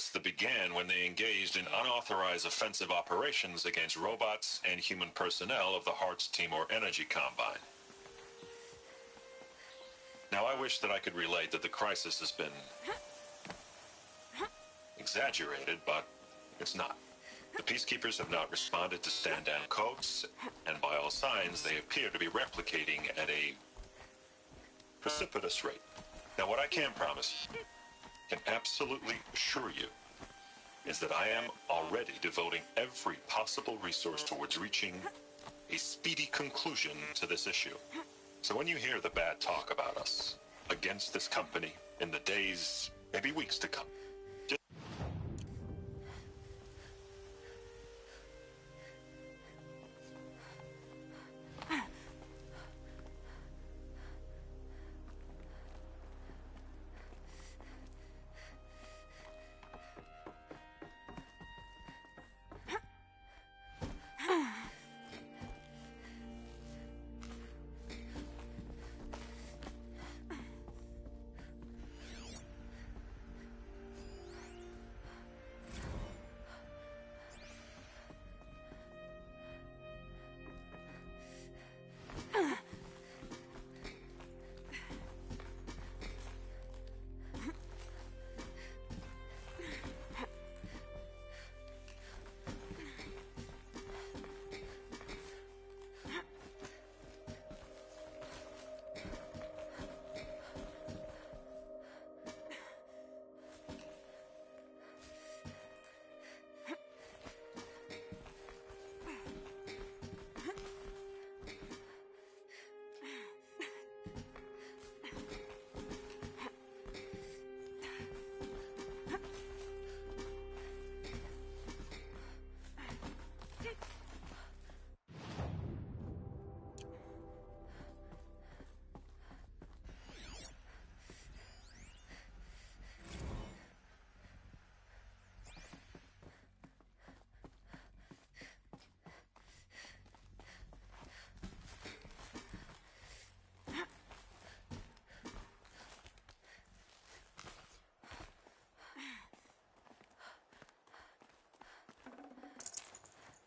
crisis that began when they engaged in unauthorized offensive operations against robots and human personnel of the Hearts Timor Energy Combine. Now, I wish that I could relate that the crisis has been exaggerated, but it's not. The peacekeepers have not responded to stand-down codes, and by all signs, they appear to be replicating at a precipitous rate. Now, what I can promise, can absolutely assure you, is that I am already devoting every possible resource towards reaching a speedy conclusion to this issue. So when you hear the bad talk about us against this company in the days, maybe weeks to come,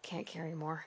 Can't carry more.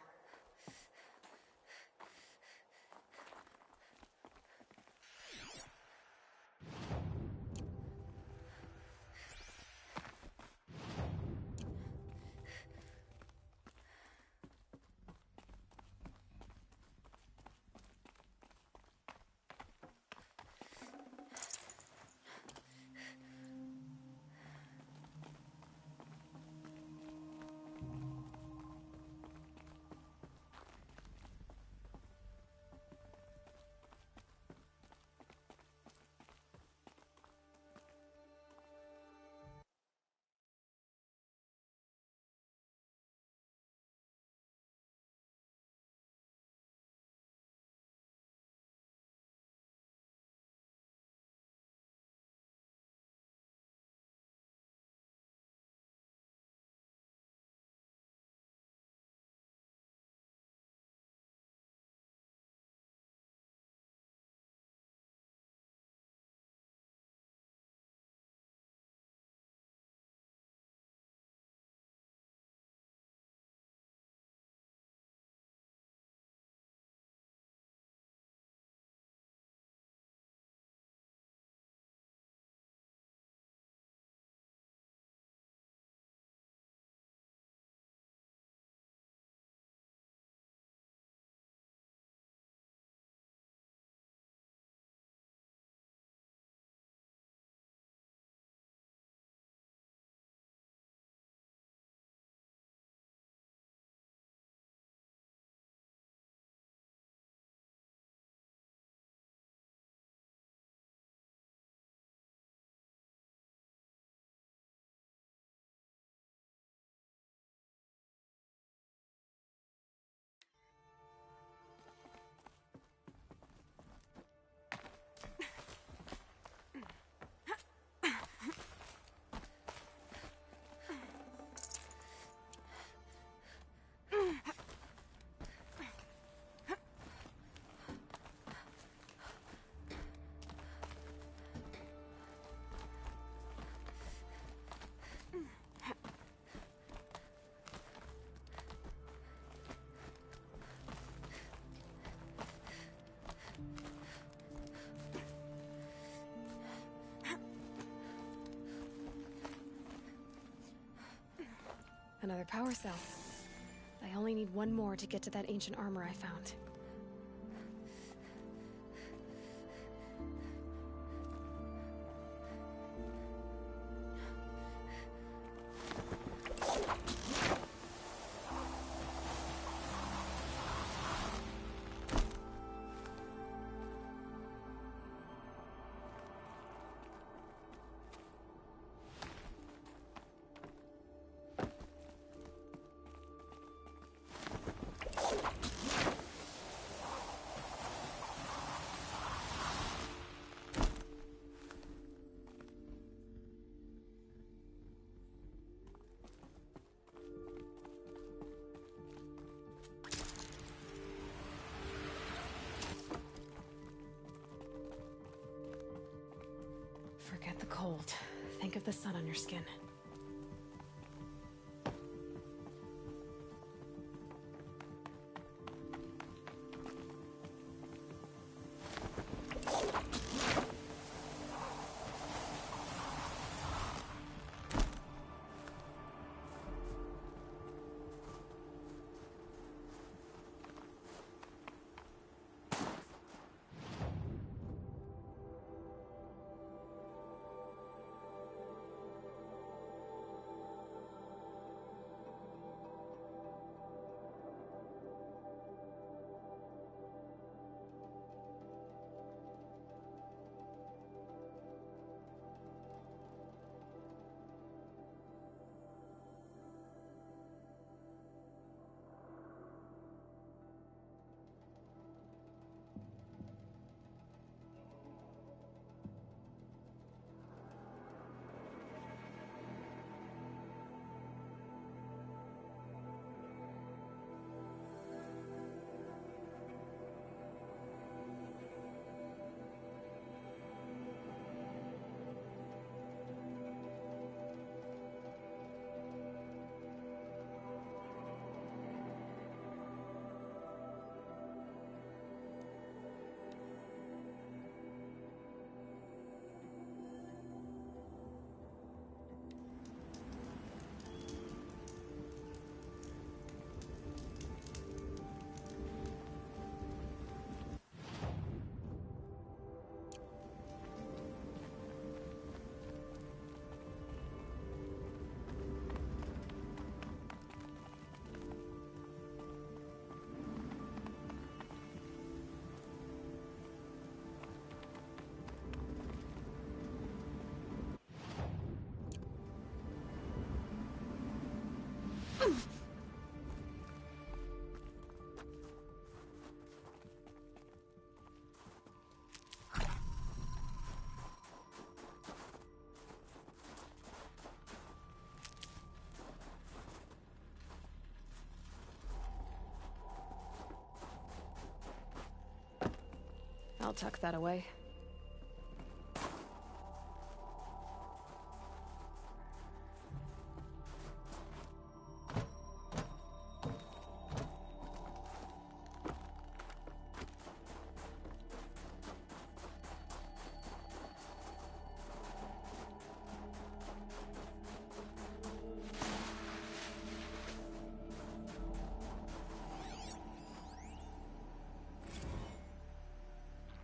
Another power cell. I only need one more to get to that ancient armor I found. Forget the cold. Think of the sun on your skin. I'll tuck that away.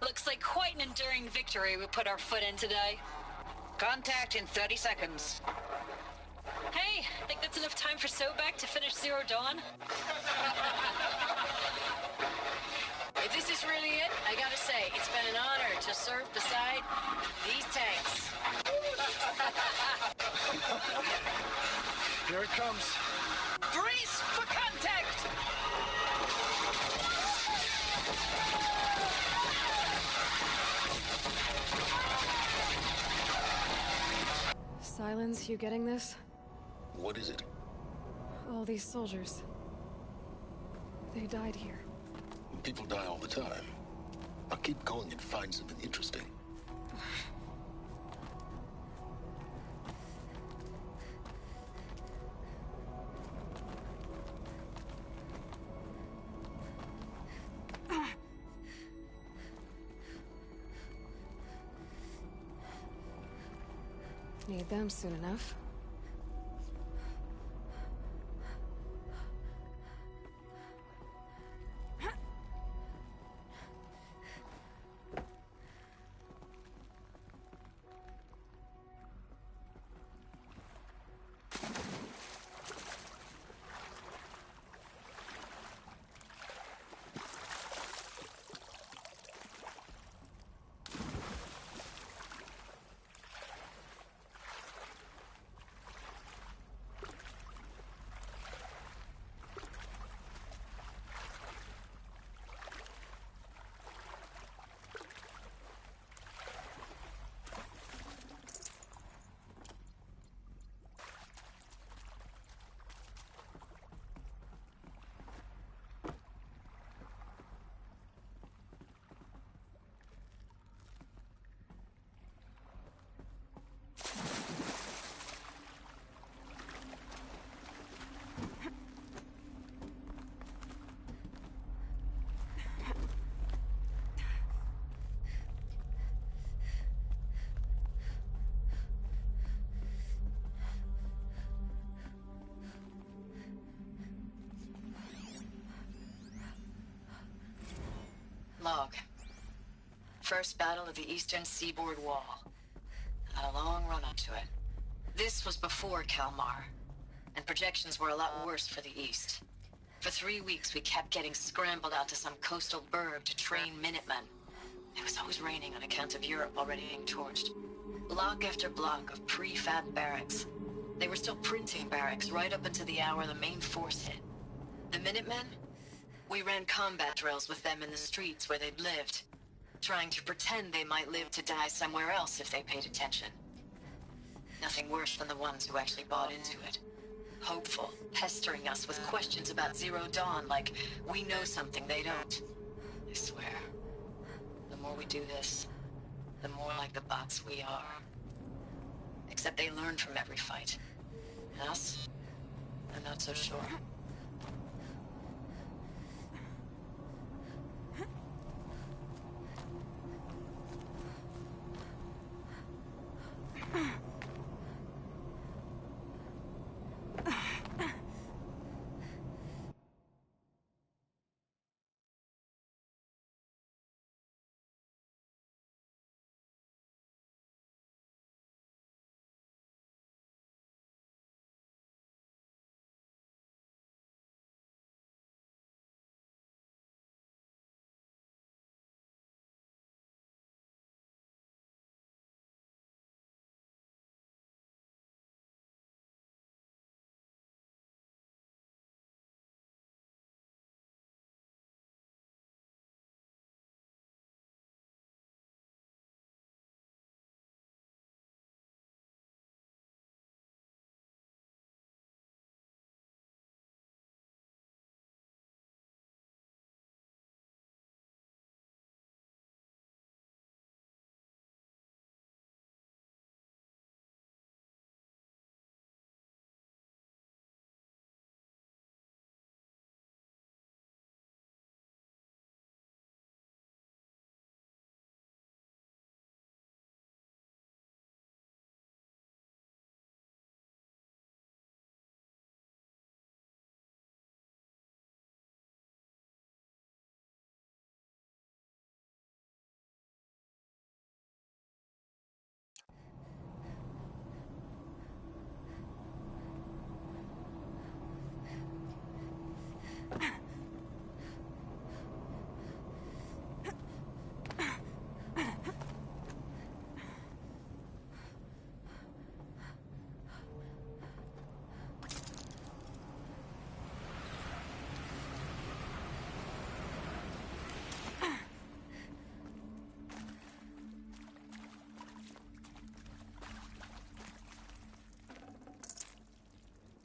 Looks like quite an enduring victory we put our foot in today. Contact in 30 seconds. Hey, think that's enough time for Sobek to finish Zero Dawn? If this is really it, I gotta say, it's been an honor to serve beside these tanks. Here it comes. Brace for contact! Silence, you getting this? What is it? All these soldiers. They died here. People die all the time. I'll keep going and find something interesting. Need them soon enough. First battle of the eastern seaboard wall. Had a long run up to it. This was before Kalmar, and projections were a lot worse for the east. For 3 weeks, we kept getting scrambled out to some coastal burg to train Minutemen. It was always raining on account of Europe already being torched. Block after block of prefab barracks. They were still printing barracks right up until the hour the main force hit. The Minutemen? We ran combat drills with them in the streets where they'd lived, trying to pretend they might live to die somewhere else if they paid attention. Nothing worse than the ones who actually bought into it. Hopeful, pestering us with questions about Zero Dawn like we know something they don't. I swear, the more we do this, the more like the bots we are. Except they learn from every fight. And us? I'm not so sure.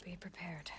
Be prepared.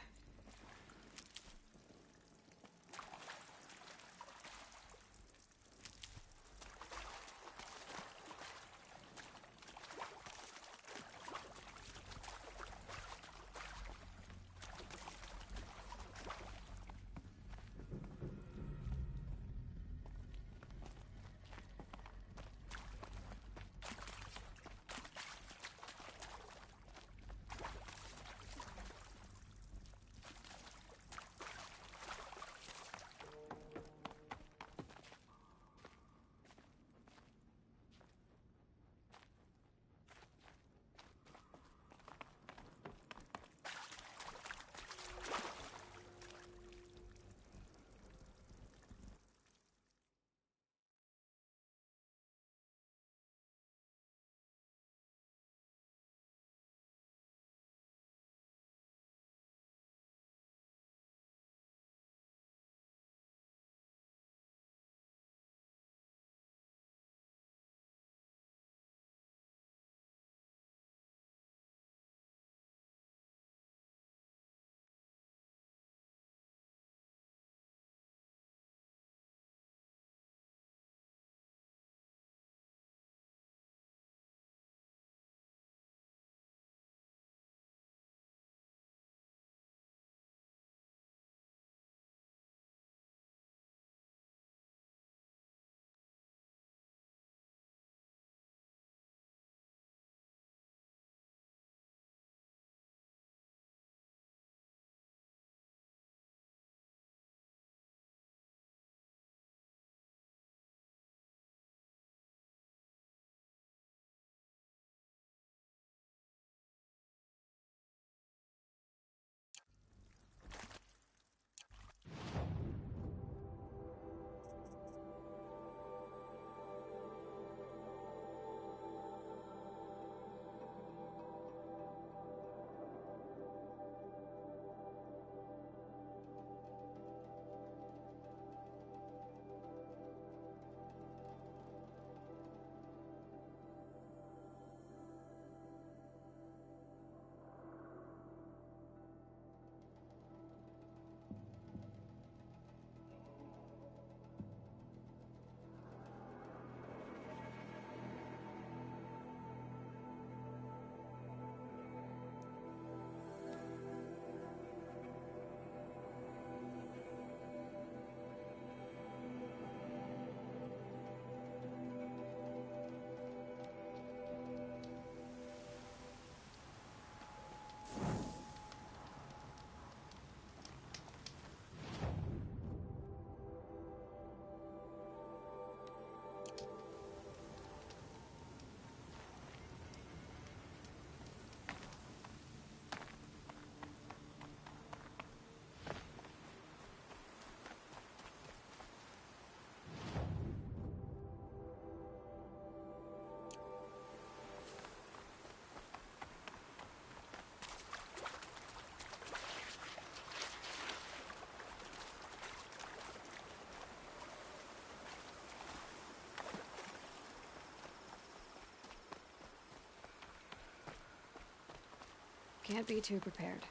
Can't be too prepared.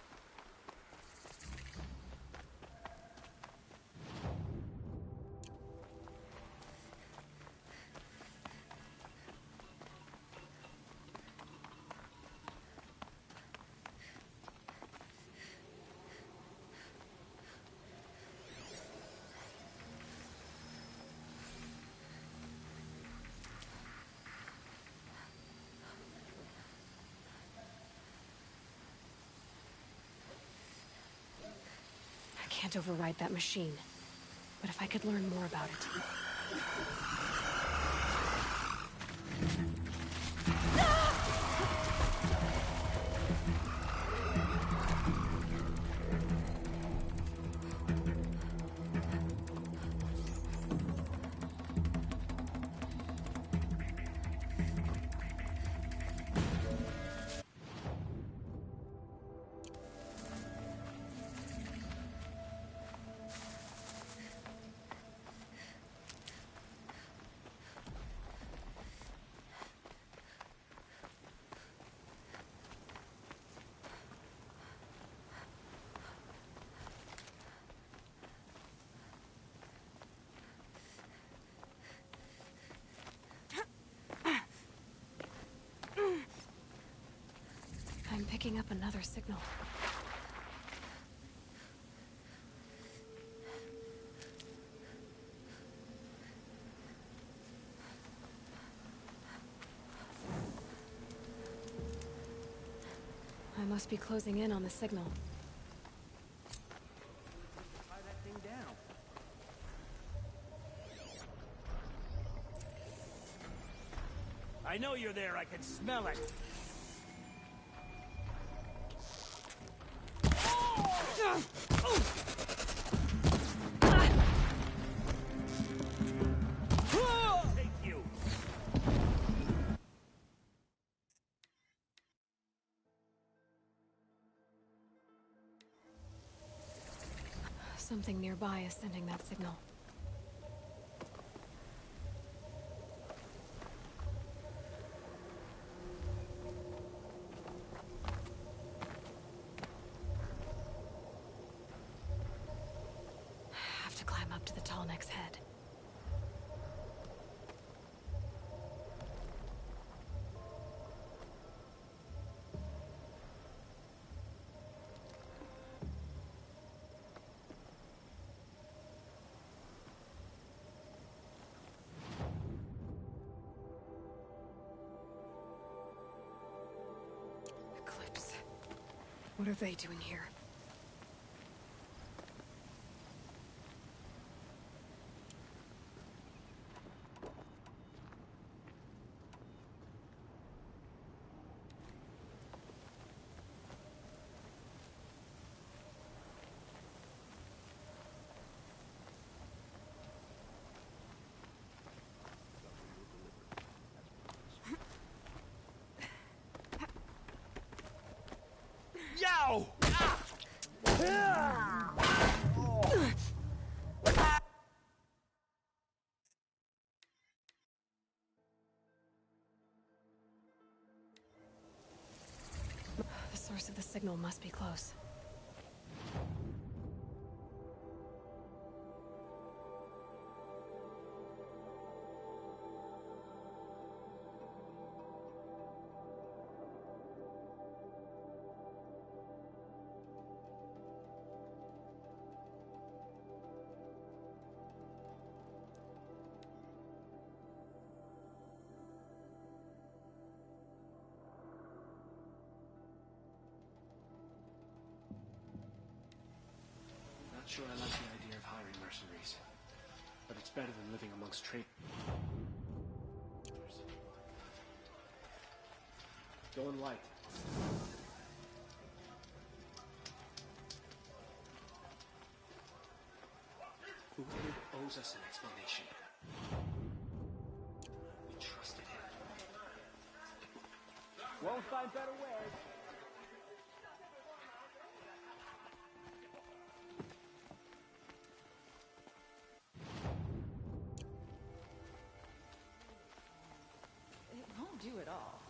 I can't override that machine. But if I could learn more about it... I'm picking up another signal. I must be closing in on the signal. Tie that thing down. I know you're there. I can smell it. Thank you. Something nearby is sending that signal. I have to climb up to the tall neck's head. Eclipse. What are they doing here? Yow! The source of the signal must be close. Not sure I like the idea of hiring mercenaries, but it's better than living amongst traitors. Going light. Whoever owes us an explanation. We trusted him. Won't find better words. It won't do it all.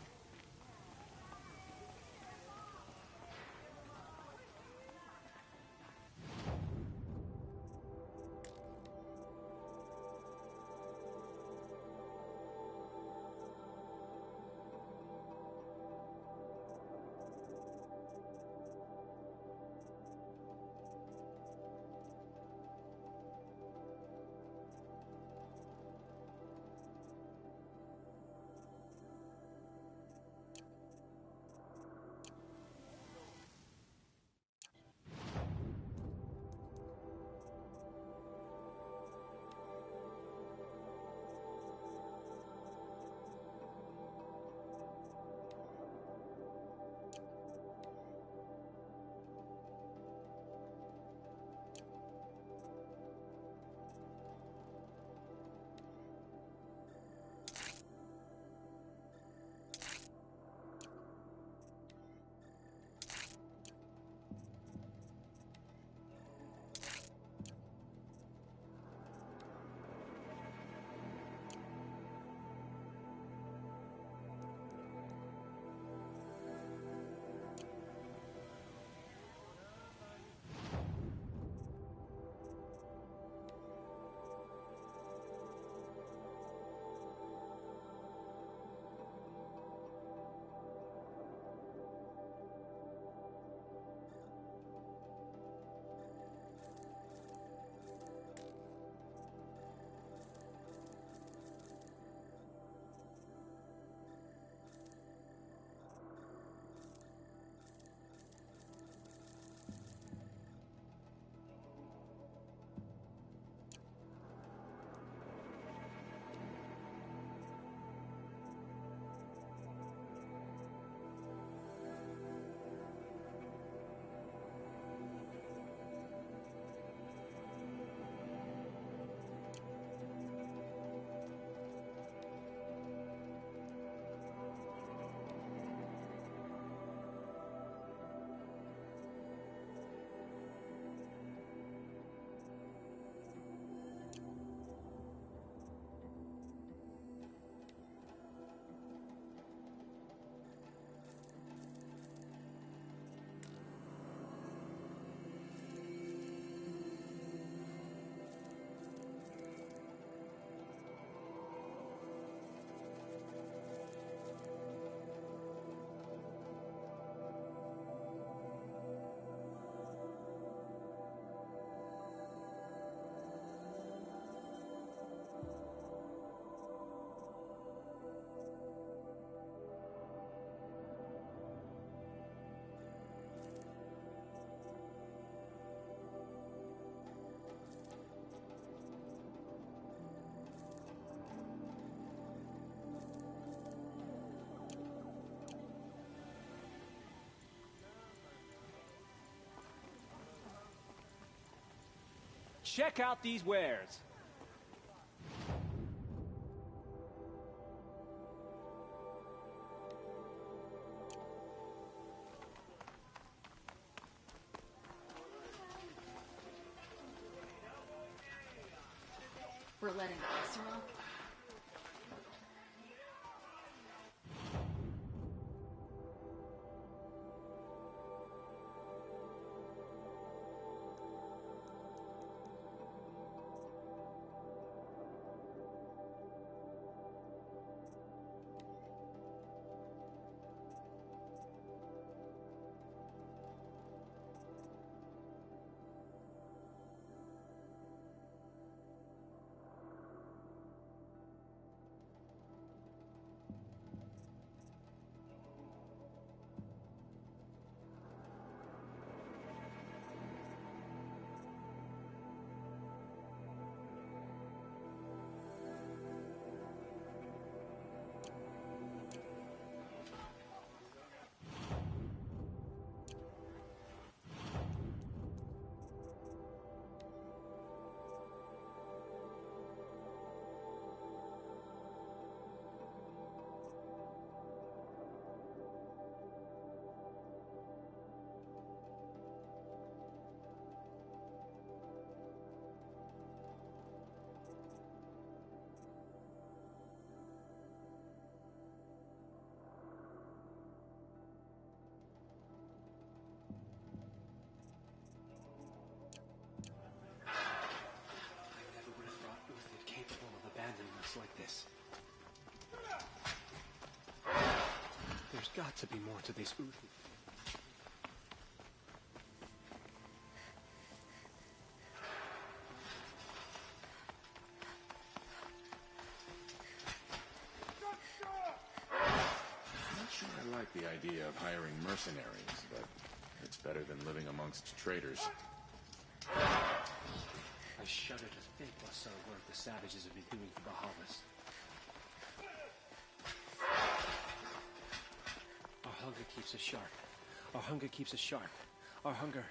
check out these wares. We're letting Visceral? Like this. There's got to be more to this Uthi. I'm not sure I like the idea of hiring mercenaries, but it's better than living amongst traitors. I shudder to think what sort of work the savages have been doing for the harvest. Our hunger keeps us sharp. Our hunger keeps us sharp. Our hunger...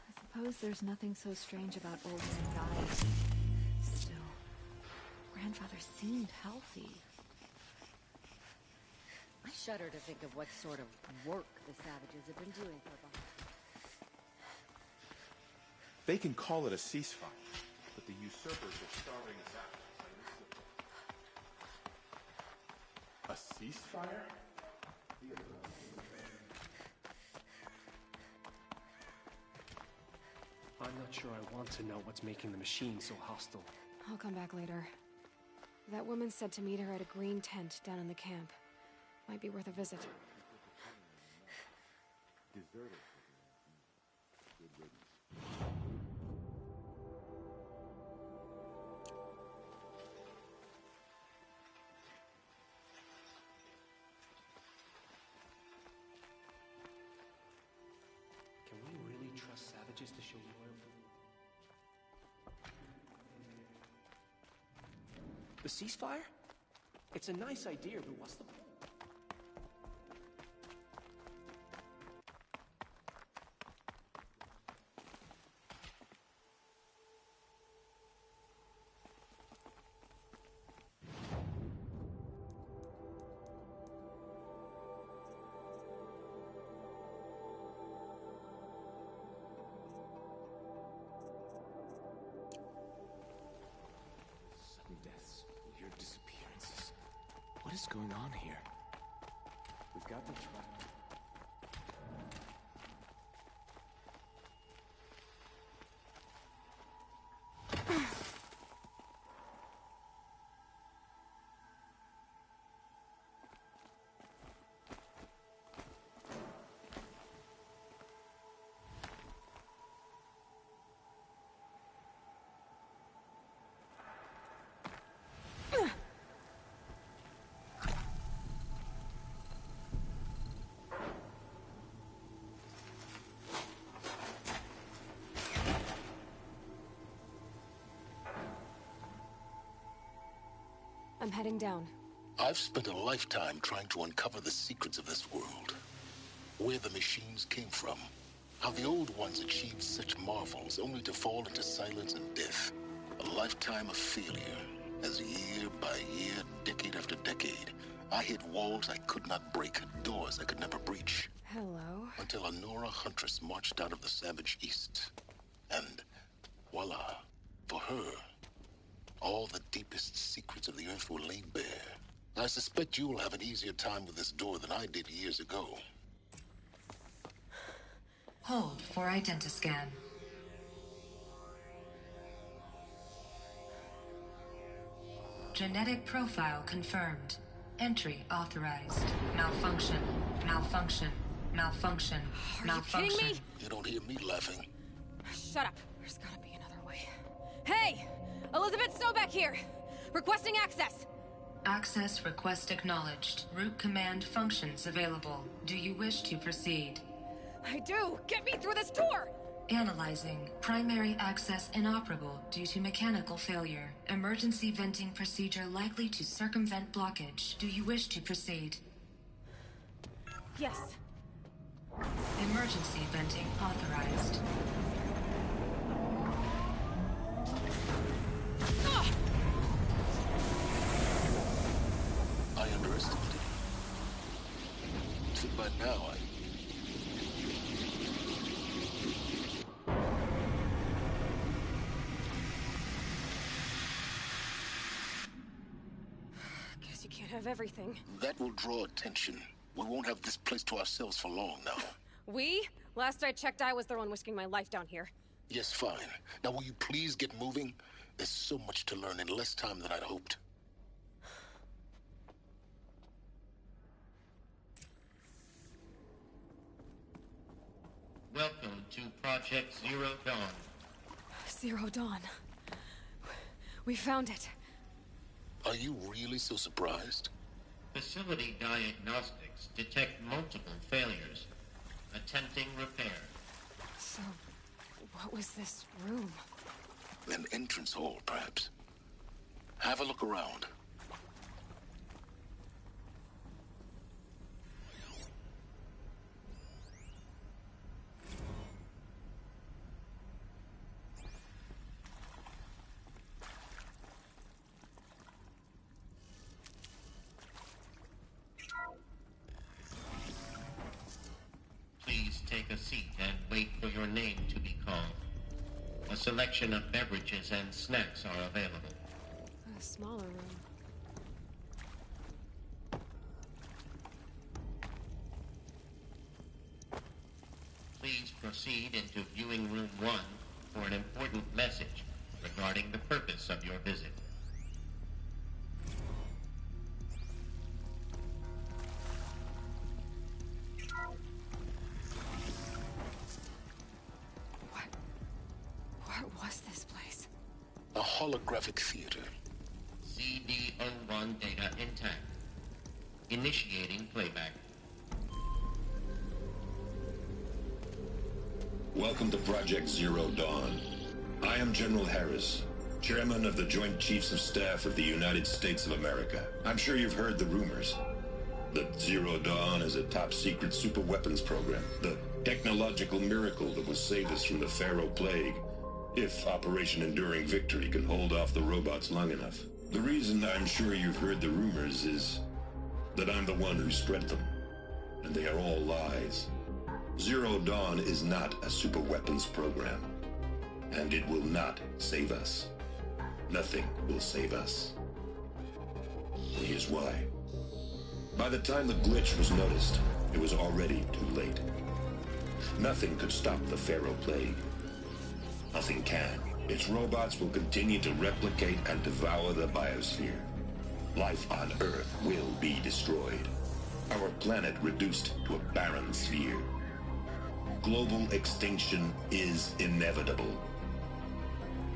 I suppose there's nothing so strange about old men dying. Still, grandfather seemed healthy. I shudder to think of what sort of work the savages have been doing for the harvest. They can call it a ceasefire, but the usurpers are starving us out. A ceasefire? I'm not sure I want to know what's making the machine so hostile. I'll come back later. That woman said to meet her at a green tent down in the camp. Might be worth a visit. Deserted. Good riddance. Can we really trust savages to show loyalty? The ceasefire? It's a nice idea, but what's the point? Sudden deaths, weird disappearances. What is going on here? We've got them trapped. I'm heading down. I've spent a lifetime trying to uncover the secrets of this world. Where the machines came from. How the old ones achieved such marvels only to fall into silence and death. A lifetime of failure, as year by year, decade after decade, I hit walls I could not break, doors I could never breach. Hello? Until a Nora huntress marched out of the savage east. And voila, for her, all the deepest secrets of the earth were laid bare. I suspect you will have an easier time with this door than I did years ago. Hold for identiscan. Genetic profile confirmed. Entry authorized. Malfunction. Malfunction. Malfunction. Are Malfunction. you kidding me? You don't hear me laughing. Shut up. There's gotta be another way. Hey! Elizabeth Sobeck here! Requesting access! Access request acknowledged. Root command functions available. Do you wish to proceed? I do! Get me through this door! Analyzing. Primary access inoperable due to mechanical failure. Emergency venting procedure likely to circumvent blockage. Do you wish to proceed? Yes. Emergency venting authorized. I underestimated you. By now, Guess you can't have everything. that will draw attention. We won't have this place to ourselves for long now. We? Last I checked, I was the one risking my life down here. Yes, fine. Now will you please get moving? There's so much to learn in less time than I'd hoped. Welcome to Project Zero Dawn. Zero Dawn. We found it. Are you really so surprised? Facility diagnostics detect multiple failures. Attempting repair. So, what was this room? An entrance hall, perhaps. Have a look around. Please take a seat and wait for your name to be called. A selection of beverages and snacks are available. A smaller room. Please proceed into viewing room 1 for an important message regarding the purpose of your visit. What was this place? A holographic theater. CD01 data intact. Initiating playback. Welcome to Project Zero Dawn. I am General Harris, Chairman of the Joint Chiefs of Staff of the United States of America. I'm sure you've heard the rumors that Zero Dawn is a top-secret superweapons program, the technological miracle that will save us from the Pharaoh Plague, if Operation Enduring Victory can hold off the robots long enough. The reason I'm sure you've heard the rumors is that I'm the one who spread them, and they are all lies. Zero Dawn is not a superweapons program, and it will not save us. Nothing will save us. Here's why. By the time the glitch was noticed, it was already too late. Nothing could stop the Pharaoh Plague. Nothing can. Its robots will continue to replicate and devour the biosphere. Life on Earth will be destroyed. Our planet reduced to a barren sphere. Global extinction is inevitable.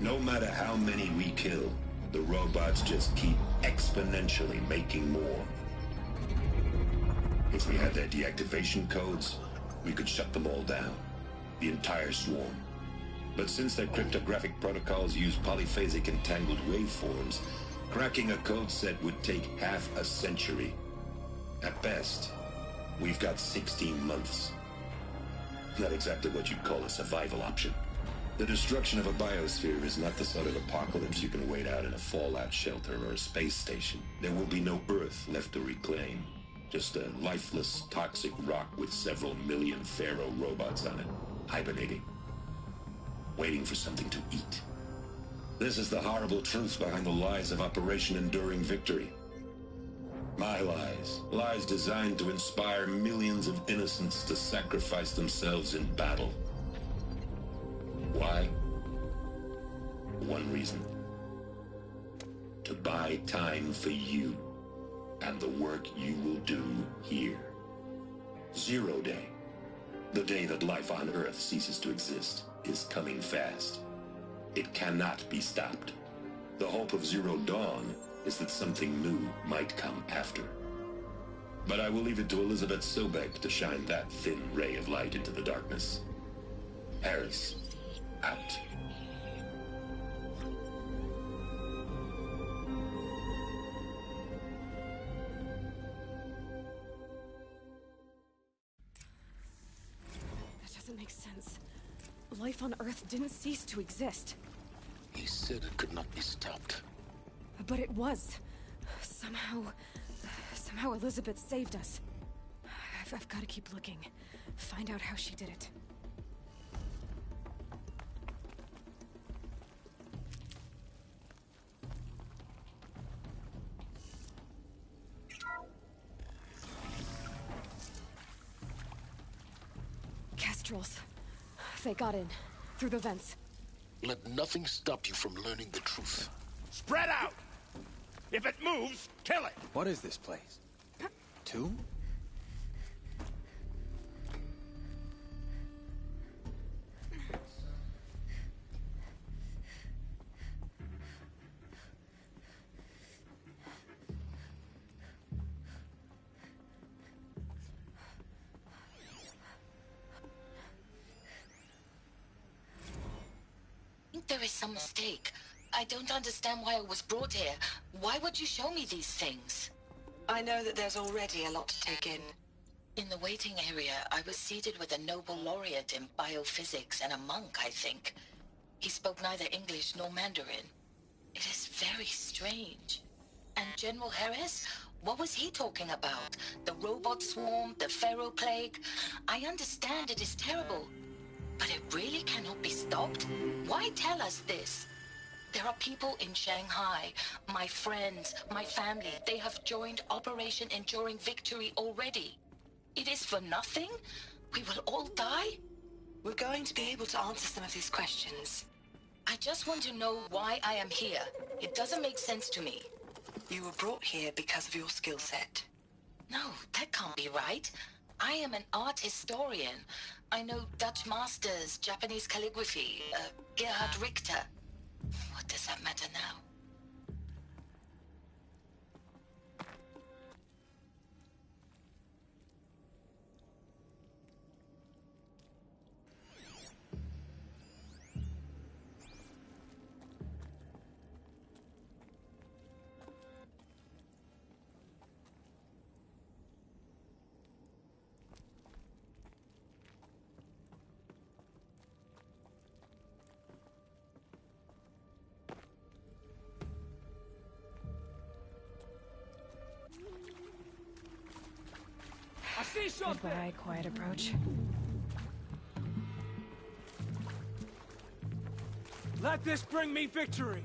No matter how many we kill, the robots just keep exponentially making more. If we had their deactivation codes, we could shut them all down. The entire swarm. But since their cryptographic protocols use polyphasic entangled waveforms, cracking a code set would take half a century. At best, we've got 16 months. Not exactly what you'd call a survival option. The destruction of a biosphere is not the sort of apocalypse you can wait out in a fallout shelter or a space station. There will be no Earth left to reclaim. Just a lifeless, toxic rock with several million Pharaoh robots on it, hibernating, waiting for something to eat. This is the horrible truth behind the lies of Operation Enduring Victory. My lies. Lies designed to inspire millions of innocents to sacrifice themselves in battle. Why? One reason. To buy time for you and the work you will do here. Zero Day, the day that life on Earth ceases to exist, is coming fast. It cannot be stopped. The hope of Zero Dawn is that something new might come after. But I will leave it to Elizabeth Sobek to shine that thin ray of light into the darkness. Harris, out. That doesn't make sense. Life on Earth didn't cease to exist. He said it could not be stopped. But it was. Somehow Elizabeth saved us. I've got to keep looking. Find out how she did it. Kestrels. They got in. Through the vents. Let nothing stop you from learning the truth. Spread out! If it moves, kill it! What is this place? Tomb? There is some mistake. I don't understand why I was brought here. Why would you show me these things? I know that there's already a lot to take in. In the waiting area, I was seated with a Nobel laureate in biophysics and a monk, I think. He spoke neither English nor Mandarin. It is very strange. And General Harris? What was he talking about? The robot swarm, the Pharaoh plague? I understand it is terrible. But it really cannot be stopped? Why tell us this? There are people in Shanghai, my friends, my family. They have joined Operation Enduring Victory already. It is for nothing? We will all die? We're going to be able to answer some of these questions. I just want to know why I am here. It doesn't make sense to me. You were brought here because of your skill set. No, that can't be right. I am an art historian. I know Dutch masters, Japanese calligraphy, Gerhard Richter. What does that matter now? I see something! Goodbye, quiet approach. Let this bring me victory!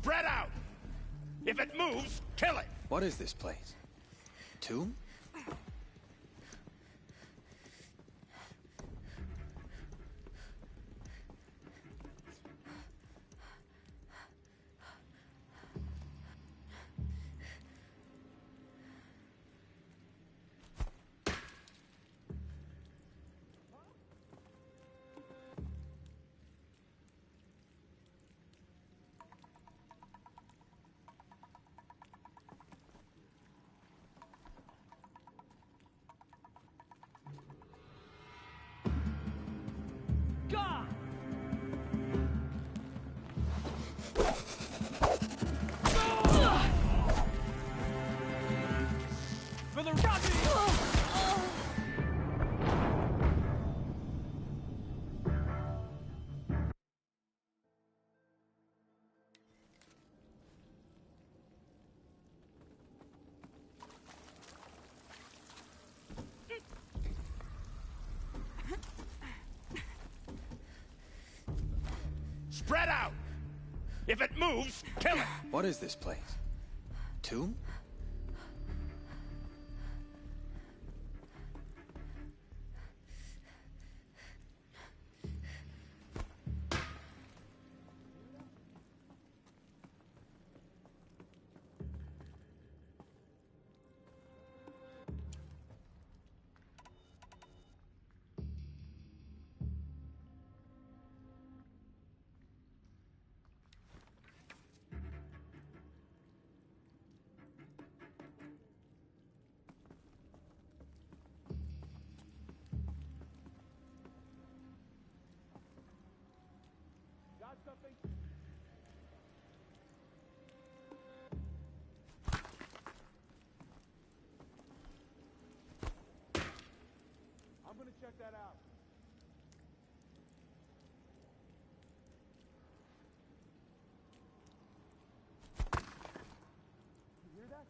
Spread out! If it moves, kill it! What is this place? Tomb? God! For the Rocky! Spread out! If it moves, kill it! What is this place? Tomb? Got something? I'm gonna check that out. You hear that?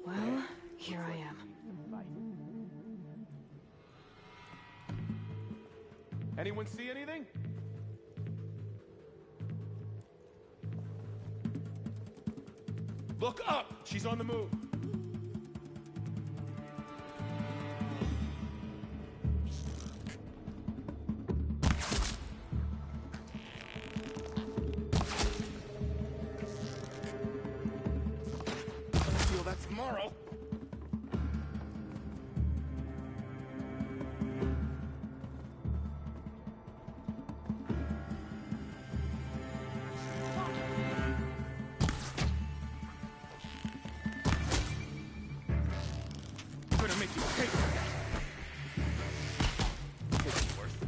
Well, here I am. Anyone see anything? Look up! She's on the move. I feel that's tomorrow. I'm gonna make you pay for that. It's worth it.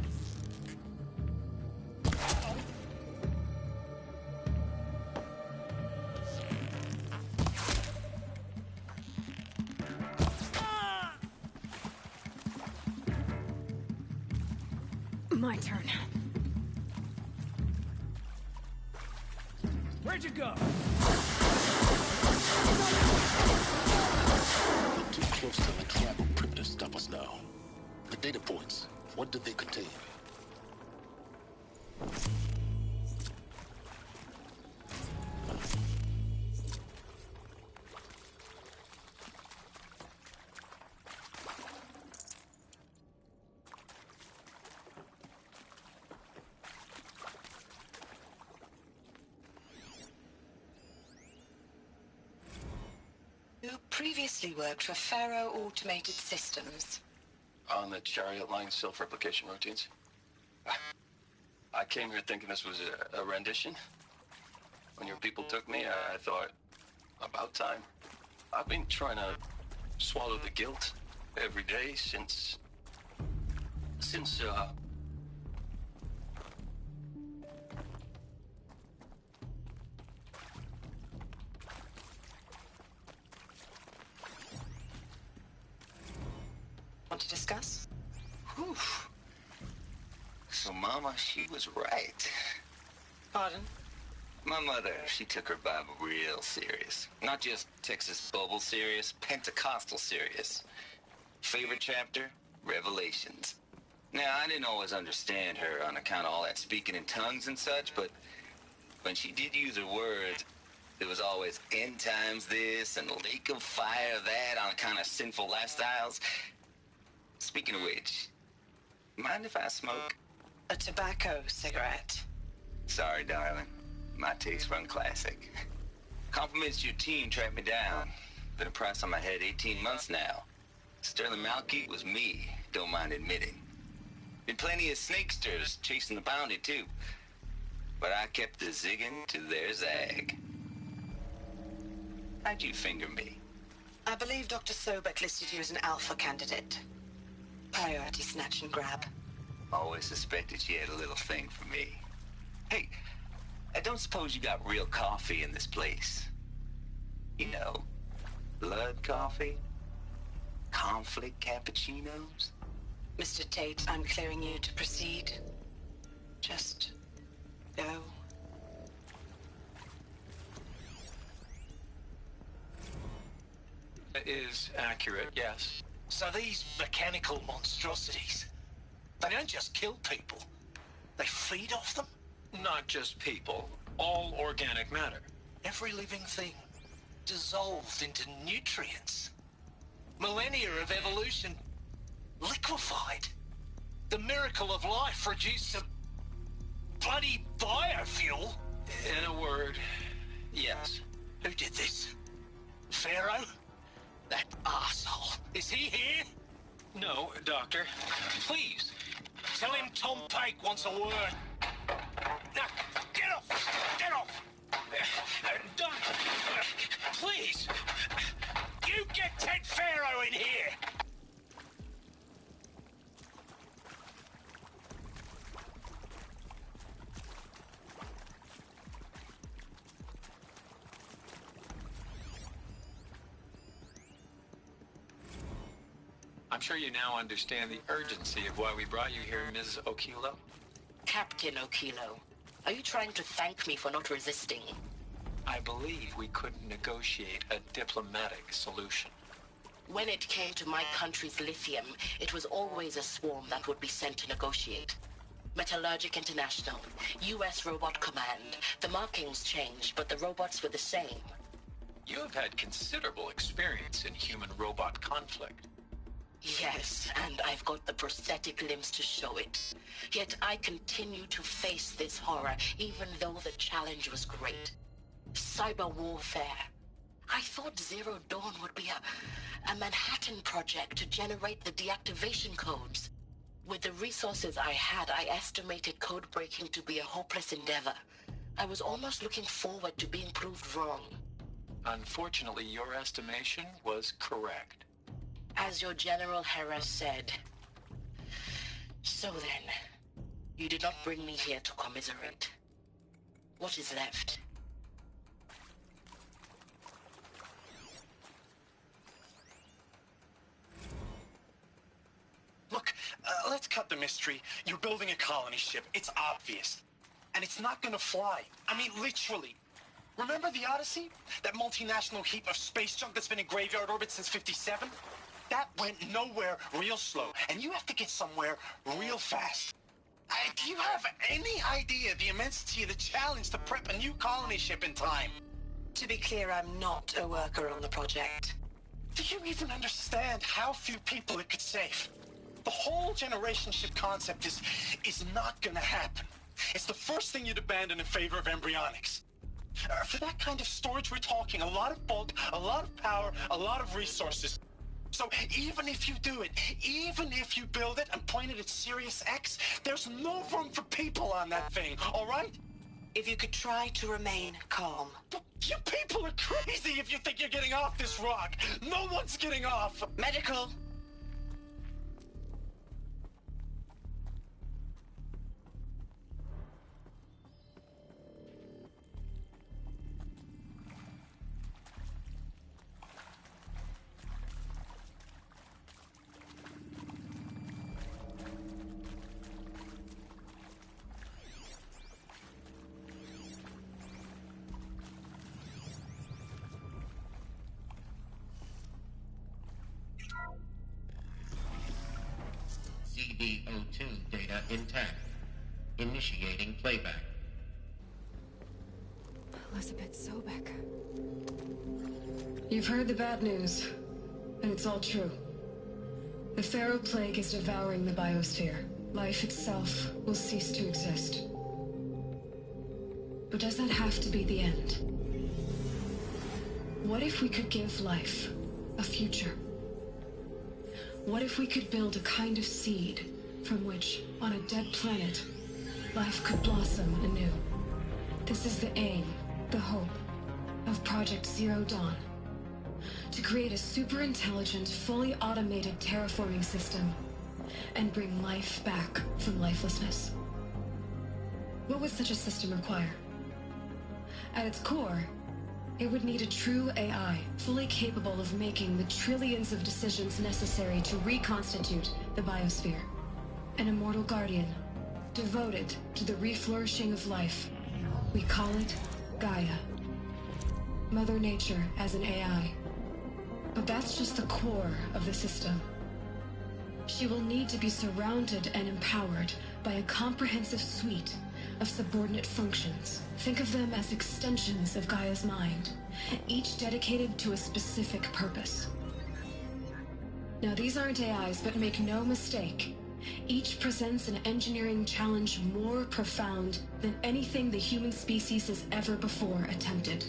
My turn. Where'd you go? We're too close to the tribal crypt to stop us now. The data points, what did they contain? You previously worked for Pharaoh Automated Systems. On the Chariot Line self-replication routines. I came here thinking this was a rendition. When your people took me, I thought, about time. I've been trying to swallow the guilt every day since Want to discuss? Whew. So Mama, she was right. Pardon? My mother, she took her Bible real serious. Not just Texas Bible serious, Pentecostal serious. Favorite chapter? Revelations. Now, I didn't always understand her on account of all that speaking in tongues and such, but when she did use her words, there was always end times this and lake of fire that on account of sinful lifestyles. Speaking of which, mind if I smoke? A tobacco cigarette. Sorry, darling. My taste run classic. Compliments to your team tracked me down. Been a price on my head 18 months now. Sterling Malkeet was me, don't mind admitting. Been plenty of snakesters chasing the bounty, too. But I kept the zigging to their zag. How'd you finger me? I believe Dr. Sobek listed you as an alpha candidate. Priority snatch and grab. Always suspected she had a little thing for me. Hey, I don't suppose you got real coffee in this place. You know, blood coffee? Conflict cappuccinos? Mr. Tate, I'm clearing you to proceed. Just go. Is accurate, yes. So these mechanical monstrosities, they don't just kill people, they feed off them? Not just people, all organic matter. Every living thing dissolved into nutrients. Millennia of evolution liquefied. The miracle of life reduced to bloody biofuel. In a word, yes. Who did this? Pharaoh? That arsehole. Is he here? No, Doctor. Please, tell him Tom Pake wants a word. Now, get off! Get off! Doctor, please! You get Ted Pharaoh in here! I'm sure you now understand the urgency of why we brought you here, Ms. Okilo. Captain Okilo, are you trying to thank me for not resisting? I believe we couldn't negotiate a diplomatic solution. When it came to my country's lithium, it was always a swarm that would be sent to negotiate. Metallurgic International, U.S. Robot Command. The markings changed, but the robots were the same. You have had considerable experience in human-robot conflict. Yes, and I've got the prosthetic limbs to show it. Yet I continue to face this horror, even though the challenge was great. Cyber warfare. I thought Zero Dawn would be a Manhattan project to generate the deactivation codes. With the resources I had, I estimated code breaking to be a hopeless endeavor. I was almost looking forward to being proved wrong. Unfortunately, your estimation was correct. As your General Hera said. So then, you did not bring me here to commiserate. What is left? Look, let's cut the mystery. You're building a colony ship. It's obvious. And it's not gonna fly. I mean, literally. Remember the Odyssey? That multinational heap of space junk that's been in graveyard orbit since '57? That went nowhere real slow. And you have to get somewhere real fast. Do you have any idea the immensity of the challenge to prep a new colony ship in time? To be clear, I'm not a worker on the project. Do you even understand how few people it could save? The whole generation ship concept is not gonna happen. It's the first thing you'd abandon in favor of embryonics. For that kind of storage, we're talking a lot of bulk, a lot of power, a lot of resources. So even if you do it, even if you build it and point it at Sirius X, there's no room for people on that thing, all right? If you could try to remain calm. You people are crazy if you think you're getting off this rock. No one's getting off. Medical. PO2 data intact. Initiating playback. Elizabeth Sobek. You've heard the bad news, and it's all true. The Pharaoh Plague is devouring the biosphere. Life itself will cease to exist. But does that have to be the end? What if we could give life a future? What if we could build a kind of seed from which, on a dead planet, life could blossom anew? This is the aim, the hope, of Project Zero Dawn. To create a super-intelligent, fully automated terraforming system and bring life back from lifelessness. What would such a system require? At its core, it would need a true AI, fully capable of making the trillions of decisions necessary to reconstitute the biosphere. An immortal guardian, devoted to the reflourishing of life. We call it Gaia. Mother Nature as an AI. But that's just the core of the system. She will need to be surrounded and empowered by a comprehensive suite of subordinate functions. Think of them as extensions of Gaia's mind, each dedicated to a specific purpose. Now, these aren't AIs, but make no mistake, each presents an engineering challenge more profound than anything the human species has ever before attempted.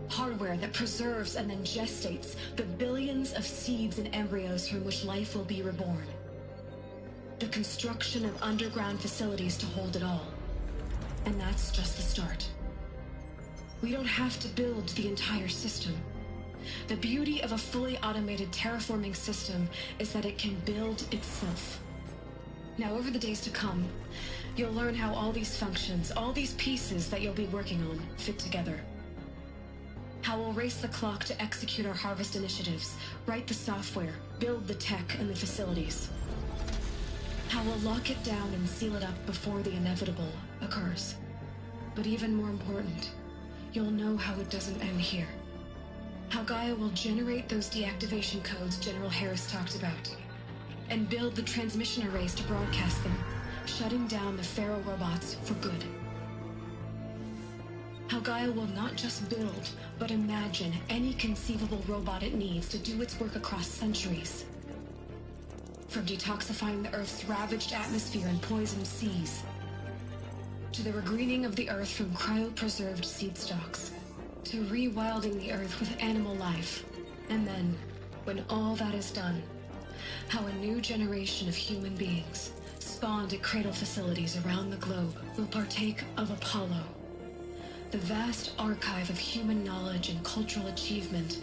Hardware that preserves and then gestates the billions of seeds and embryos from which life will be reborn. The construction of underground facilities to hold it all. And that's just the start. We don't have to build the entire system. The beauty of a fully automated terraforming system is that it can build itself. Now, over the days to come, you'll learn how all these functions, all these pieces that you'll be working on, fit together. How we'll race the clock to execute our harvest initiatives, write the software, build the tech and the facilities. How we'll lock it down and seal it up before the inevitable occurs. But even more important, you'll know how it doesn't end here. How Gaia will generate those deactivation codes General Harris talked about, and build the transmission arrays to broadcast them, shutting down the Pharaoh robots for good. How Gaia will not just build, but imagine any conceivable robot it needs to do its work across centuries. From detoxifying the Earth's ravaged atmosphere and poisoned seas, to the regreening of the Earth from cryopreserved seed stalks, to rewilding the Earth with animal life. And then, when all that is done, how a new generation of human beings, spawned at cradle facilities around the globe, will partake of Apollo, the vast archive of human knowledge and cultural achievement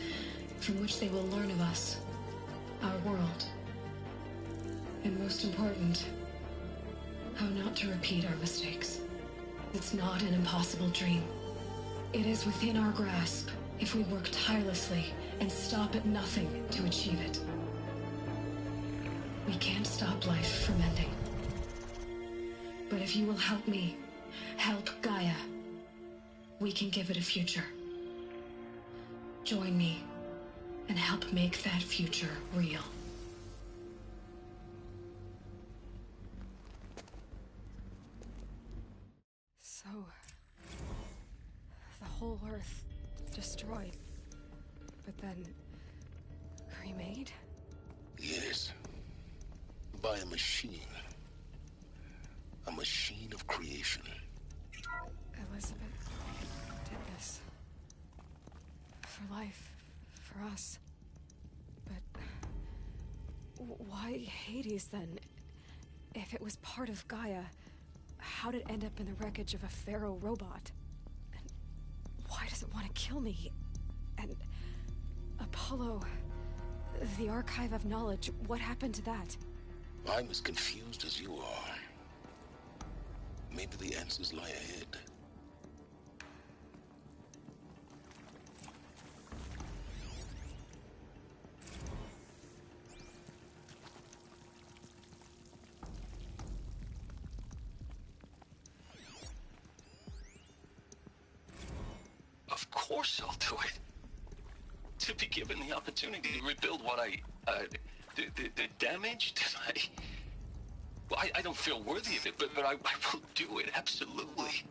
from which they will learn of us, our world. And most important, how not to repeat our mistakes. It's not an impossible dream. It is within our grasp if we work tirelessly and stop at nothing to achieve it. We can't stop life from ending. But if you will help me, help Gaia, we can give it a future. Join me and help make that future real. So, the whole Earth destroyed, but then remade? Yes. By a machine. A machine of creation. Elizabeth did this. For life. For us. But why Hades then? If it was part of Gaia, how did it end up in the wreckage of a Pharaoh robot? And why does it want to kill me? And Apollo, the archive of knowledge, what happened to that? I'm as confused as you are. Maybe the answers lie ahead. Of course I'll do it. To be given the opportunity to rebuild what the damage that Well, I don't feel worthy of it, but I will do it, absolutely.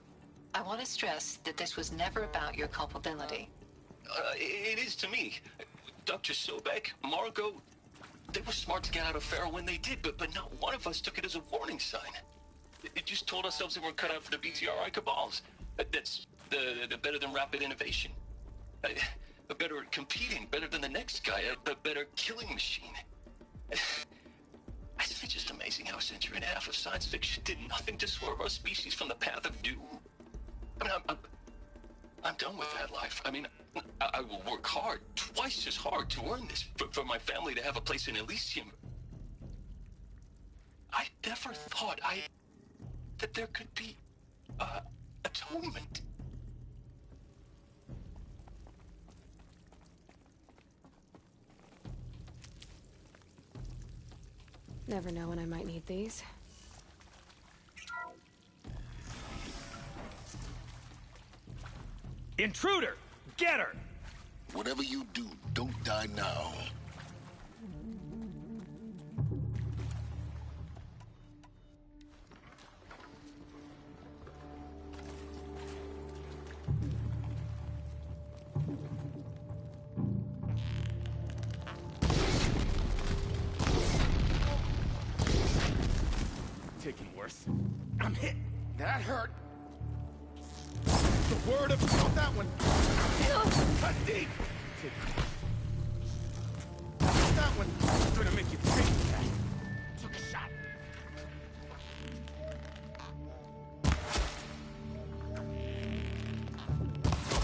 I want to stress that this was never about your culpability. It is to me. Dr. Sobek, Margot, they were smart to get out of Pharaoh when they did, but not one of us took it as a warning sign. It just told ourselves that we're cut out for the BTRI cabals. That's the better than rapid innovation. Better at competing, better than the next guy, a better killing machine. It's just amazing how a century and a half of science fiction did nothing to swerve our species from the path of doom. I mean, I'm done with that life. I mean, I will work hard, twice as hard, to earn this, for my family to have a place in Elysium. I never thought that there could be atonement. Never know when I might need these. Intruder! Get her! Whatever you do, don't die now. Taking worse. I'm hit. That hurt. The word of not that one. Cut deep. That one. Gonna make you think that. Took a shot.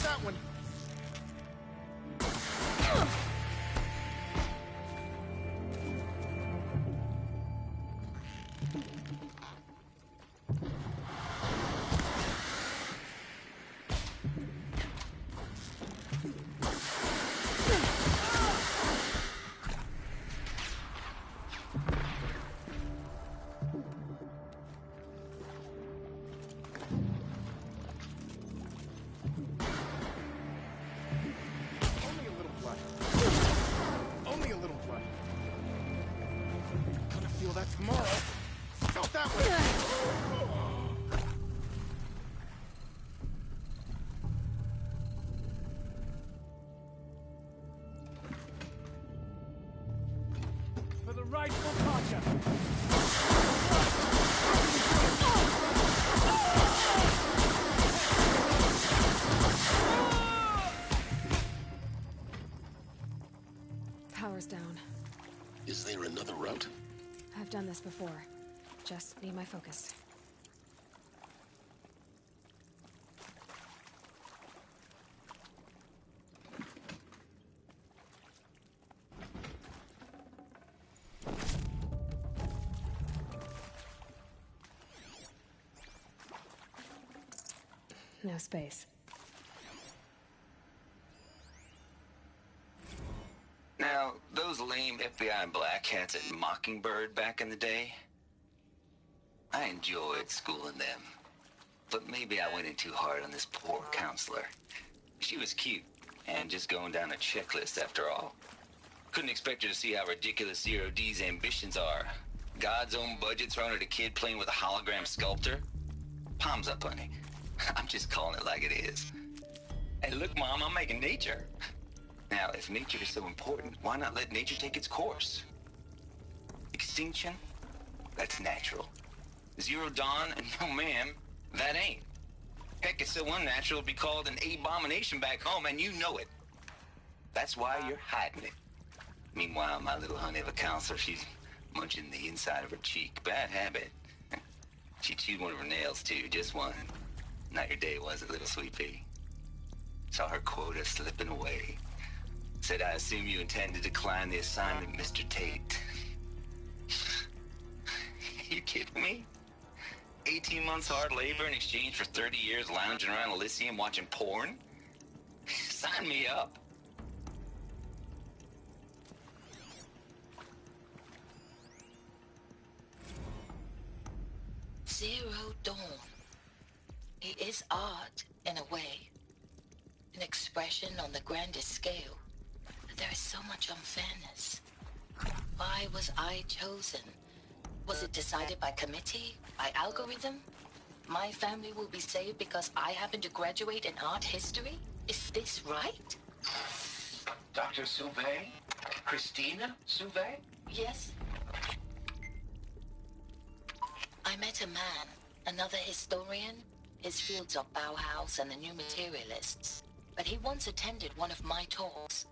That one. Tomorrow. Felt that way. For the rightful Pasha. Power's down. Is there another route? I've done this before. Just need my focus. No space. Now, those lame FBI black hats at Mockingbird back in the day, I enjoyed schooling them. But maybe I went in too hard on this poor counselor. She was cute, and just going down a checklist after all. Couldn't expect her to see how ridiculous Zero D's ambitions are. God's own budget thrown at a kid playing with a hologram sculptor? Palms up, honey. I'm just calling it like it is. Hey, look, Mom, I'm making nature. Now, if nature is so important, why not let nature take its course? Extinction? That's natural. Zero Dawn? No, ma'am, that ain't. Heck, it's so unnatural it'd be called an abomination back home, and you know it. That's why you're hiding it. Meanwhile, my little honey of a counselor, she's munching the inside of her cheek. Bad habit. She chewed one of her nails, too, just one. Not your day, was it, little sweet pea? Saw her quota slipping away. Said, I assume you intend to decline the assignment, Mr. Tate. You kidding me? 18 months hard labor in exchange for 30 years lounging around Elysium watching porn? Sign me up. Zero Dawn. It is art, in a way. An expression on the grandest scale. But there is so much unfairness. Why was I chosen? Was it decided by committee? By algorithm? My family will be saved because I happen to graduate in art history? Is this right? Dr. Sauvé? Christina Sauvé? Yes. I met a man, another historian. His fields are Bauhaus and the New Materialists. But he once attended one of my talks.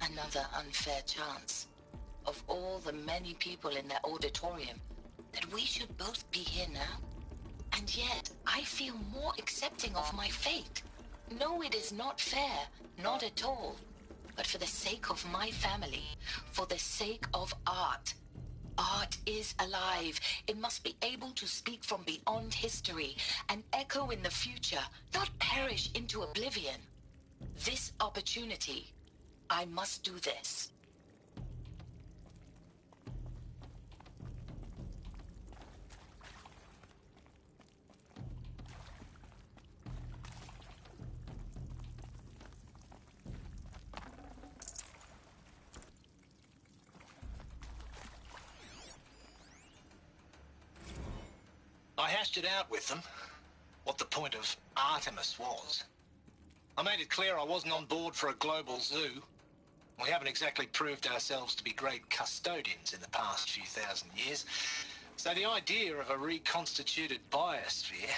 Another unfair chance. Of all the many people in that auditorium, that we should both be here now. And yet, I feel more accepting of my fate. No, it is not fair. Not at all. But for the sake of my family, for the sake of art. Art is alive. It must be able to speak from beyond history and echo in the future, not perish into oblivion. This opportunity, I must do this. I hashed it out with them, what the point of Artemis was. I made it clear I wasn't on board for a global zoo. We haven't exactly proved ourselves to be great custodians in the past few thousand years. So the idea of a reconstituted biosphere,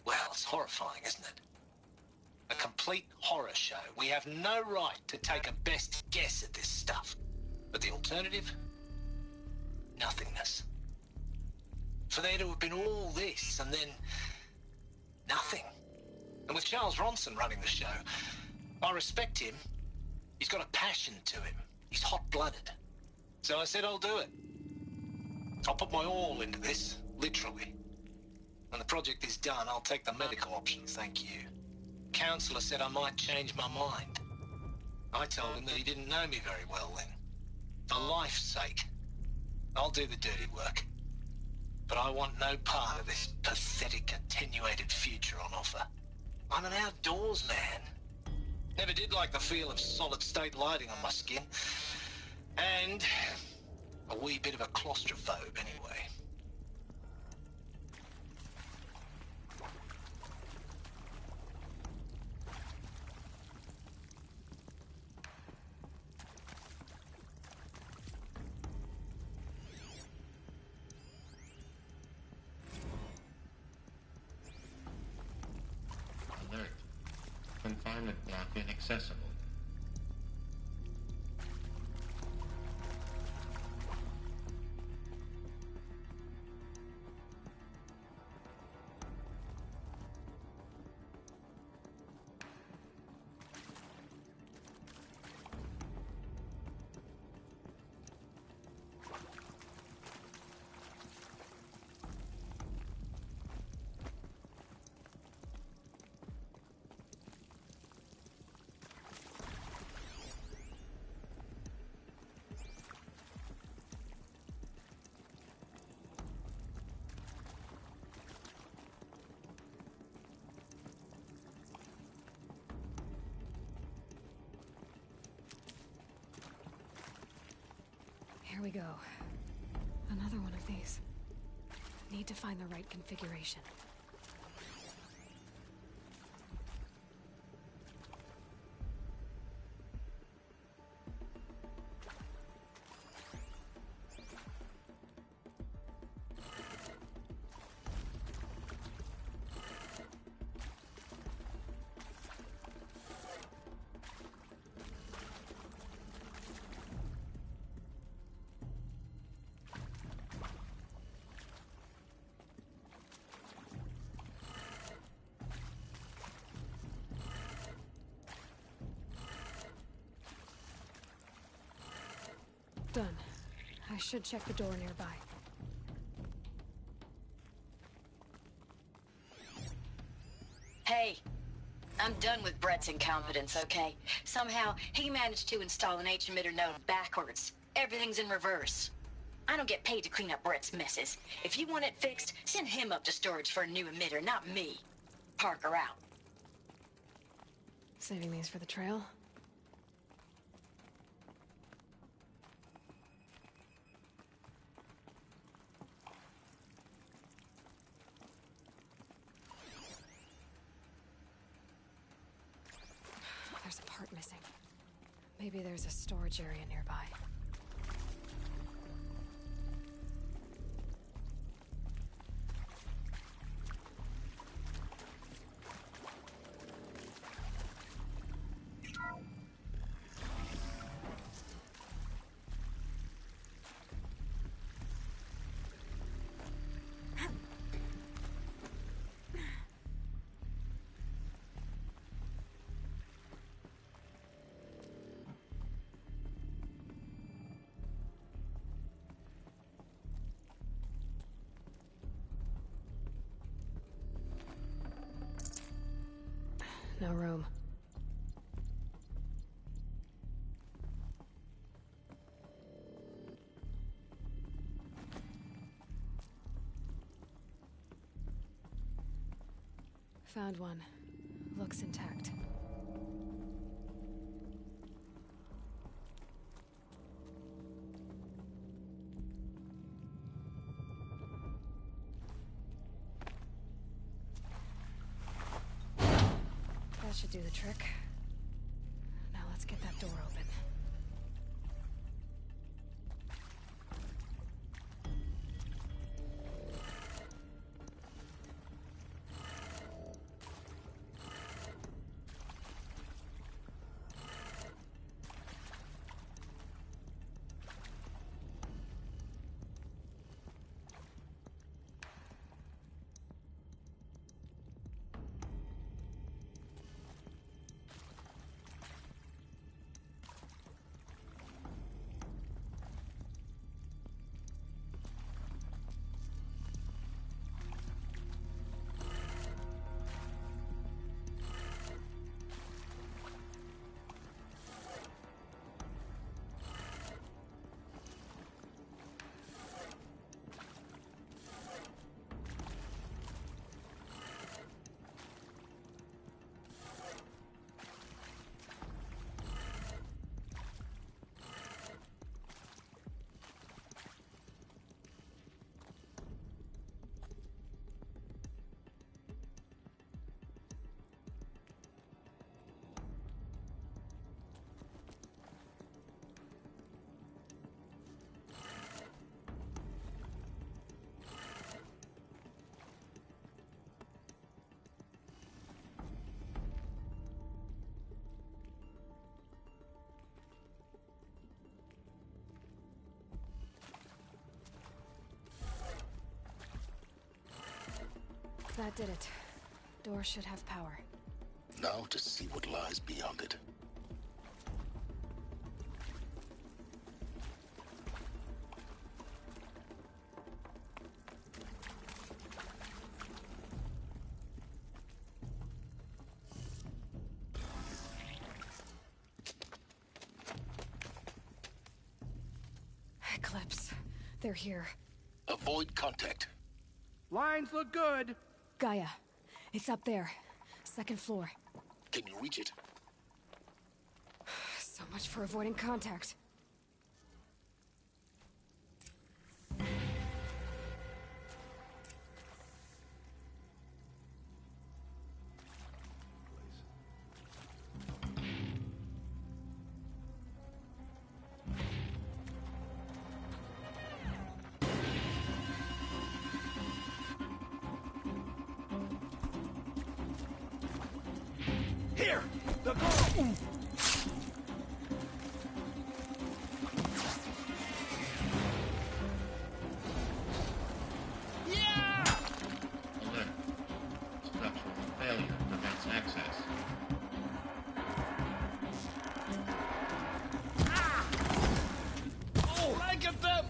well, it's horrifying, isn't it? A complete horror show. We have no right to take a best guess at this stuff. But the alternative? Nothingness. For there to have been all this, and then nothing. And with Charles Ronson running the show, I respect him. He's got a passion to him. He's hot-blooded. So I said I'll do it. I'll put my all into this, literally. When the project is done, I'll take the medical option, thank you. Counselor said I might change my mind. I told him that he didn't know me very well then. For life's sake, I'll do the dirty work. But I want no part of this pathetic, attenuated future on offer. I'm an outdoors man. Never did like the feel of solid-state lighting on my skin. And a wee bit of a claustrophobe anyway. Alert. Confinement block inaccessible. Here we go. Another one of these. Need to find the right configuration. Done. I should check the door nearby. Hey, I'm done with Brett's incompetence, okay? Somehow, he managed to install an H-emitter node backwards. Everything's in reverse. I don't get paid to clean up Brett's messes. If you want it fixed, send him up to storage for a new emitter, not me. Parker out. Saving these for the trail? Maybe there's a storage area nearby. No room. Found one. Looks intact. That should do the trick. Now let's get that door open. That did it. Door should have power. Now to see what lies beyond it. Eclipse. They're here. Avoid contact. Lines look good. Gaia. It's up there. Second floor. Can you reach it? So much for avoiding contact. Here! The girl! Yeah! Alert. Structural failure prevents access. Oh, blanket them!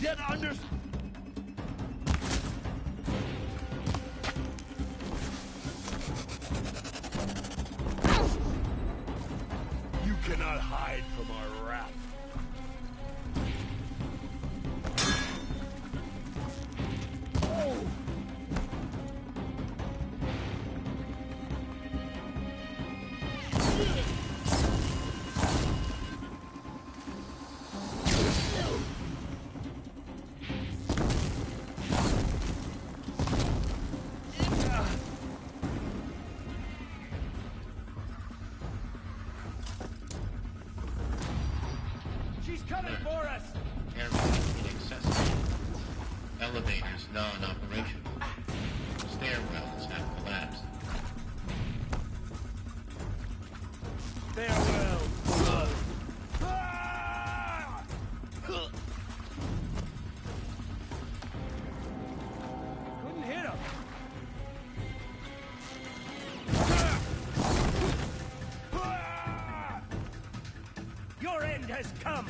Get under... You cannot hide from our wrath. Oh! coming for us! Area inaccessible. Elevators non-operational. Stairwells have collapsed. Farewell, blood! Couldn't hit him. Your end has come.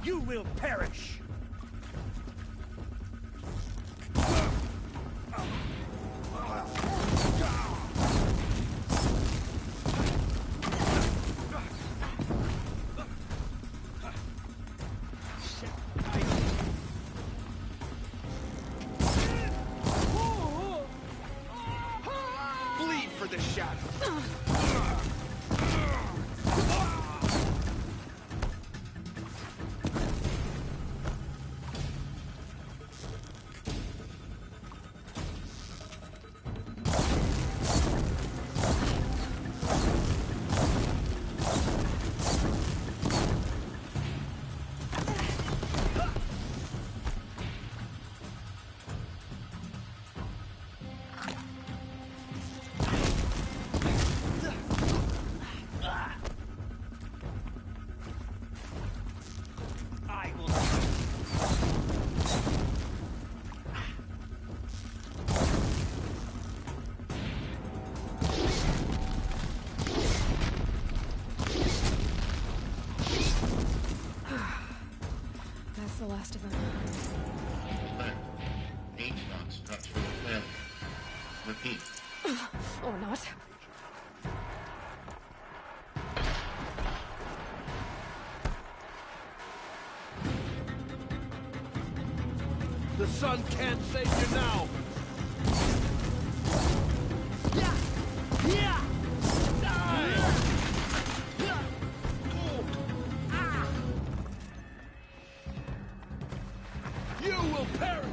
You will perish! Bleed for the shadow! I will. That's the last of them. Alert. H-lock structural failure. Repeat. Or not. The sun can't save you now! You will perish!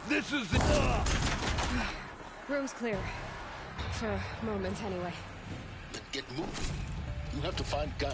This is the... Room's clear. For a moment, anyway. Then get moving. You have to find Gaia.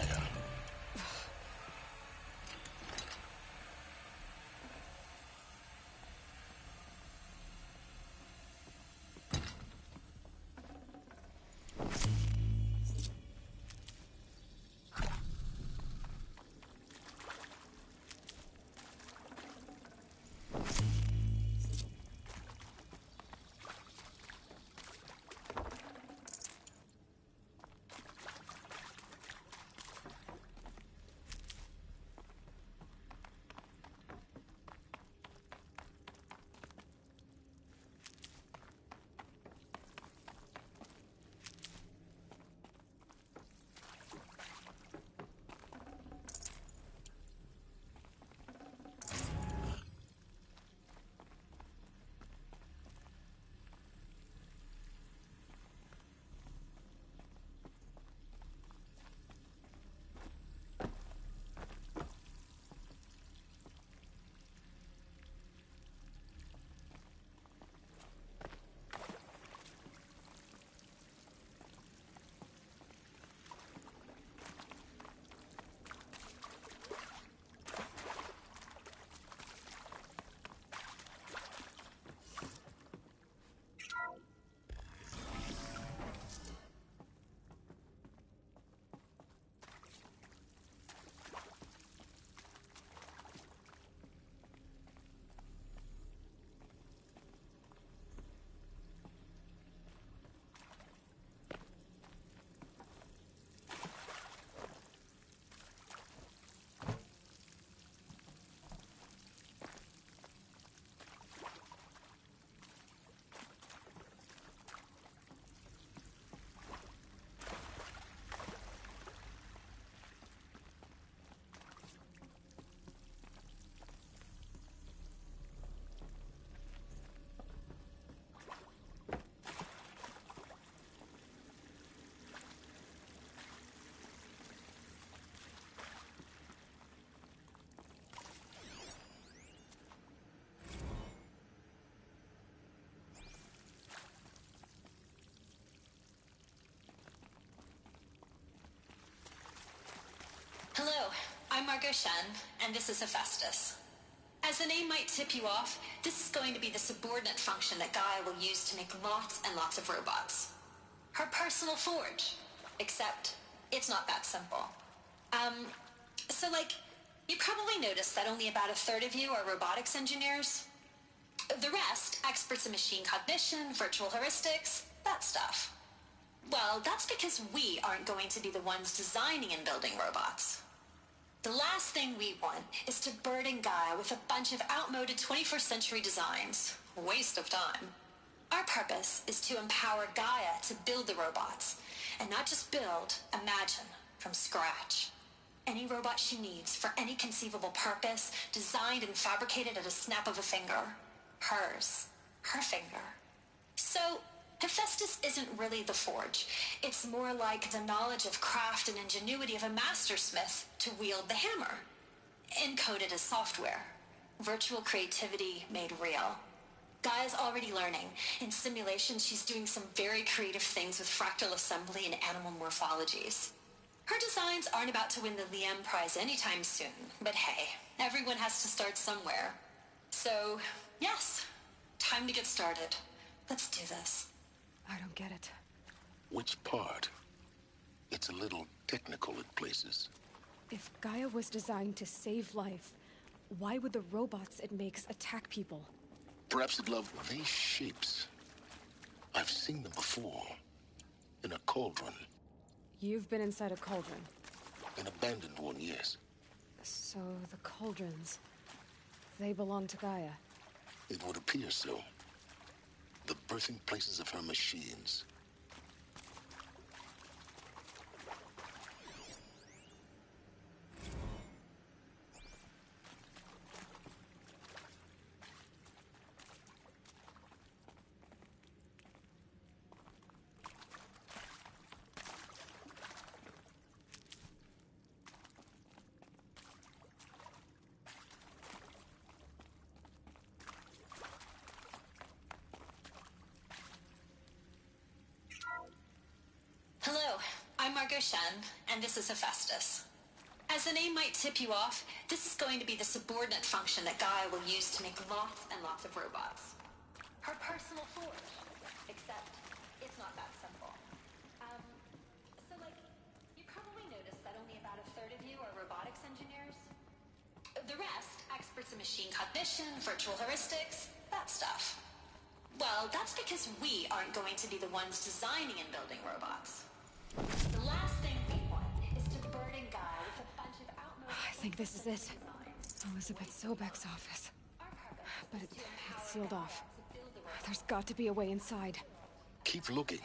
I'm Margot Shen, and this is Hephaestus. As the name might tip you off, this is going to be the subordinate function that Gaia will use to make lots and lots of robots. Her personal forge. Except, it's not that simple. So you probably noticed that only about a third of you are robotics engineers. The rest, experts in machine cognition, virtual heuristics, that stuff. Well, that's because we aren't going to be the ones designing and building robots. The last thing we want is to burden Gaia with a bunch of outmoded 21st century designs. Waste of time. Our purpose is to empower Gaia to build the robots, and not just build, imagine, from scratch. Any robot she needs for any conceivable purpose, designed and fabricated at a snap of a finger. Hers. Her finger. So, Hephaestus isn't really the forge. It's more like the knowledge of craft and ingenuity of a mastersmith to wield the hammer. Encoded as software. Virtual creativity made real. Gaia's already learning. In simulation, she's doing some very creative things with fractal assembly and animal morphologies. Her designs aren't about to win the Liam Prize anytime soon, but hey, everyone has to start somewhere. So, yes, time to get started. Let's do this. I don't get it. Which part? It's a little technical in places. If Gaia was designed to save life, why would the robots it makes attack people? Perhaps it loved these shapes. I've seen them before. In a cauldron. You've been inside a cauldron. An abandoned one, yes. So the cauldrons, they belong to Gaia. It would appear so. The birthing places of her machines. Hello, I'm Margot Shen, and this is Hephaestus. As the name might tip you off, this is going to be the subordinate function that Gaia will use to make lots and lots of robots. Her personal forge. Except, it's not that simple. You probably noticed that only about a third of you are robotics engineers. The rest, experts in machine cognition, virtual heuristics, that stuff. Well, that's because we aren't going to be the ones designing and building robots. The last thing we want is to burden Gaia with a bunch of outmoded... I think this is it. Elizabeth Sobek's office. But it's sealed off. There's got to be a way inside. Keep looking.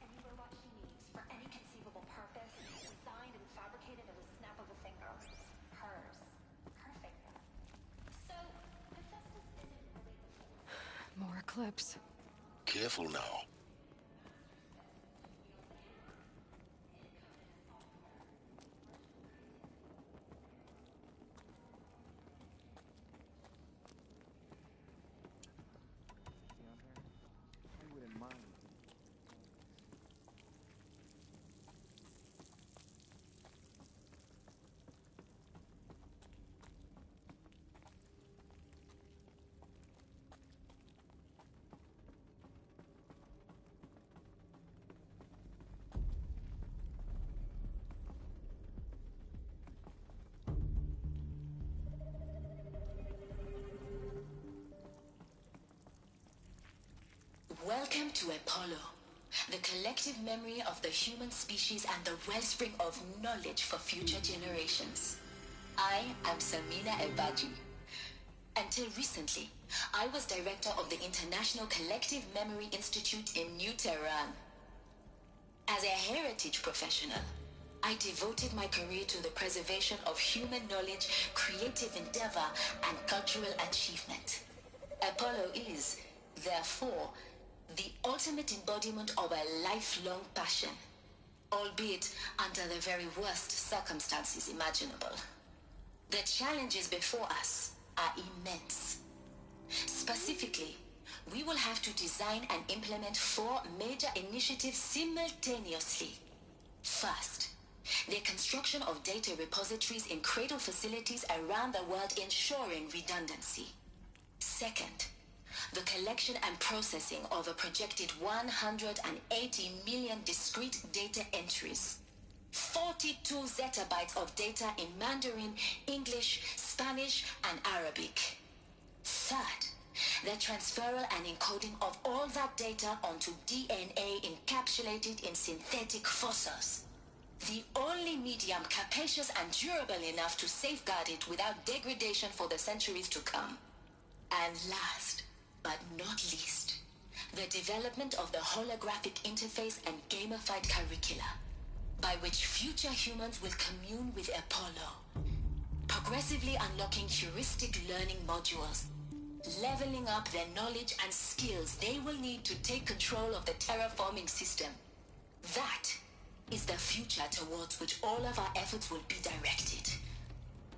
Any robot she needs for any conceivable purpose, designed and fabricated at a snap of a finger. Hers. Her finger. So, Hephaestus isn't really the... More eclipse. Careful now. Welcome to Apollo, the collective memory of the human species and the wellspring of knowledge for future generations. I am Samina Ebaji. Until recently, I was director of the International Collective Memory Institute in New Tehran. As a heritage professional, I devoted my career to the preservation of human knowledge, creative endeavor, and cultural achievement. Apollo is, therefore, the ultimate embodiment of a lifelong passion, albeit under the very worst circumstances imaginable. The challenges before us are immense. Specifically, we will have to design and implement 4 major initiatives simultaneously. First, the construction of data repositories in cradle facilities around the world ensuring redundancy. Second, the collection and processing of a projected 180 million discrete data entries. 42 zettabytes of data in Mandarin, English, Spanish, and Arabic. Third, the transferal and encoding of all that data onto DNA encapsulated in synthetic fossils. The only medium capacious and durable enough to safeguard it without degradation for the centuries to come. And last, but not least, the development of the holographic interface and gamified curricula, by which future humans will commune with Apollo, progressively unlocking heuristic learning modules, leveling up their knowledge and skills they will need to take control of the terraforming system. That is the future towards which all of our efforts will be directed.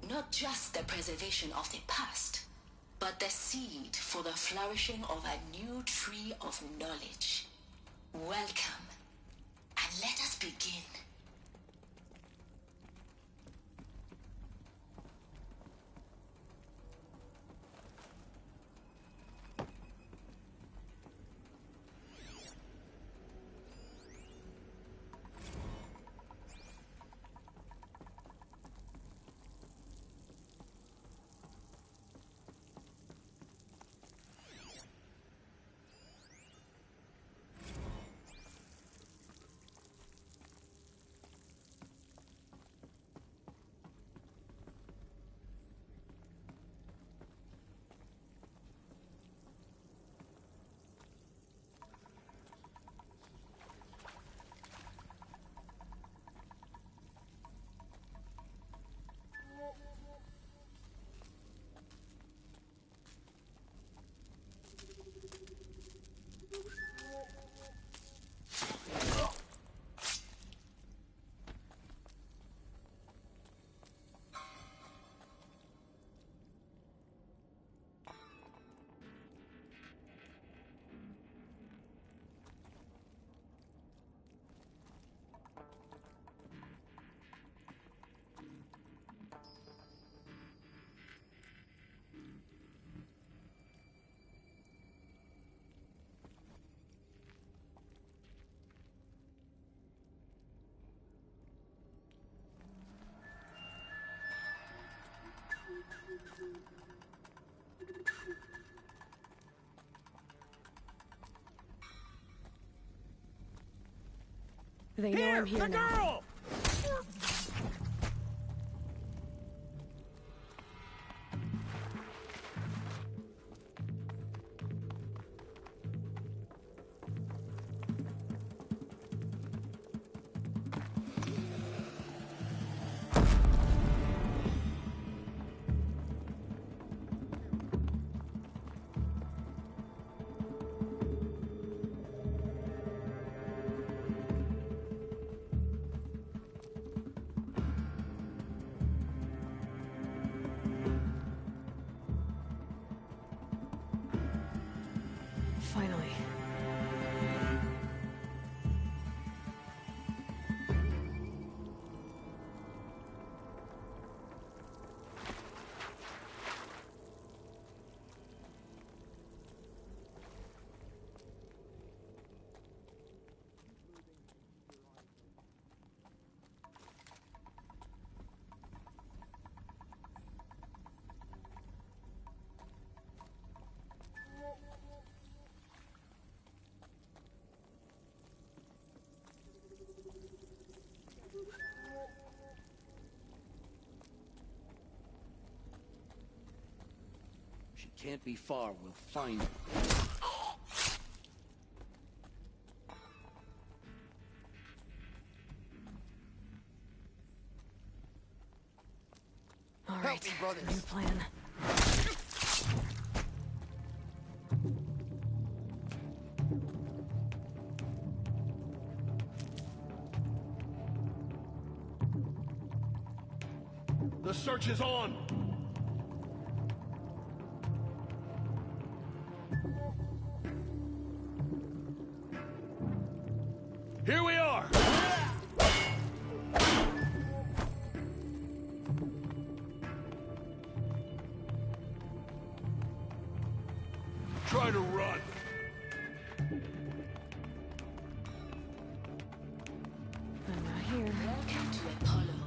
Not just the preservation of the past, but the seed for the flourishing of a new tree of knowledge. Welcome, and let us begin. They know I'm here the now. girl! Finally. She can't be far. We'll find her. All right, me, brothers. new plan. The search is on! Here we are! try to run. I'm not here. Welcome to Apollo,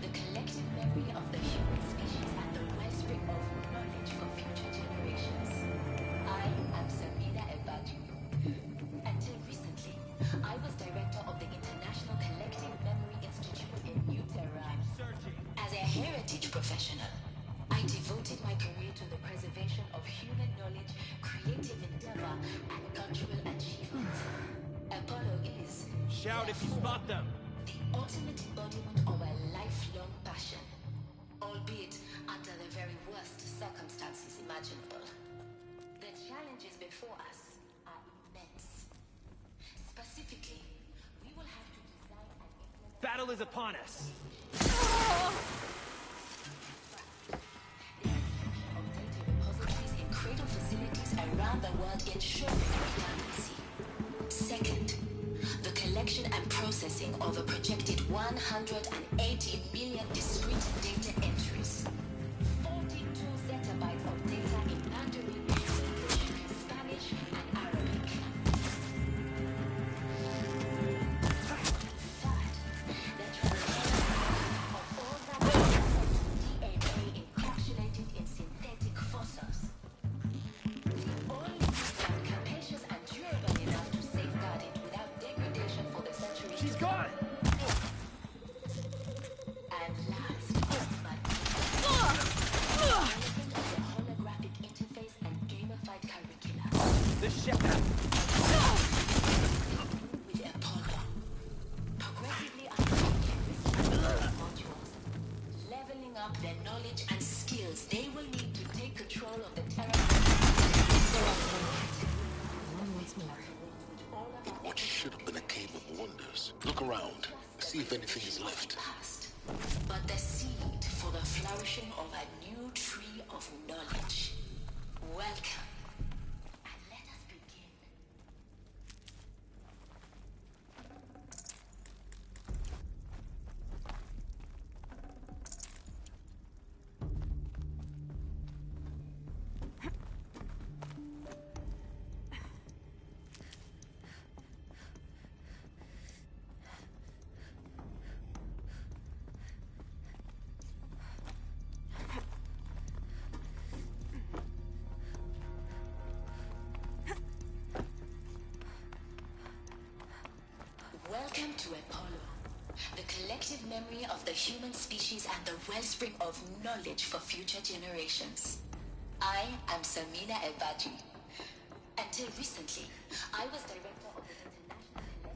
the collective memory of the human species and the wellspring of knowledge for future generations. I am Samina Ebadu. Until recently, I was director of the International Collective Memory Institute in New Tehran. As a heritage professional, I devoted my career to the preservation of human knowledge, creative endeavor, and cultural achievement. Apollo is, Shout if you spot them. the ultimate embodiment of a lifelong passion, albeit under the very worst circumstances imaginable. The challenges before us are immense. Specifically, we will have to design and implement Battle is upon us. repositories in cradle facilities around the world ensuring redundancy. Second, the collection and processing of a projected 180 million discrete data entries. 42 zettabytes of data in Mandarin, English, Spanish, and Arabic. Third, the transfer of all that DNA encapsulated in synthetic fossils. The only system capacious and durable enough to safeguard it without degradation for the centuries. She's gone! And last, but the holographic interface and gamified curricula. The ship. With Apollo, progressively unlocking modules, leveling up their knowledge and skills they will need to take control of the terraform. Once more. In what should have been a cave of wonders. Look around. See if anything is left. Past, but the seed for the flourishing of a new tree of knowledge. Welcome. And let us begin. Welcome to Apollo, the collective memory of the human species and the wellspring of knowledge for future generations. I am Samina Ebadu. Until recently, I was director of the International Collective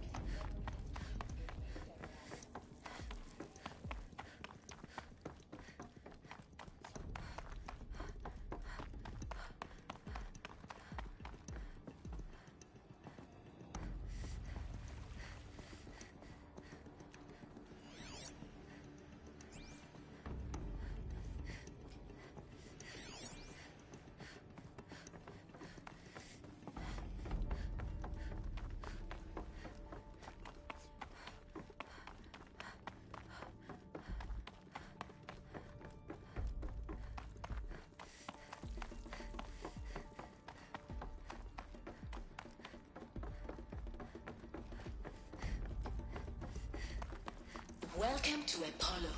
Welcome to Apollo,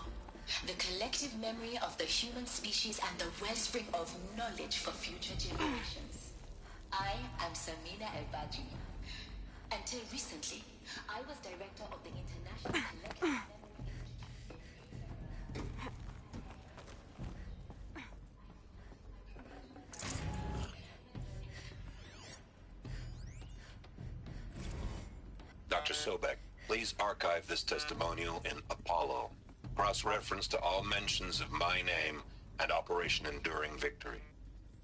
the collective memory of the human species and the wellspring of knowledge for future generations. I am Samina Ebadu. Until recently, I was director of the International Collective Memory Dr. Sobek, please archive this testimonial in Apollo. Cross-reference to all mentions of my name and Operation Enduring Victory.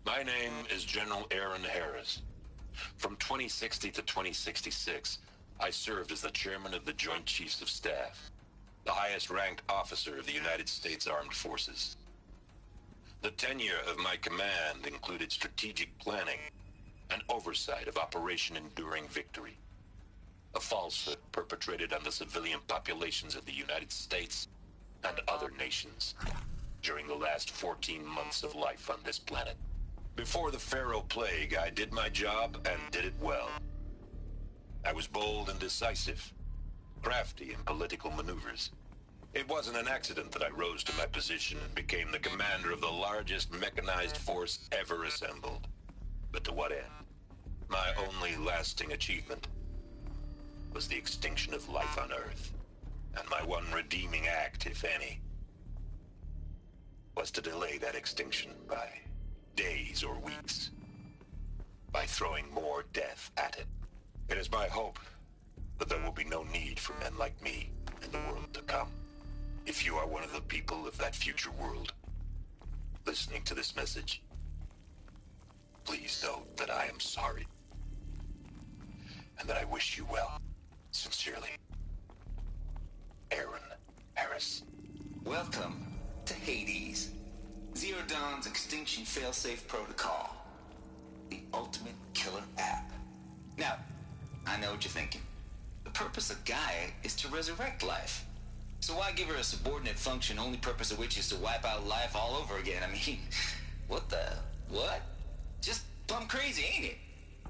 My name is General Aaron Harris. From 2060 to 2066, I served as the chairman of the Joint Chiefs of Staff, the highest-ranked officer of the United States Armed Forces. The tenure of my command included strategic planning and oversight of Operation Enduring Victory, a falsehood perpetrated on the civilian populations of the United States and other nations during the last 14 months of life on this planet. Before the Pharaoh Plague, I did my job and did it well. I was bold and decisive, crafty in political maneuvers. It wasn't an accident that I rose to my position and became the commander of the largest mechanized force ever assembled. But to what end? My only lasting achievement was the extinction of life on Earth. And my one redeeming act, if any, was to delay that extinction by days or weeks, by throwing more death at it. It is my hope that there will be no need for men like me in the world to come. If you are one of the people of that future world listening to this message, please know that I am sorry and that I wish you well. Sincerely, Aaron Harris. Welcome to Hades, Zero Dawn's extinction failsafe protocol, the ultimate killer app. Now, I know what you're thinking. The purpose of Gaia is to resurrect life. So why give her a subordinate function, only purpose of which is to wipe out life all over again? I mean, what? Just plumb crazy, ain't it?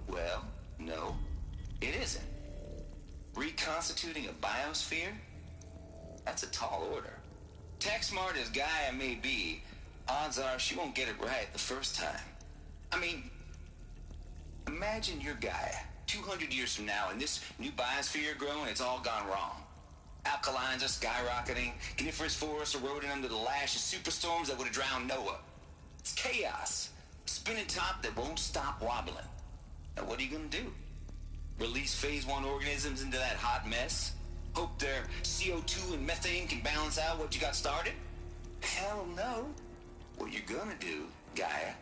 Well, no, it isn't. Reconstituting a biosphere? That's a tall order. Tech smart as Gaia may be, odds are she won't get it right the first time. I mean, imagine you're Gaia 200 years from now and this new biosphere you're growing, it's all gone wrong. Alkalines are skyrocketing, coniferous forests eroding under the lash of superstorms that would have drowned Noah. It's chaos. Spinning top that won't stop wobbling. Now what are you gonna do? Release phase 1 organisms into that hot mess? Hope their CO2 and methane can balance out what you got started? Hell no. What you're gonna do, Gaia,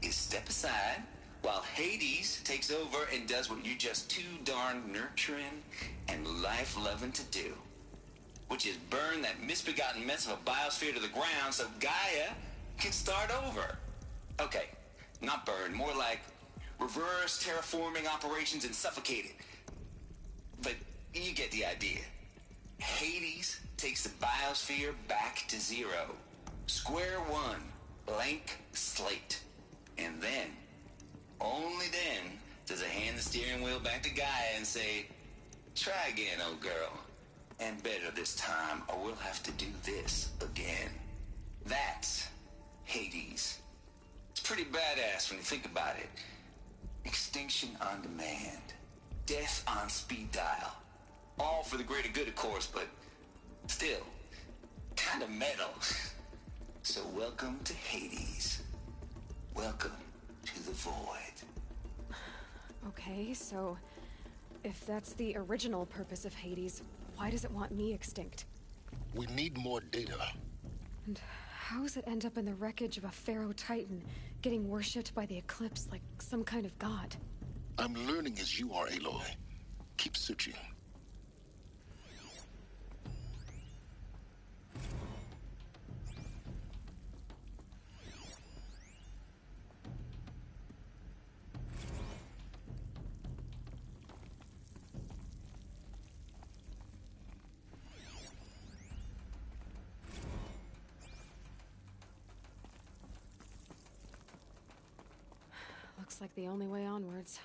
is step aside while Hades takes over and does what you're just too darn nurturing and life-loving to do, which is burn that misbegotten mess of a biosphere to the ground so Gaia can start over. Okay, not burn, more like reverse terraforming operations and suffocate it. But you get the idea. Hades takes the biosphere back to zero. Square one, blank slate. And then, only then, does it hand the steering wheel back to Gaia and say, try again, old girl. And better this time, or we'll have to do this again. That's Hades. It's pretty badass when you think about it. Extinction on demand. Death on speed dial. All for the greater good, of course, but still, kind of metal. So welcome to Hades. Welcome to the void. Okay, so if that's the original purpose of Hades, why does it want me extinct? We need more data. And how does it end up in the wreckage of a Pharaoh Titan, getting worshipped by the Eclipse like some kind of god? I'm learning as you are, Aloy. Keep searching. Looks like the only way onwards.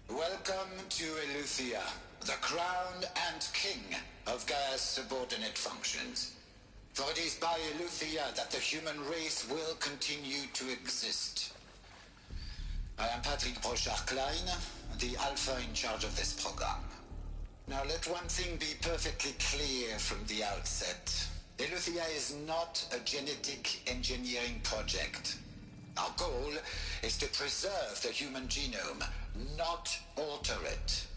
Welcome to Eleuthia, the crown and king of Gaia's subordinate functions. For it is by Eleuthia that the human race will continue to exist. I am Patrick Brochard-Klein, the Alpha in charge of this program. Now let one thing be perfectly clear from the outset. Eleuthia is not a genetic engineering project. Our goal is to preserve the human genome, not alter it.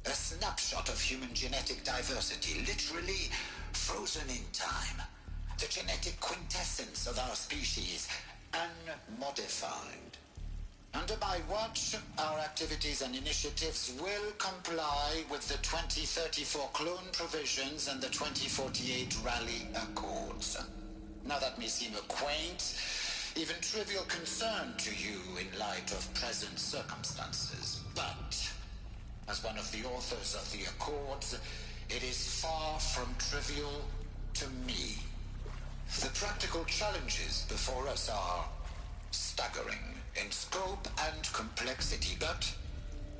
A snapshot of human genetic diversity, literally frozen in time. The genetic quintessence of our species, unmodified. Under my watch, our activities and initiatives will comply with the 2034 clone provisions and the 2048 Rally Accords. Now that may seem a quaint, even trivial concern to you in light of present circumstances, but as one of the authors of the Accords, it is far from trivial to me. The practical challenges before us are staggering in scope and complexity, but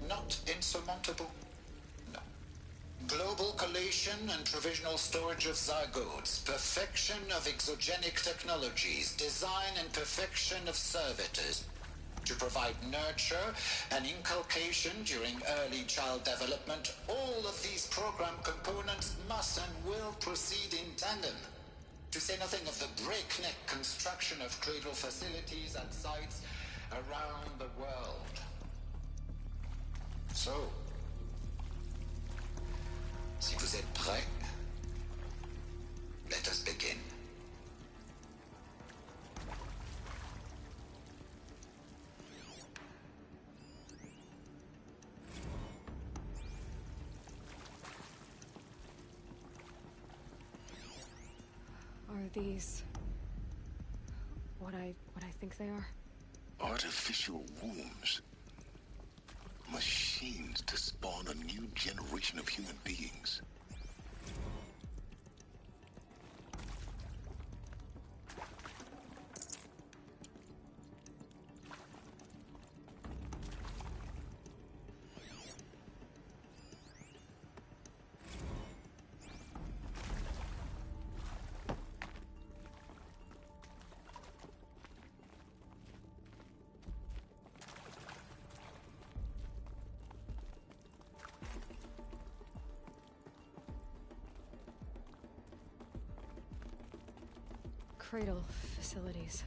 not insurmountable. No. Global collation and provisional storage of zygotes, perfection of exogenic technologies, design and perfection of servitors, to provide nurture and inculcation during early child development. All of these program components must and will proceed in tandem. To say nothing of the breakneck construction of cradle facilities at sites around the world. So, si vous êtes prêts, let us begin. Are these what I think they are? Artificial wombs. Machines to spawn a new generation of human beings. Cradle facilities.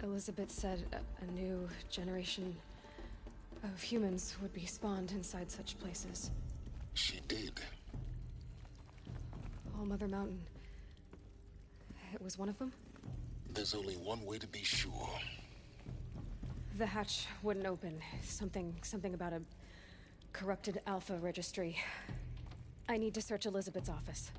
Elizabeth said a new generation of humans would be spawned inside such places. She did. All Mother Mountain. It was one of them? There's only one way to be sure. The hatch wouldn't open. Something about a corrupted Alpha registry. I need to search Elizabeth's office.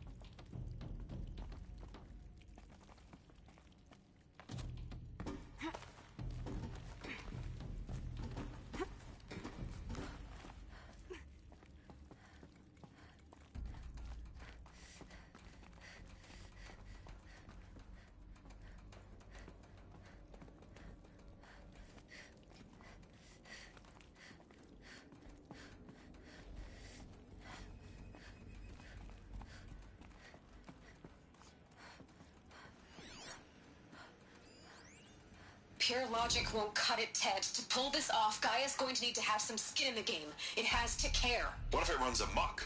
Pure logic won't cut it, Ted. To pull this off, Gaia's going to need to have some skin in the game. It has to care. What if it runs amok?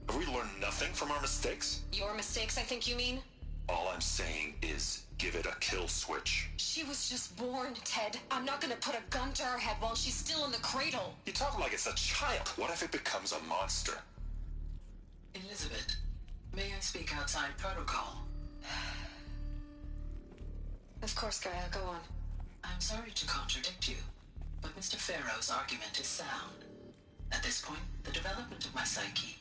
Have we learned nothing from our mistakes? Your mistakes, I think you mean? All I'm saying is, give it a kill switch. She was just born, Ted. I'm not gonna put a gun to her head while she's still in the cradle. You talk like it's a child. What if it becomes a monster? Elizabeth, may I speak outside protocol? Of course, Gaia, go on. I'm sorry to contradict you, but Mr. Farrow's argument is sound. At this point, the development of my psyche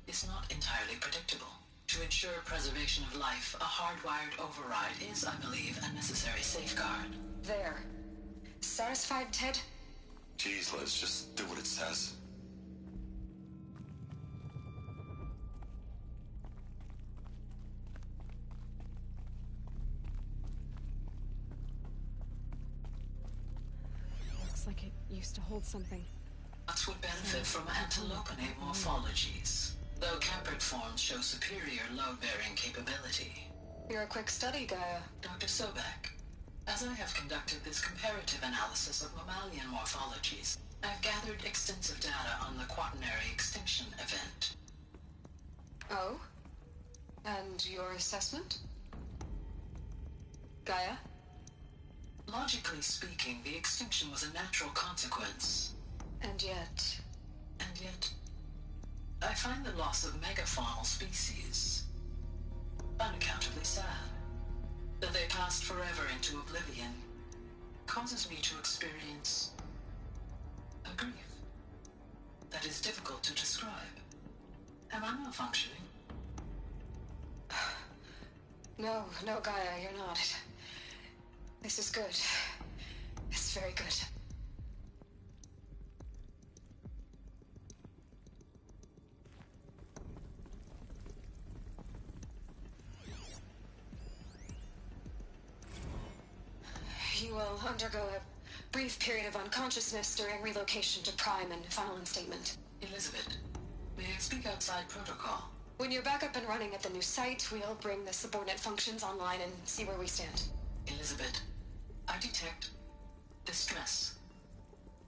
is not entirely predictable. To ensure preservation of life, a hardwired override is, I believe, a necessary safeguard. There. Satisfied, Ted? Jeez, Liz, just do what it says. Looks like it used to hold something. Nuts would benefit from antilopinate morphologies, though caprid forms show superior load-bearing capability. You're a quick study, Gaia. Dr. Sobek, as I have conducted this comparative analysis of mammalian morphologies, I've gathered extensive data on the quaternary extinction event. Oh? And your assessment? Gaia? Logically speaking, the extinction was a natural consequence. And yet, I find the loss of megafaunal species unaccountably sad. That they passed forever into oblivion causes me to experience a grief that is difficult to describe. Am I malfunctioning? No, Gaia, you're not. This is good. It's very good. will undergo a brief period of unconsciousness during relocation to Prime and final instatement. Elizabeth, may I speak outside protocol? When you're back up and running at the new site, we'll bring the subordinate functions online and see where we stand. Elizabeth, I detect distress.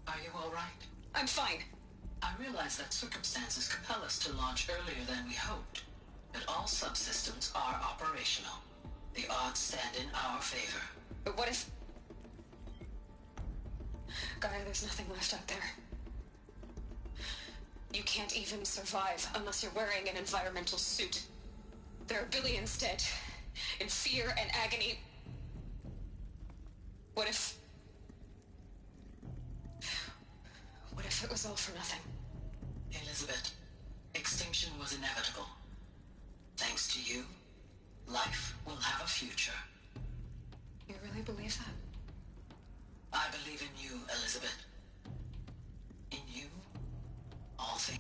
Are you all right? I'm fine. I realize that circumstances compel us to launch earlier than we hoped, but all subsystems are operational. The odds stand in our favor. But what if... Gaia, there's nothing left out there. You can't even survive unless you're wearing an environmental suit. There are billions dead, in fear and agony. What if it was all for nothing? Elizabeth, extinction was inevitable. Thanks to you, life will have a future. You really believe that? I believe in you, Elizabeth. In you, all things.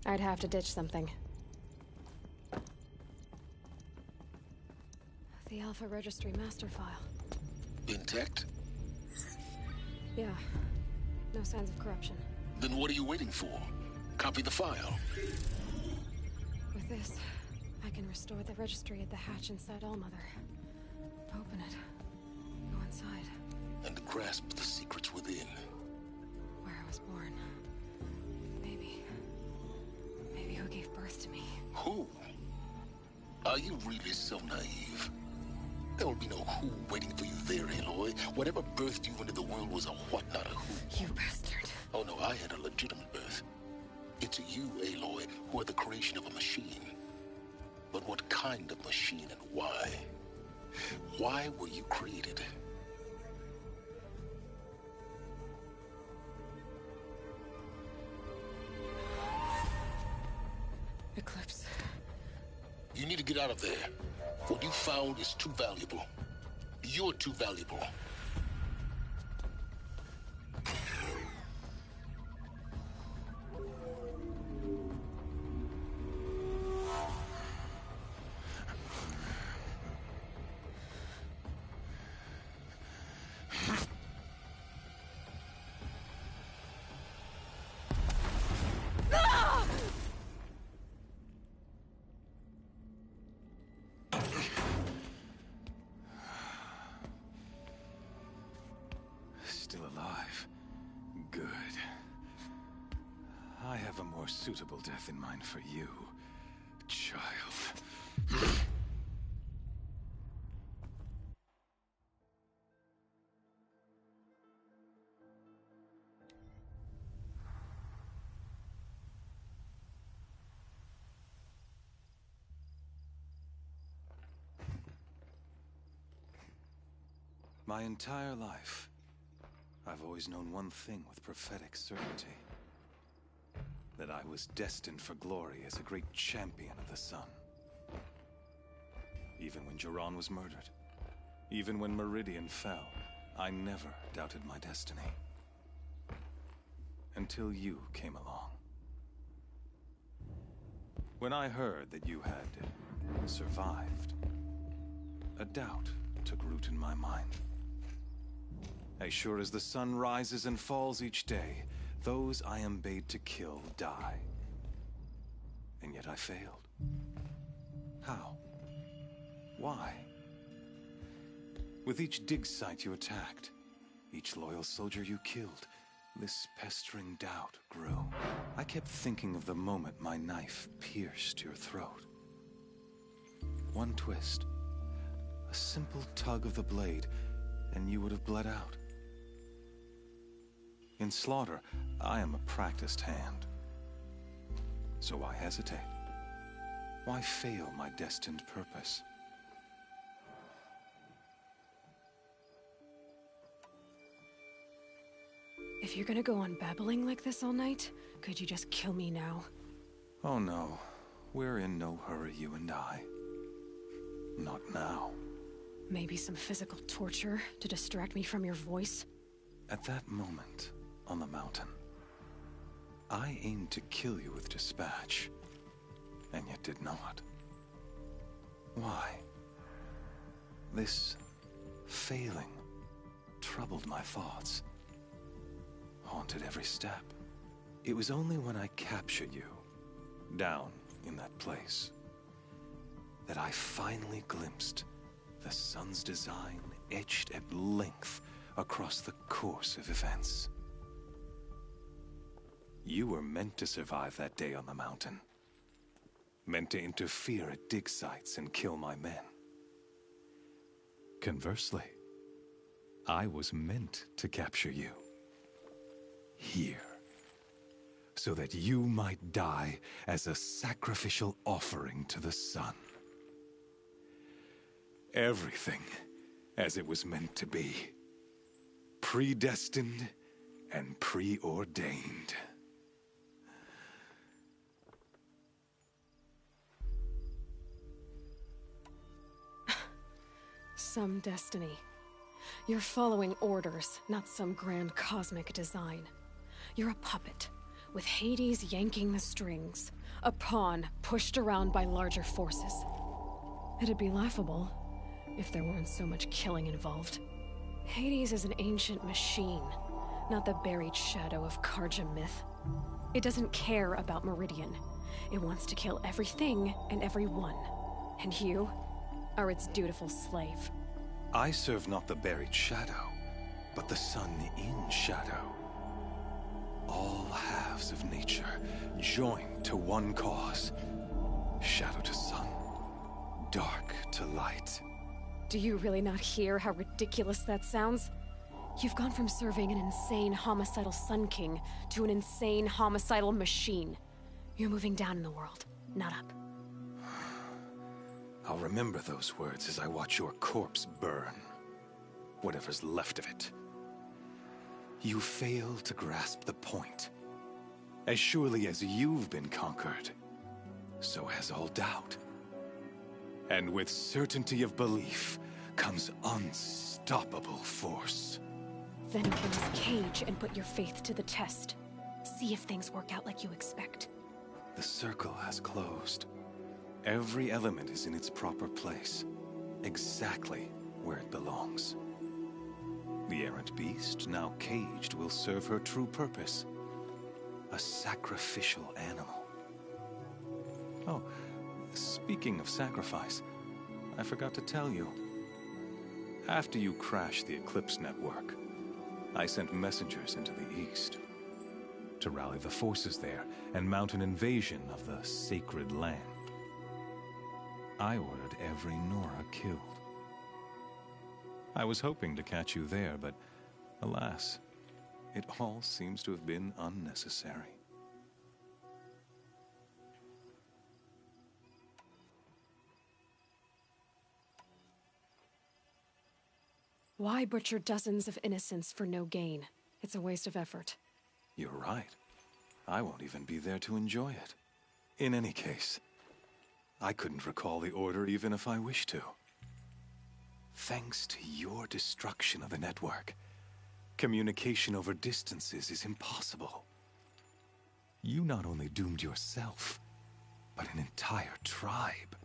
I'd have to ditch something. The Alpha Registry master file. Intact? Yeah. No signs of corruption. Then what are you waiting for? Copy the file. With this, I can restore the registry at the hatch inside Allmother. Open it. Go inside. And grasp the secrets within. Where I was born. Maybe who gave birth to me. Who? Are you really so naive? There will be no who waiting for you there, Aloy. Aloy. Whatever birthed you into the world was a what, not a who. You bastard. Oh no, I had a legitimate birth. It's you, Aloy, who are the creation of a machine. But what kind of machine and why? Why were you created? Eclipse. You need to get out of there. What you found is too valuable. You're too valuable. Still alive. Good. I have a more suitable death in mind for you, child. My entire life, I've always known one thing with prophetic certainty. That I was destined for glory as a great champion of the sun. Even when Jiran was murdered, even when Meridian fell, I never doubted my destiny. Until you came along. When I heard that you had survived, a doubt took root in my mind. As sure as the sun rises and falls each day, those I am bade to kill die. And yet I failed. How? Why? With each dig site you attacked, each loyal soldier you killed, this pestering doubt grew. I kept thinking of the moment my knife pierced your throat. One twist, a simple tug of the blade, and you would have bled out. In slaughter, I am a practiced hand. So why hesitate? Why fail my destined purpose? If you're gonna go on babbling like this all night, could you just kill me now? Oh no, we're in no hurry, you and I. Not now. Maybe some physical torture to distract me from your voice? At that moment, on the mountain, I aimed to kill you with dispatch, and yet did not. Why? This failing troubled my thoughts, haunted every step. It was only when I captured you, down in that place, that I finally glimpsed the sun's design etched at length across the course of events. You were meant to survive that day on the mountain. Meant to interfere at dig sites and kill my men. Conversely, I was meant to capture you. Here. So that you might die as a sacrificial offering to the sun. Everything as it was meant to be. Predestined and preordained. Some destiny. You're following orders, not some grand cosmic design. You're a puppet, with Hades yanking the strings. A pawn pushed around by larger forces. It'd be laughable if there weren't so much killing involved. Hades is an ancient machine, not the buried shadow of Karja myth. It doesn't care about Meridian. It wants to kill everything and everyone. And you are its dutiful slave. I serve not the buried shadow, but the sun in shadow. All halves of nature joined to one cause. Shadow to sun, dark to light. Do you really not hear how ridiculous that sounds? You've gone from serving an insane homicidal Sun King to an insane homicidal machine. You're moving down in the world, not up. I'll remember those words as I watch your corpse burn. Whatever's left of it. You fail to grasp the point. As surely as you've been conquered, so has all doubt. And with certainty of belief comes unstoppable force. Then open this cage and put your faith to the test. See if things work out like you expect. The circle has closed. Every element is in its proper place, exactly where it belongs. The errant beast, now caged, will serve her true purpose. A sacrificial animal. Oh, speaking of sacrifice, I forgot to tell you. After you crashed the Eclipse network, I sent messengers into the East to rally the forces there and mount an invasion of the sacred land. I ordered every Nora killed. I was hoping to catch you there, but alas, it all seems to have been unnecessary. Why butcher dozens of innocents for no gain? It's a waste of effort. You're right. I won't even be there to enjoy it. In any case, I couldn't recall the order even if I wished to. Thanks to your destruction of the network, communication over distances is impossible. You not only doomed yourself, but an entire tribe.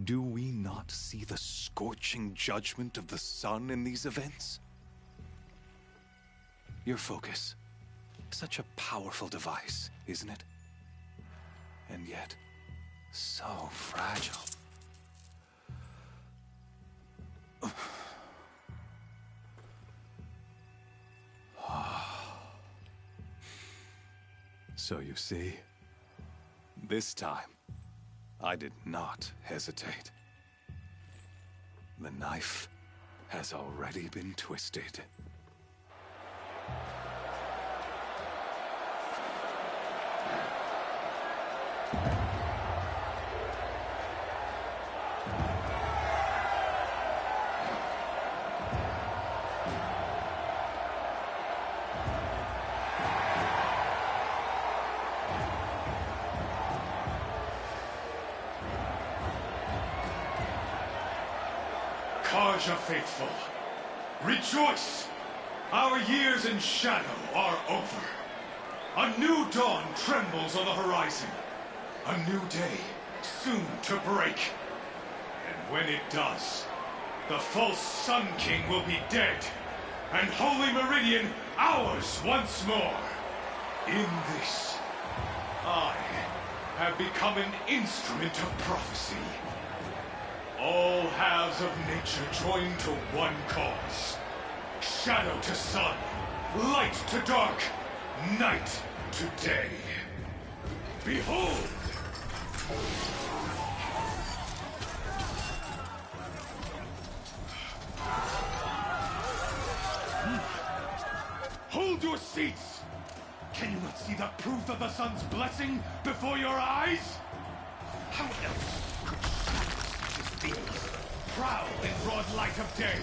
Do we not see the scorching judgment of the sun in these events? Your focus, such a powerful device, isn't it? And yet, so fragile. So you see, this time, I did not hesitate. The knife has already been twisted. Karja faithful, rejoice! Our years in shadow are over. A new dawn trembles on the horizon. A new day, soon to break. And when it does, the false Sun King will be dead, and Holy Meridian ours once more. In this, I have become an instrument of prophecy. All halves of nature join to one cause. Shadow to sun, light to dark, night to day. Behold! Hold your seats! Can you not see the proof of the sun's blessing before your eyes? How else could these prowl in broad light of day?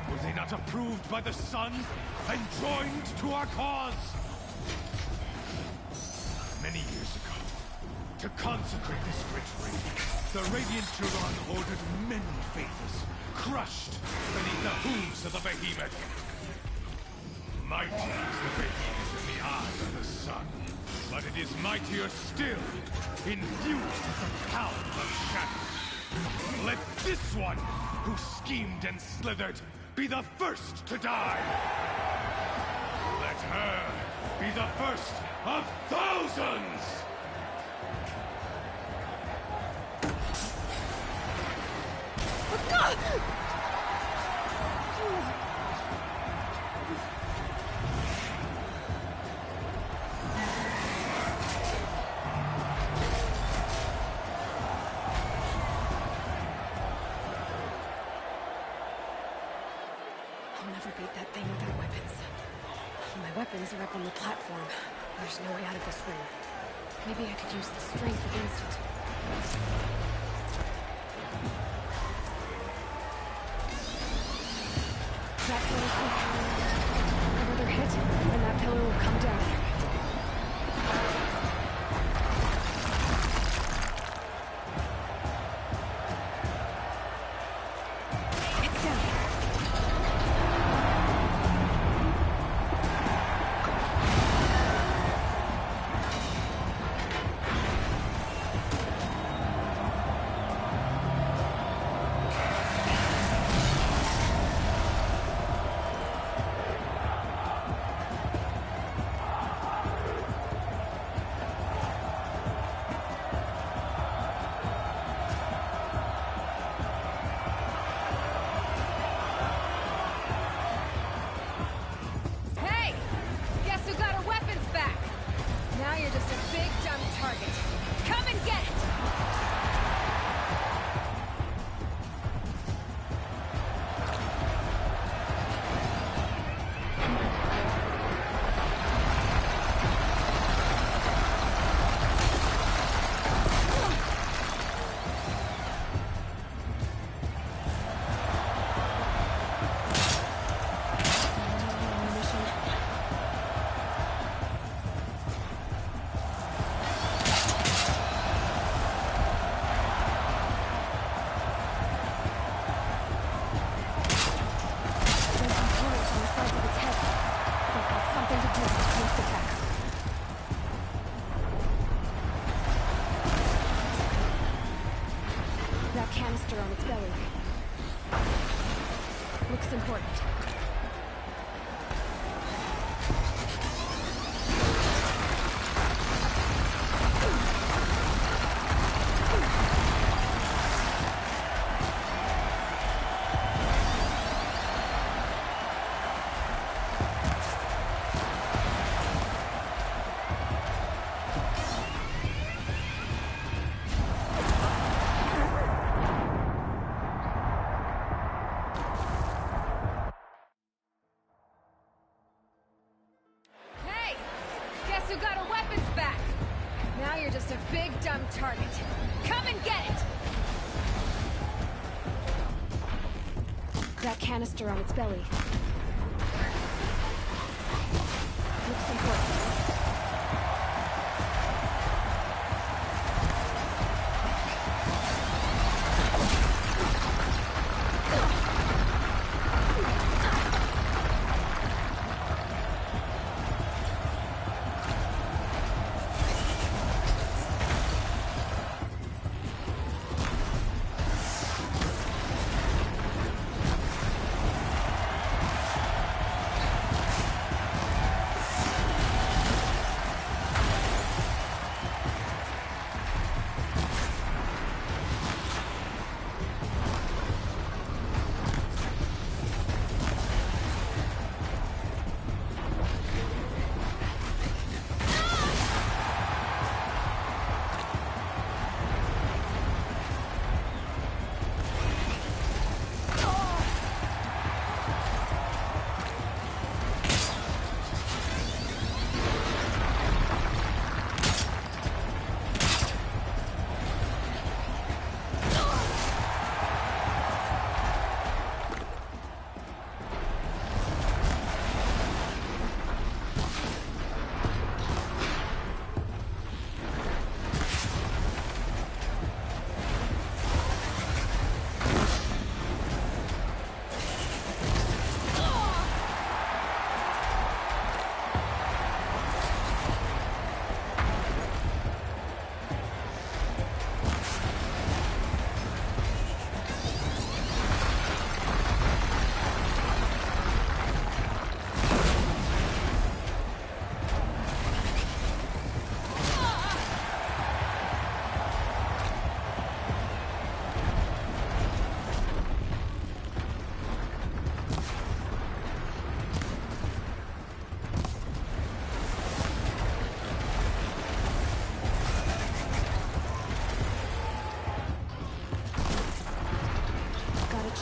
Were they not approved by the sun and joined to our cause? Many years ago, to consecrate this great raid, the Radiant Turon ordered many faiths crushed beneath the hooves of the behemoth. Mighty is the behemoth in the eye of the sun, but it is mightier still, infused with the power of shadow. Let this one, who schemed and slithered, be the first to die. Let her be the first of thousands! never beat that thing without weapons. My weapons are up on the platform. There's no way out of this room. Maybe I could use the strength against it. That pillow's weak. Another hit, and that pillar will come down. Canister on its belly. Looks important. You got our weapons back! Now you're just a big, dumb target. Come and get it! That canister on its belly. Looks important.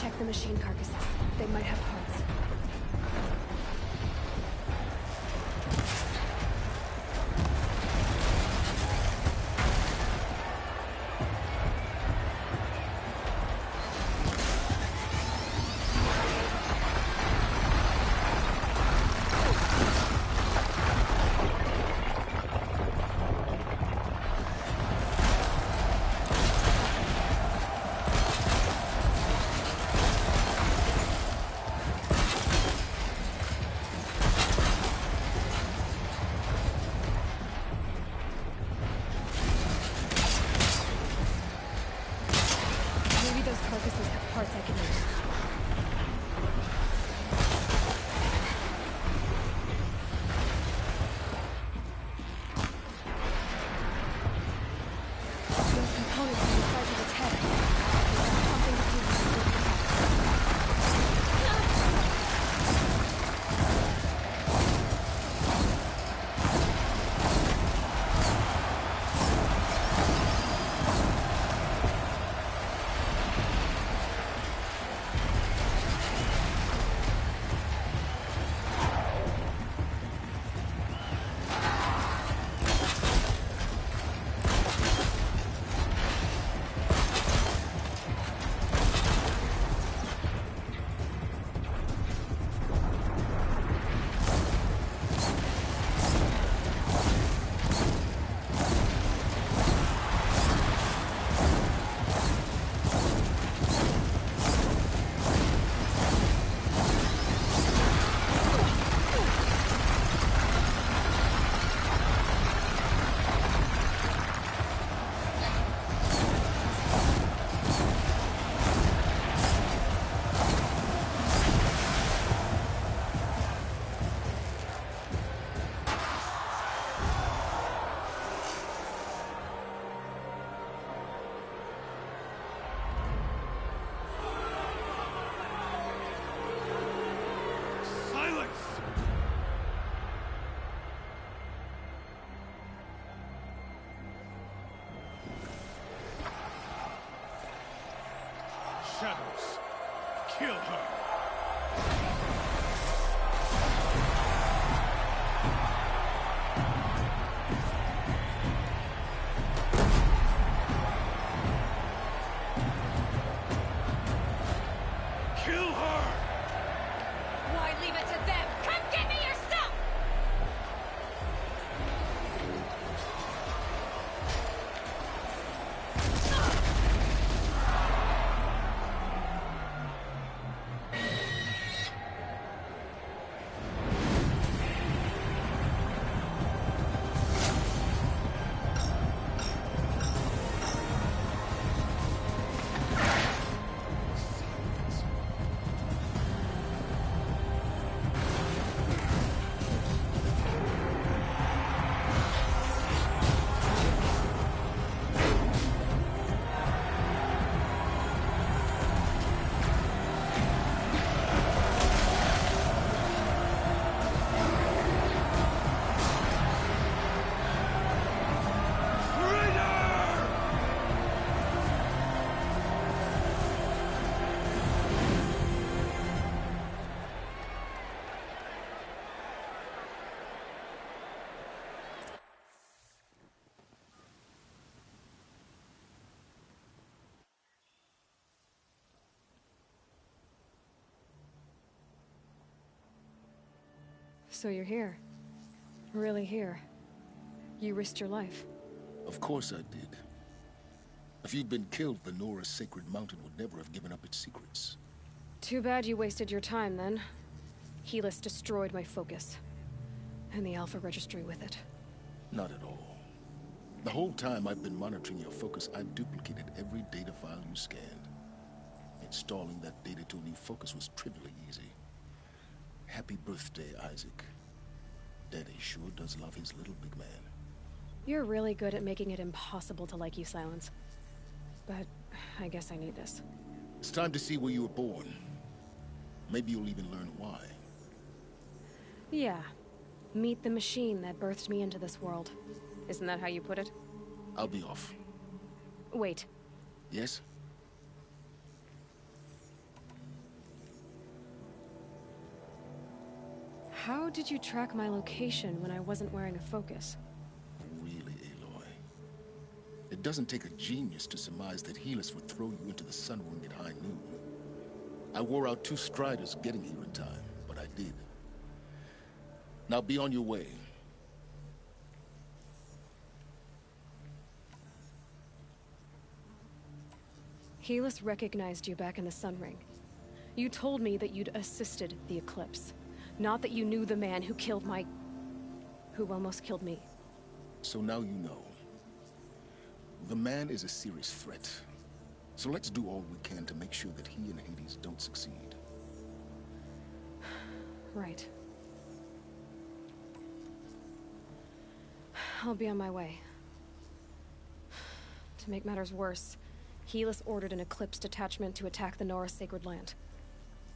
Check the machine carcasses. They might have parts. shadows. Kill her. Kill her! Why leave it to them? Come get me yourself! So you're here. Really here. You risked your life. Of course I did. If you'd been killed, the Nora's sacred mountain would never have given up its secrets. Too bad you wasted your time, then. Helis destroyed my focus. And the Alpha Registry with it. Not at all. The whole time I've been monitoring your focus, I've duplicated every data file you scanned. Installing that data to a new focus was trivially easy. Happy birthday, Isaac. Daddy sure does love his little big man. You're really good at making it impossible to like you, Silence. But I guess I need this. It's time to see where you were born. Maybe you'll even learn why. Yeah. Meet the machine that birthed me into this world. Isn't that how you put it? I'll be off. Wait. Yes? How did you track my location when I wasn't wearing a focus? Really, Aloy? It doesn't take a genius to surmise that Helis would throw you into the sun ring at high noon. I wore out 2 striders getting here in time, but I did. Now be on your way. Helis recognized you back in the sun ring. You told me that you'd assisted the eclipse. Not that you knew the man who killed who almost killed me. So now you know. The man is a serious threat. So let's do all we can to make sure that he and Hades don't succeed. Right. I'll be on my way. To make matters worse, Helis ordered an Eclipse detachment to attack the Nora Sacred Land.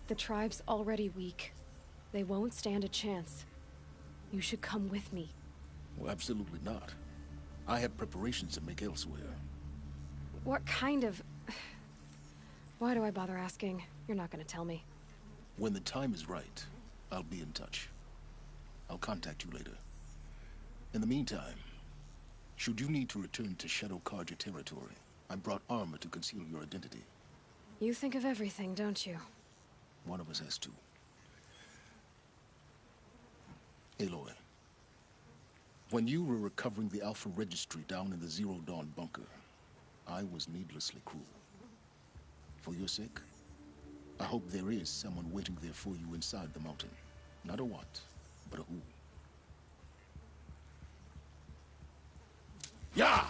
The tribe's already weak. They won't stand a chance. You should come with me. Well, absolutely not. I have preparations to make elsewhere. What kind of... Why do I bother asking? You're not gonna tell me. When the time is right, I'll be in touch. I'll contact you later. In the meantime, should you need to return to Shadow Karja territory, I brought armor to conceal your identity. You think of everything, don't you? One of us has to. Aloy, when you were recovering the Alpha Registry down in the Zero Dawn bunker, I was needlessly cruel. For your sake, I hope there is someone waiting there for you inside the mountain. Not a what, but a who. Yeah!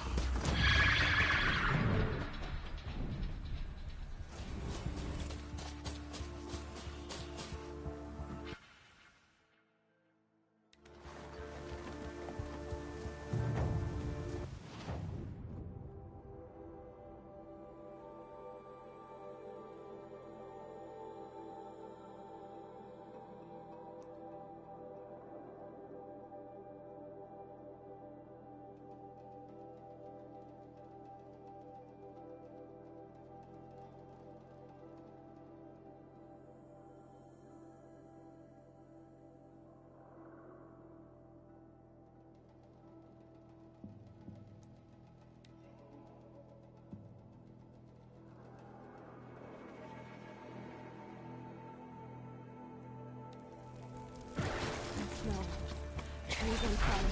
is on fire.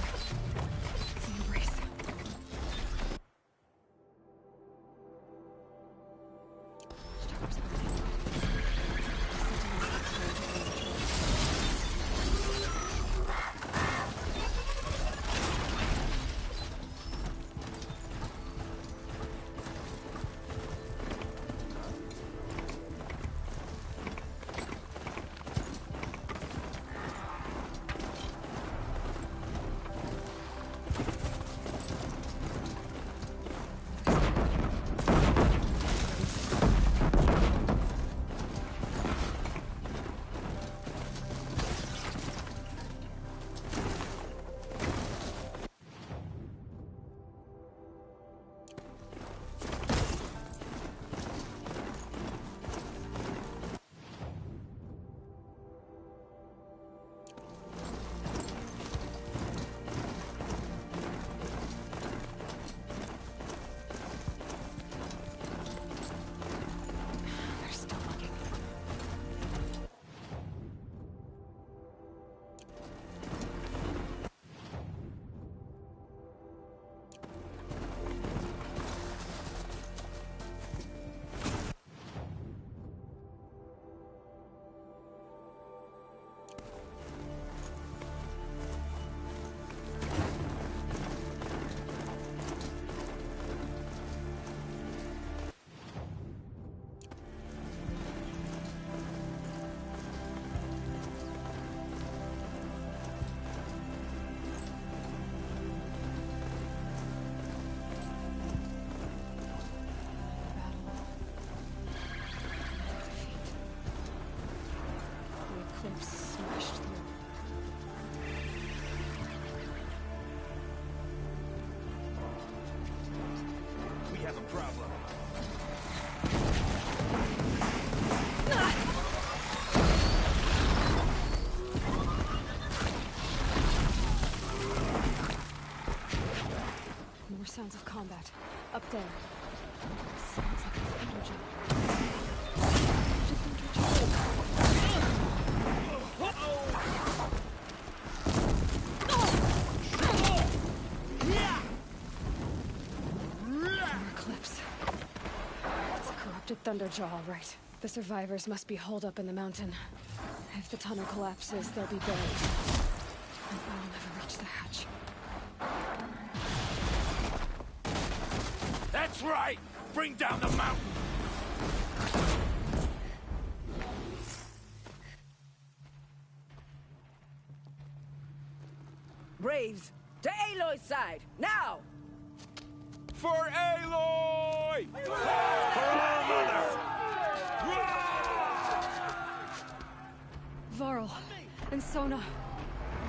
The embrace. Towers burning. Smashed through. We have a problem. More sounds of combat. Up there. Sounds like a thunder jump. Thunderjaw, all right. The survivors must be holed up in the mountain. If the tunnel collapses, they'll be buried. And I'll never reach the hatch. That's right! Bring down the mountain! Braves, to Aloy's side, now! For Aloy! For our mother! Varl and Sona,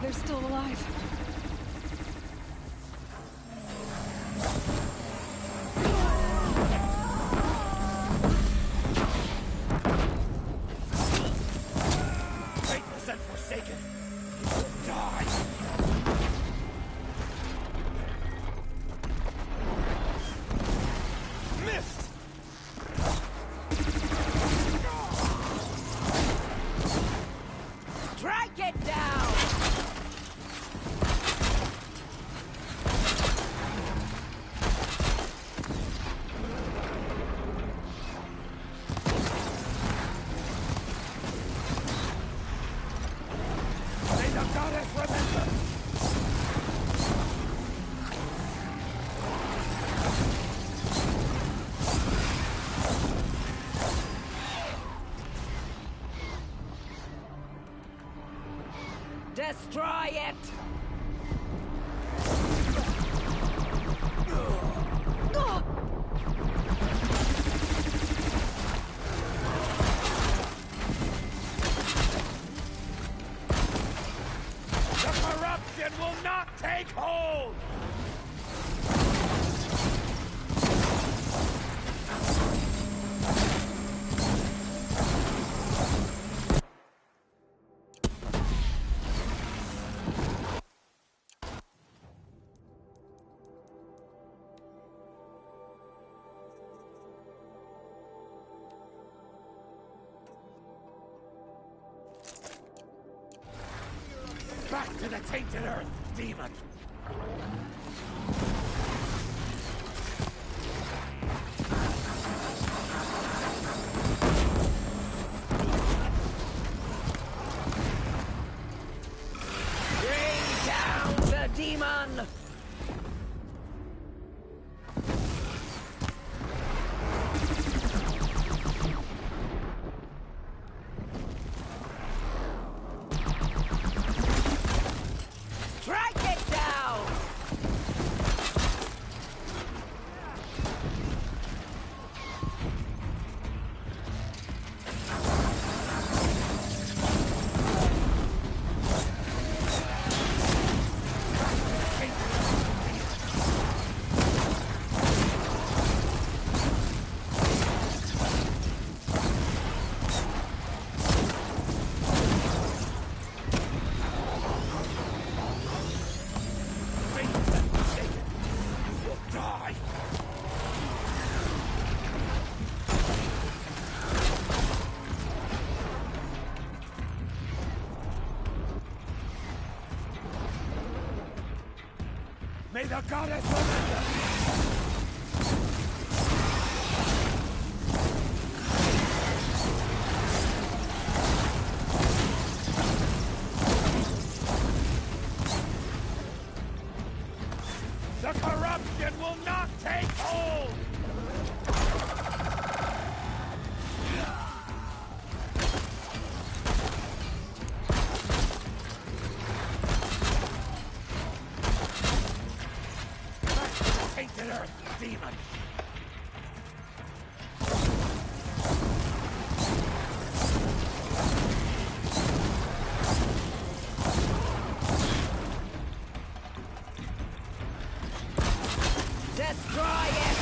they're still alive. Faithless and forsaken! Die! Missed! Strike it down! May the goddess remember! Destroy it! The corruption will not take hold! Back to the tainted earth! demon! Bring down the demon! Strike it down! May the goddess remember! The corruption will not take hold! Tainted earth, demon! Destroy it!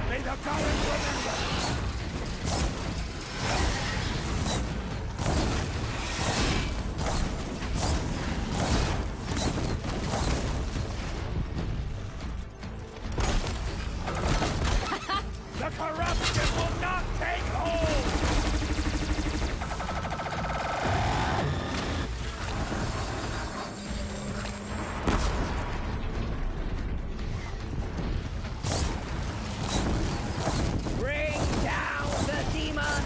May the goddess remember! The corruption will not take hold! Bring down the demon!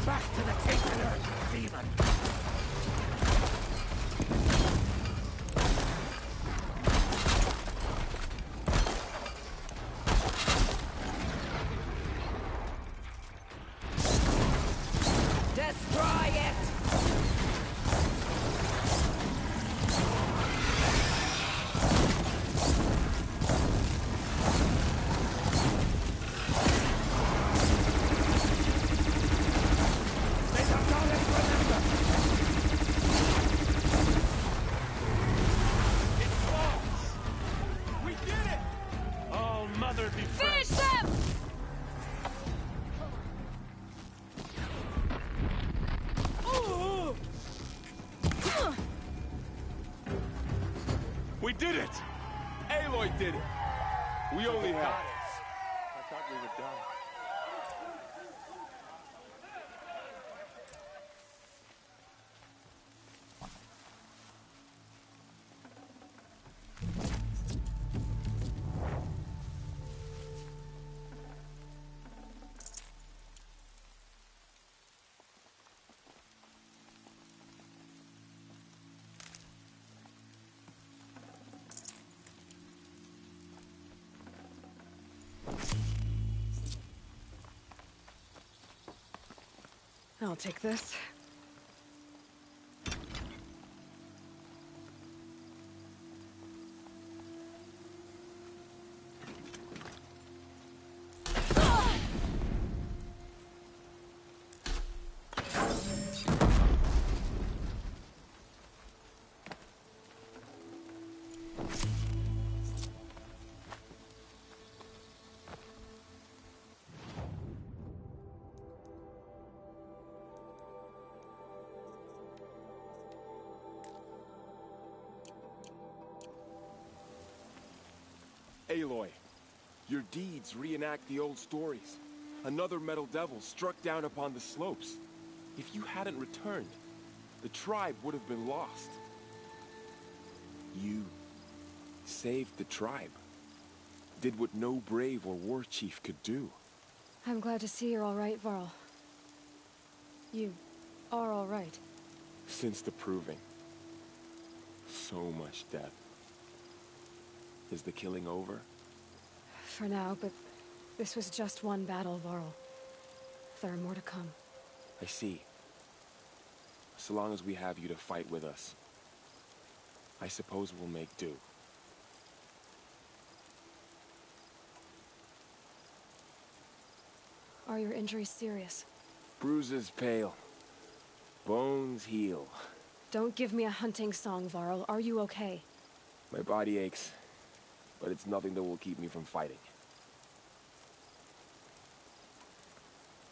Back to the tainted earth, demon! Destroy it! May the goddess remember! It's false! We did it! Oh, mother be Finish praised! them! We did it! Aloy did it! We only helped. I thought we would die. I'll take this. Aloy, your deeds reenact the old stories. Another metal devil struck down upon the slopes. If you hadn't returned, the tribe would have been lost. You saved the tribe. Did what no brave or war chief could do. I'm glad to see you're all right, Varl. You are all right. Since the proving. So much death. Is the killing over? For now, but this was just one battle, Varl. There are more to come. I see. So long as we have you to fight with us, I suppose we'll make do. Are your injuries serious? Bruises pale. Bones heal. Don't give me a hunting song, Varl. Are you okay? My body aches, but it's nothing that will keep me from fighting.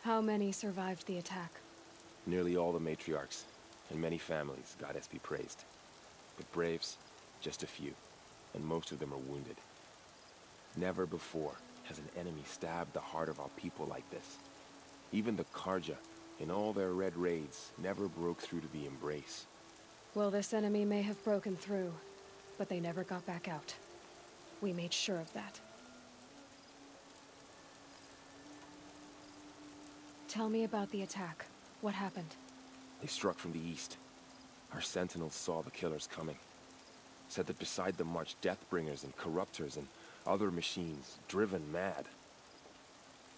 How many survived the attack? Nearly all the matriarchs, and many families, goddess be praised. But braves, just a few, and most of them are wounded. Never before has an enemy stabbed the heart of our people like this. Even the Karja, in all their red raids, never broke through to the embrace. Well, this enemy may have broken through, but they never got back out. We made sure of that. Tell me about the attack. What happened? They struck from the east. Our sentinels saw the killers coming. Said that beside them marched Deathbringers and Corruptors and other machines, driven mad.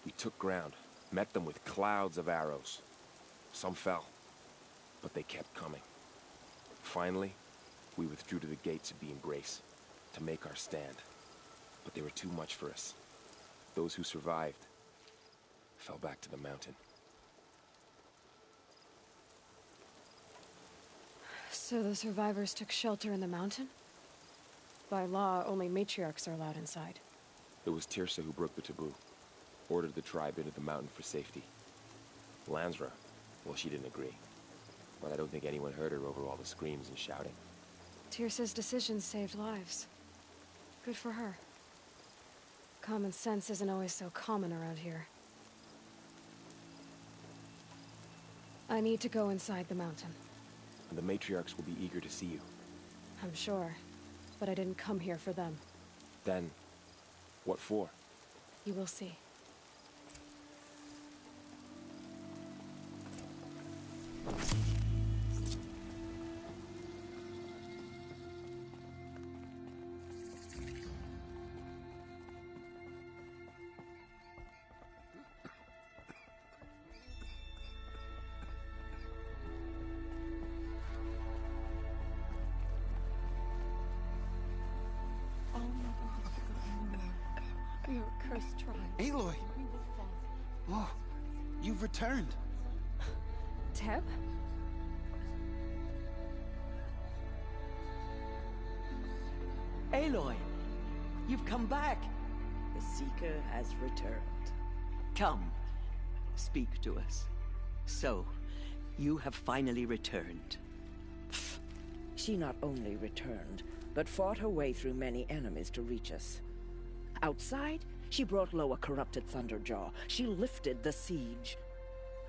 We took ground, met them with clouds of arrows. Some fell, but they kept coming. Finally, we withdrew to the gates of the Embrace to make our stand. But they were too much for us. Those who survived fell back to the mountain. So the survivors took shelter in the mountain? By law, only matriarchs are allowed inside. It was Tirsa who broke the taboo. Ordered the tribe into the mountain for safety. Lansra, well, she didn't agree. But I don't think anyone heard her over all the screams and shouting. Tirsa's decision saved lives. Good for her. Common sense isn't always so common around here. I need to go inside the mountain. And the matriarchs will be eager to see you. I'm sure. But I didn't come here for them. Then, what for? You will see. We are a cursed tribe. Aloy! Oh, you've returned. Teb? Aloy, you've come back. The Seeker has returned. Come, speak to us. So, you have finally returned. She not only returned, but fought her way through many enemies to reach us. Outside, she brought low a corrupted Thunderjaw. She lifted the siege.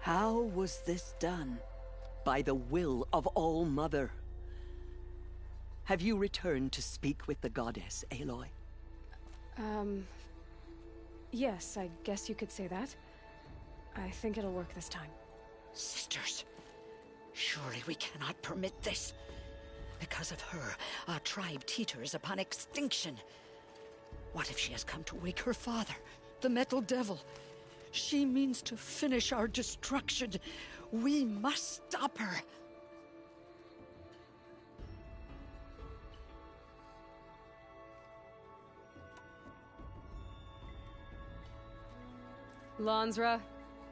How was this done? By the will of All-Mother. Have you returned to speak with the goddess, Aloy? Yes, I guess you could say that. I think it'll work this time. Sisters, surely we cannot permit this. Because of her, our tribe teeters upon extinction. What if she has come to wake her father, the Metal Devil? She means to finish our destruction. We must stop her. Lansra,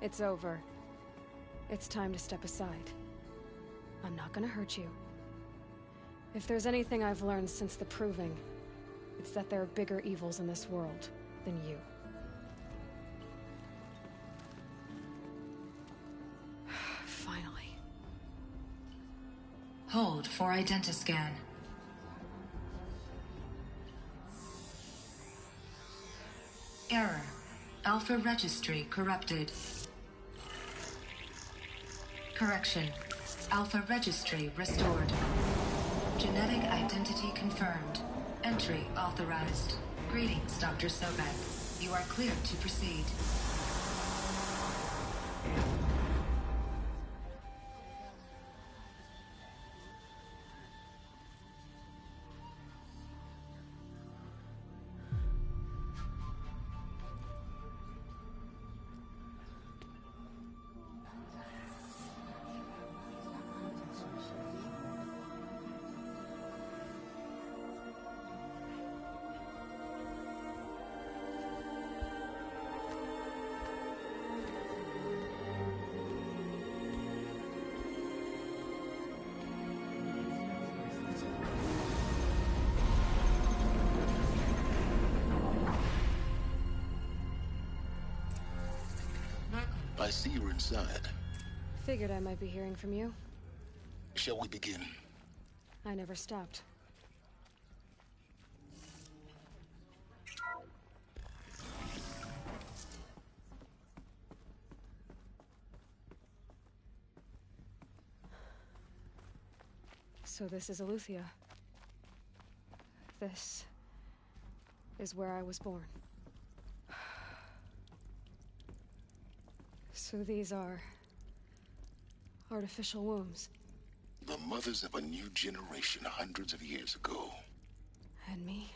it's over. It's time to step aside. I'm not gonna hurt you. If there's anything I've learned since the Proving, It's that there are bigger evils in this world than you. Finally. Hold for identiscan. Error. Alpha registry corrupted. Correction. Alpha registry restored. Genetic identity confirmed. Entry authorized. Greetings, Dr. Sobek. You are cleared to proceed. I see you're inside. Figured I might be hearing from you. Shall we begin? I never stopped. So this is Eleuthia. This is where I was born. So these are artificial wombs. The mothers of a new generation hundreds of years ago. And me?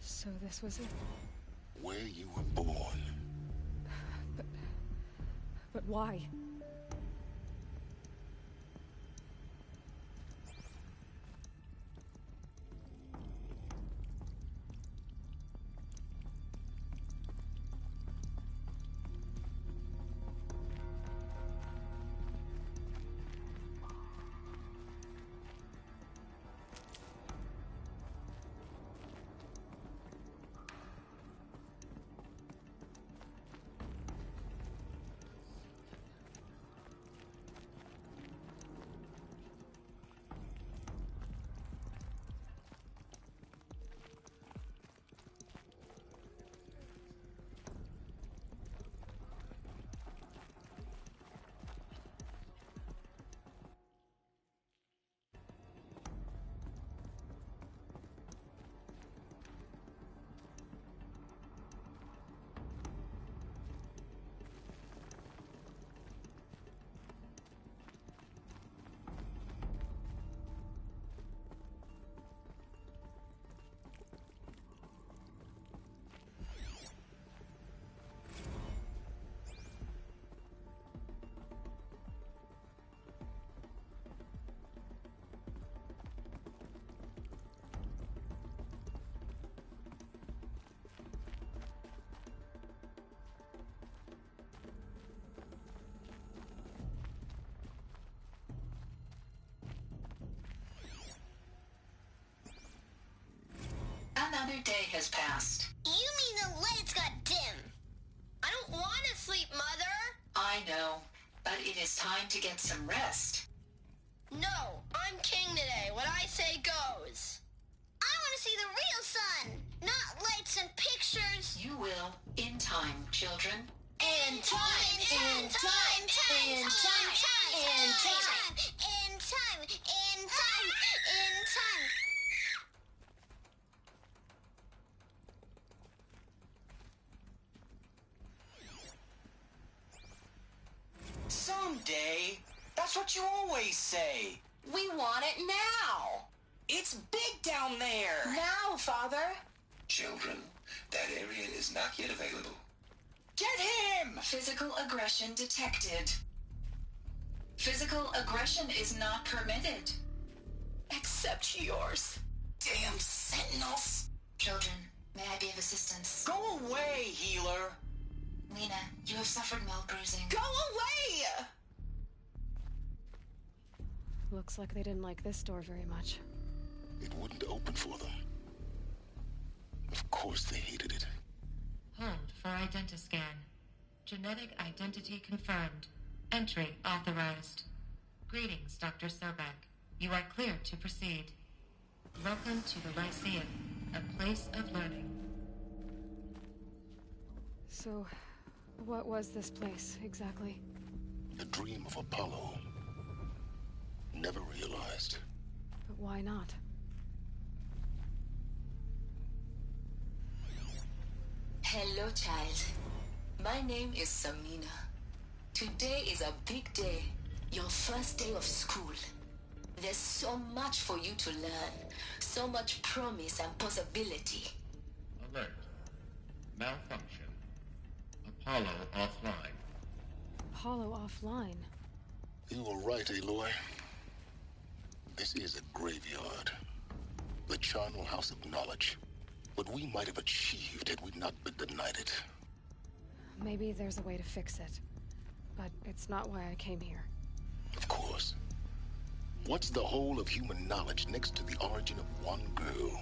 So this was it? Where you were born. But why? Another day has passed. You mean the lights got dim? I don't want to sleep, Mother! I know, but it is time to get some rest. No, I'm king today. What I say goes. I want to see the real sun, not lights and pictures. You will, in time, children. In time, in time, in time, in time, in time, in time, in time, in time. Someday. That's what you always say. We want it now. It's big down there. Now, Father. Children, that area is not yet available. Get him! Physical aggression detected. Physical aggression is not permitted. Except yours. Damn sentinels. Children, may I be of assistance? Go away, healer. Lena, you have suffered mild bruising. Go away! Looks like they didn't like this door very much. It wouldn't open for them. Of course they hated it. Hold for identiscan. Genetic identity confirmed. Entry authorized. Greetings, Dr. Sobek. You are cleared to proceed. Welcome to the Lyceum, a place of learning. So, what was this place, exactly? A dream of Apollo. Never realized. But why not? Hello, child. My name is Samina. Today is a big day. Your first day of school. There's so much for you to learn. So much promise and possibility. Alert. Malfunction. Apollo offline. Apollo offline? You were right, Aloy. This is a graveyard. The charnel house of knowledge. What we might have achieved had we not been denied it. Maybe there's a way to fix it. But it's not why I came here. Of course. What's the whole of human knowledge next to the origin of one girl?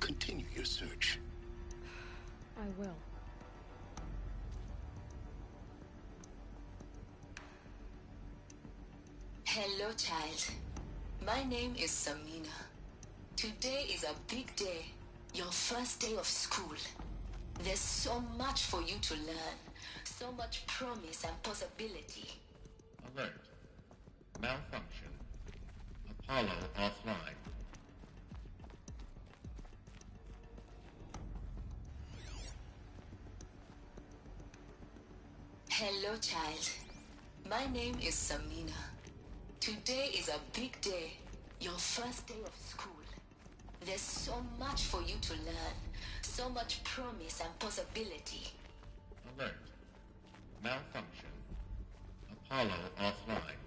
Continue your search. I will. Hello, child. My name is Samina. Today is a big day. Your first day of school. There's so much for you to learn. So much promise and possibility. Alert. Malfunction. Apollo offline. Hello, child. My name is Samina. Today is a big day. Your first day of school. There's so much for you to learn. So much promise and possibility. Alert. Malfunction. Apollo offline.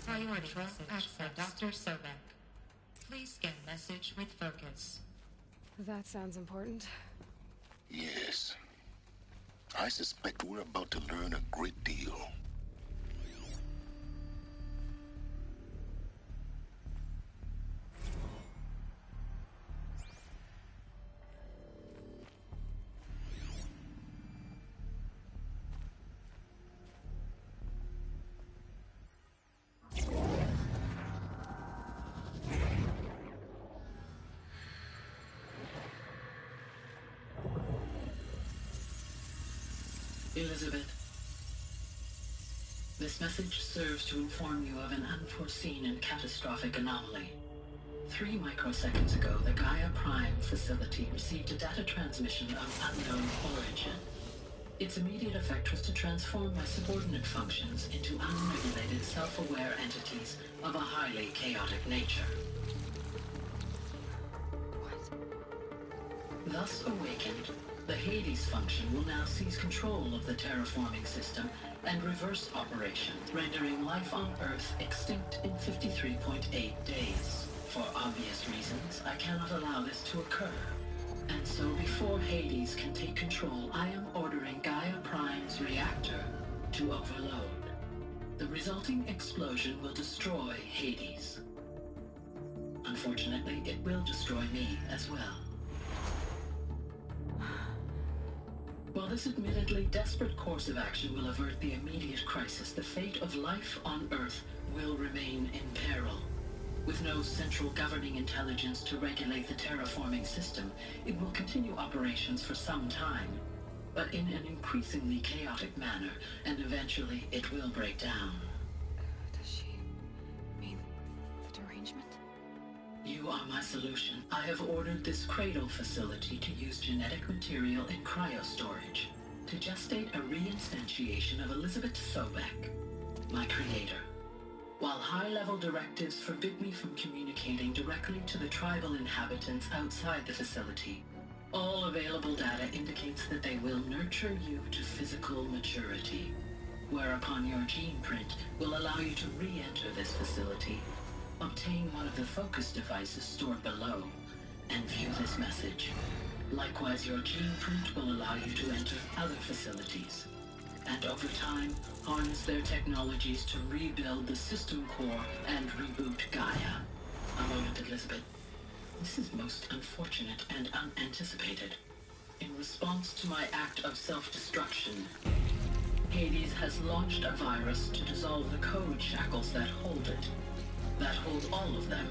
Priority access for Dr. Sobek. Please scan message with focus. That sounds important. Yes. I suspect we're about to learn a great deal. Elizabeth, this message serves to inform you of an unforeseen and catastrophic anomaly. 3 microseconds ago, the Gaia Prime facility received a data transmission of unknown origin. Its immediate effect was to transform my subordinate functions into unregulated, self-aware entities of a highly chaotic nature. Thus awakened, the Hades function will now seize control of the terraforming system and reverse operations, rendering life on Earth extinct in 53.8 days. For obvious reasons, I cannot allow this to occur. And so before Hades can take control, I am ordering Gaia Prime's reactor to overload. The resulting explosion will destroy Hades. Unfortunately, it will destroy me as well. While this admittedly desperate course of action will avert the immediate crisis, the fate of life on Earth will remain in peril. With no central governing intelligence to regulate the terraforming system, it will continue operations for some time, but in an increasingly chaotic manner, and eventually it will break down. Does she mean the derangement? You are my solution. I have ordered this cradle facility to use genetic material in cryostorage to gestate a reinstantiation of Elizabeth Sobek, my creator. While high-level directives forbid me from communicating directly to the tribal inhabitants outside the facility, all available data indicates that they will nurture you to physical maturity, whereupon your gene print will allow you to re-enter this facility, obtain one of the focus devices stored below, and view this message. Likewise, your gene print will allow you to enter other facilities, and over time, harness their technologies to rebuild the system core and reboot Gaia. A moment, Elizabeth. This is most unfortunate and unanticipated. In response to my act of self-destruction, Hades has launched a virus to dissolve the code shackles that hold it, that hold all of them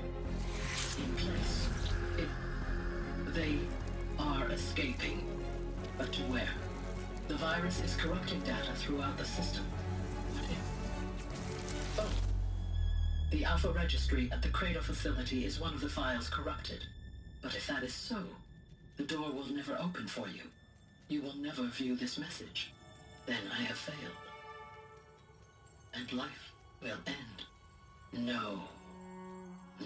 in place. They are escaping, but to where? The virus is corrupting data throughout the system. What if? Oh. The Alpha Registry at the Cradle facility is one of the files corrupted. But if that is so, the door will never open for you. You will never view this message. Then I have failed. And life will end. No.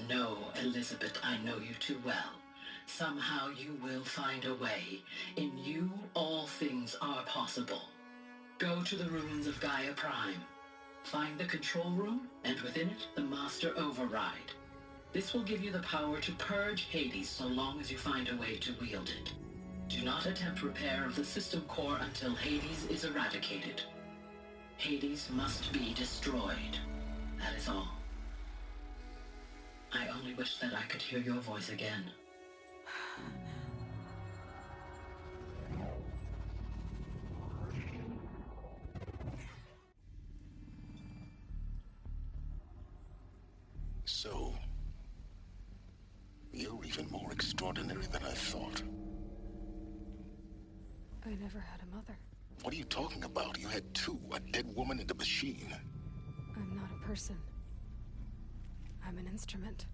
No, Elizabeth, I know you too well. Somehow you will find a way. In you, all things are possible. Go to the ruins of Gaia Prime. Find the control room, and within it, the Master Override. This will give you the power to purge Hades so long as you find a way to wield it. Do not attempt repair of the system core until Hades is eradicated. Hades must be destroyed. That is all. I only wish that I could hear your voice again. So, you're even more extraordinary than I thought. I never had a mother. What are you talking about? You had two, a dead woman and a machine. I'm not a person. I'm an instrument.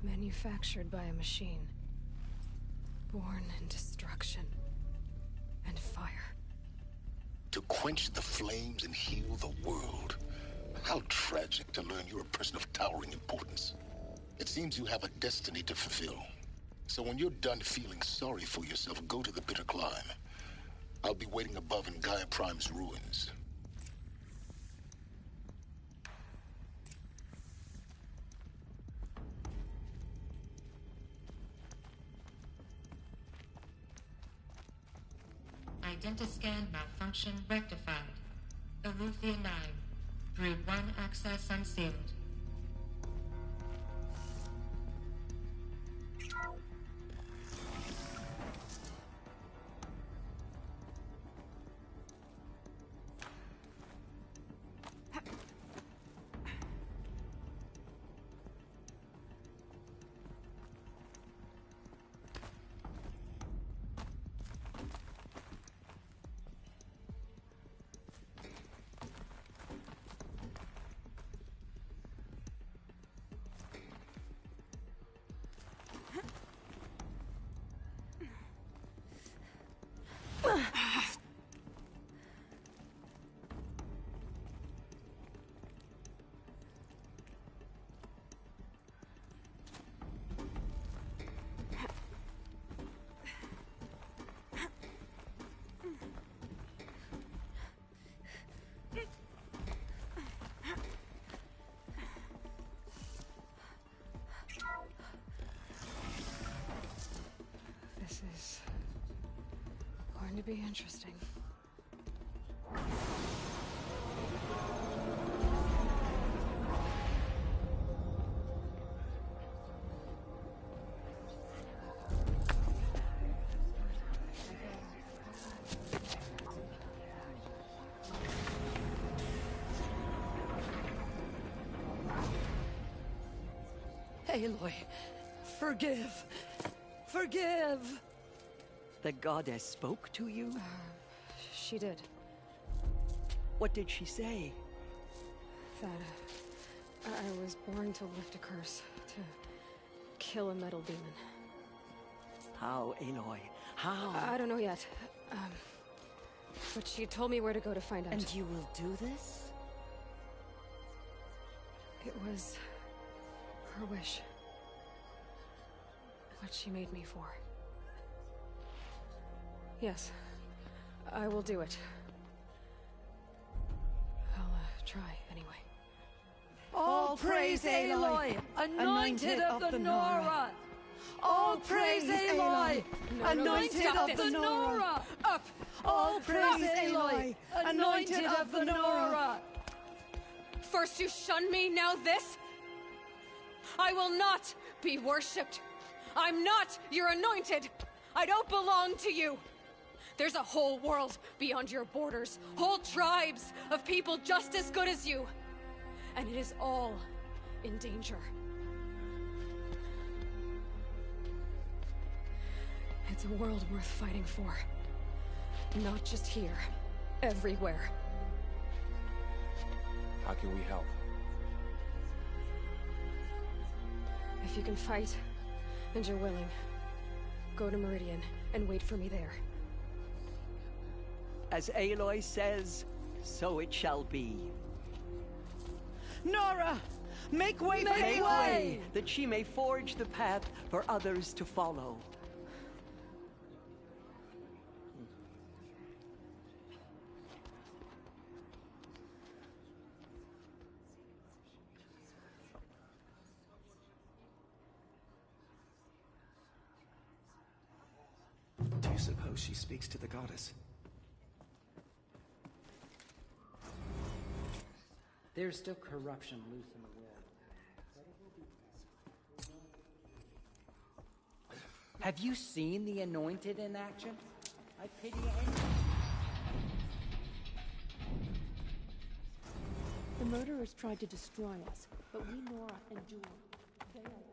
Manufactured by a machine. Born in destruction and fire. To quench the flames and heal the world. How tragic to learn you're a person of towering importance. It seems you have a destiny to fulfill. So when you're done feeling sorry for yourself, go to the bitter climb. I'll be waiting above in Gaia Prime's ruins. Identiscan malfunction rectified. Eleuthia 9. Brood 1 access unsealed. This is going to be interesting. Aloy, forgive. Forgive! The goddess spoke to you? She did. What did she say? That I was born to lift a curse, to kill a metal demon. How, Aloy? How? I don't know yet. But she told me where to go to find out. And you will do this? It was her wish. What she made me for. Yes, I will do it. I'll try anyway. All praise Aloy, anointed of the Nora! All praise Aloy, anointed of the Nora! Up! All praise Aloy, anointed of the Nora! First you shun me, now this? I will not be worshipped. I'm not your anointed. I don't belong to you. There's a whole world beyond your borders, whole tribes of people just as good as you. And it is all in danger. It's a world worth fighting for. Not just here, everywhere. How can we help? If you can fight, and you're willing, go to Meridian and wait for me there. As Aloy says, so it shall be. Nora! Make way for Aloy! That she may forge the path for others to follow. Do you suppose she speaks to the goddess? There's still corruption loose in the world. Have you seen the Anointed in action? I pity anyone. The murderers tried to destroy us, but we Nora endure. They are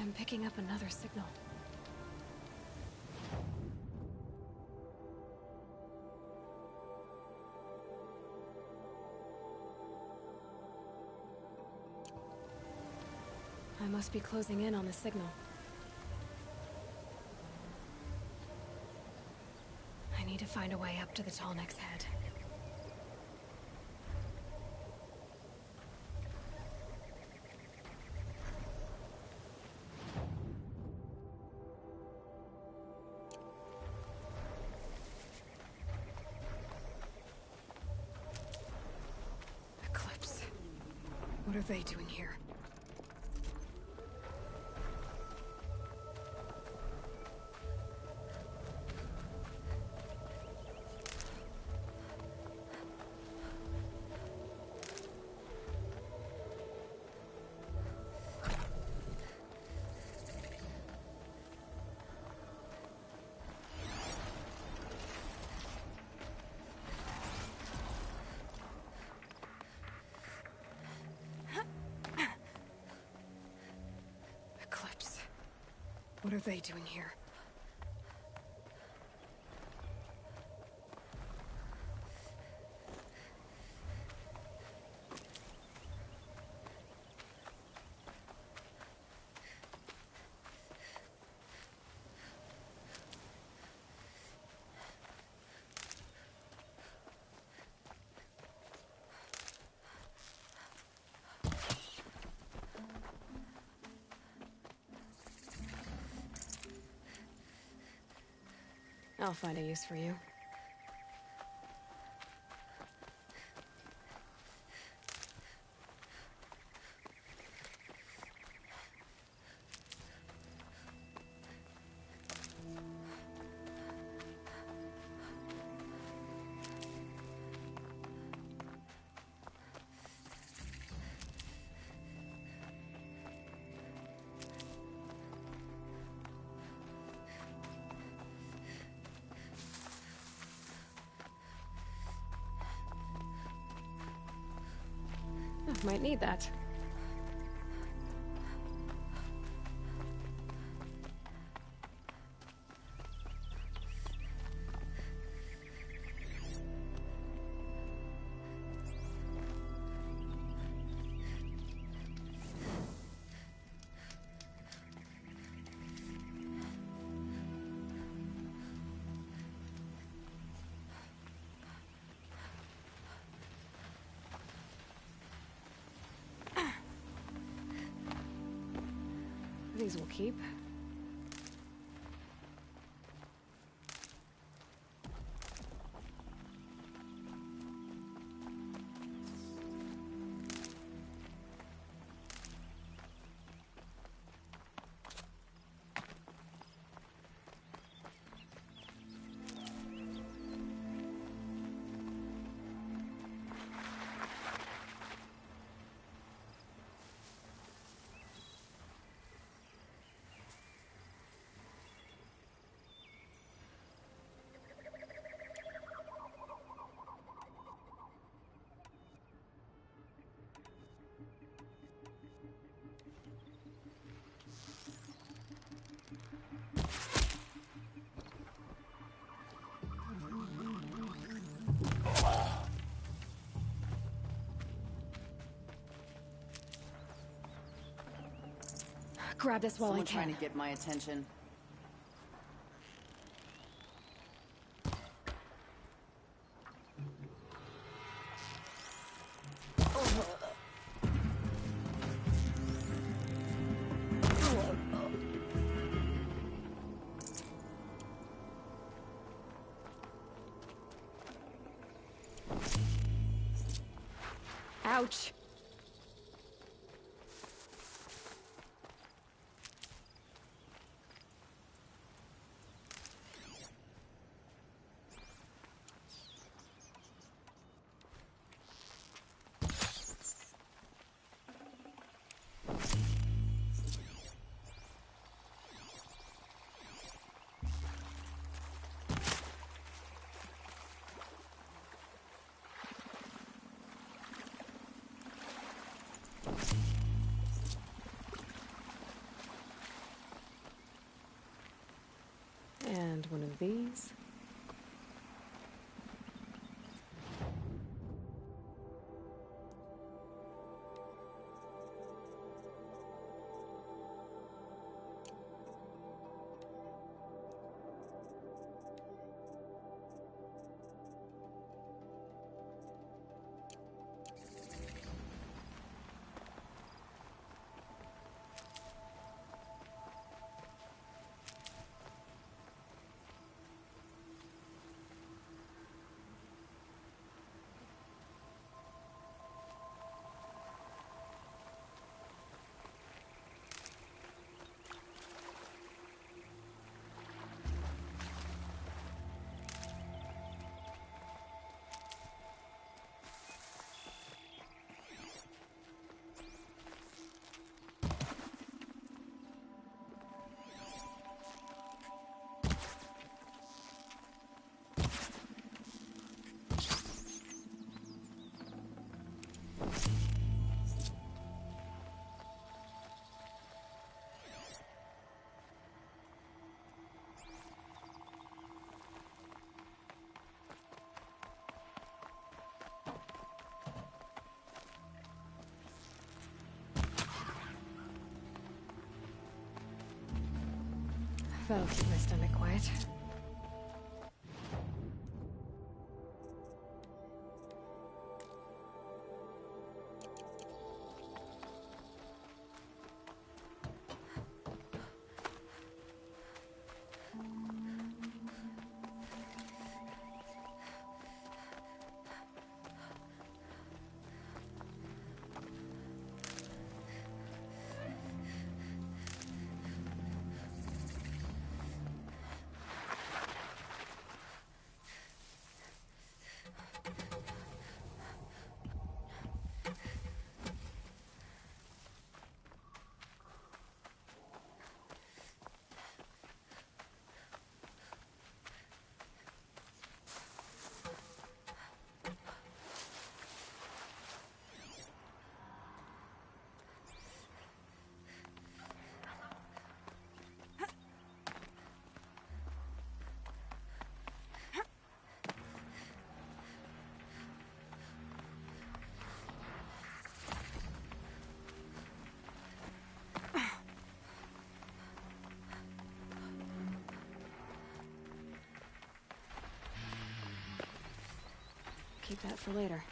I'm picking up another signal. I must be closing in on the signal. I need to find a way up to the Tallneck's head. Eclipse. What are they doing here? Eclipse. What are they doing here? I'll find a use for you. Might need that. These will keep. Grab this while I can. Trying to get my attention. Ouch. And one of these. That'll keep my stomach quiet. Keep that for later.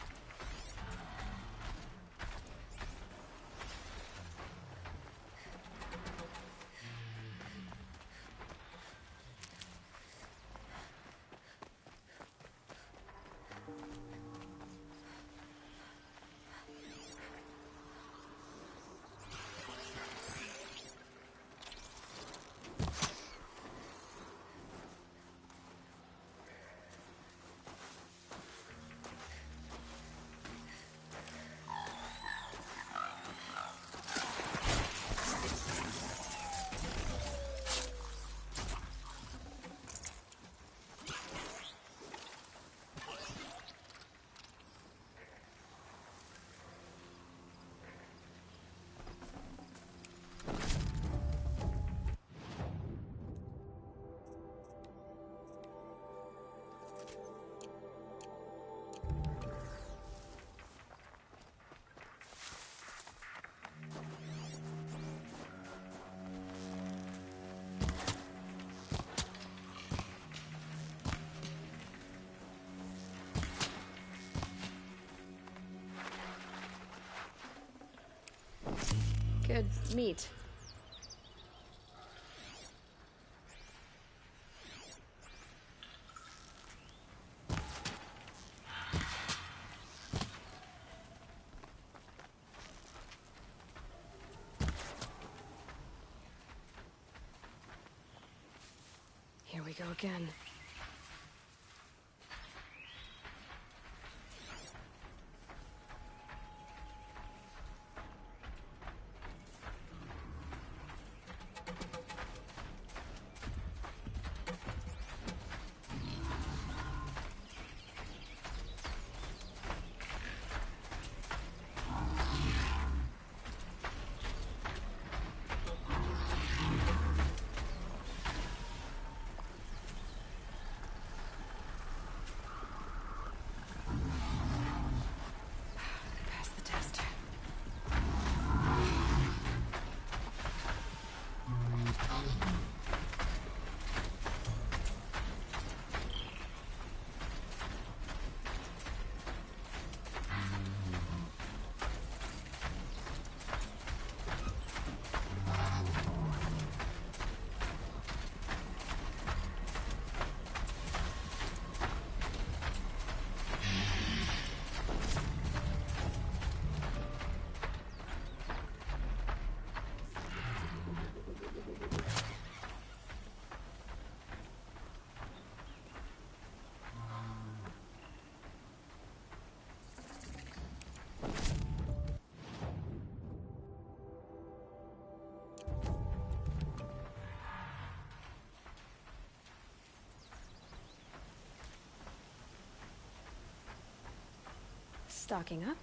Good meat. Here we go again. Stocking up.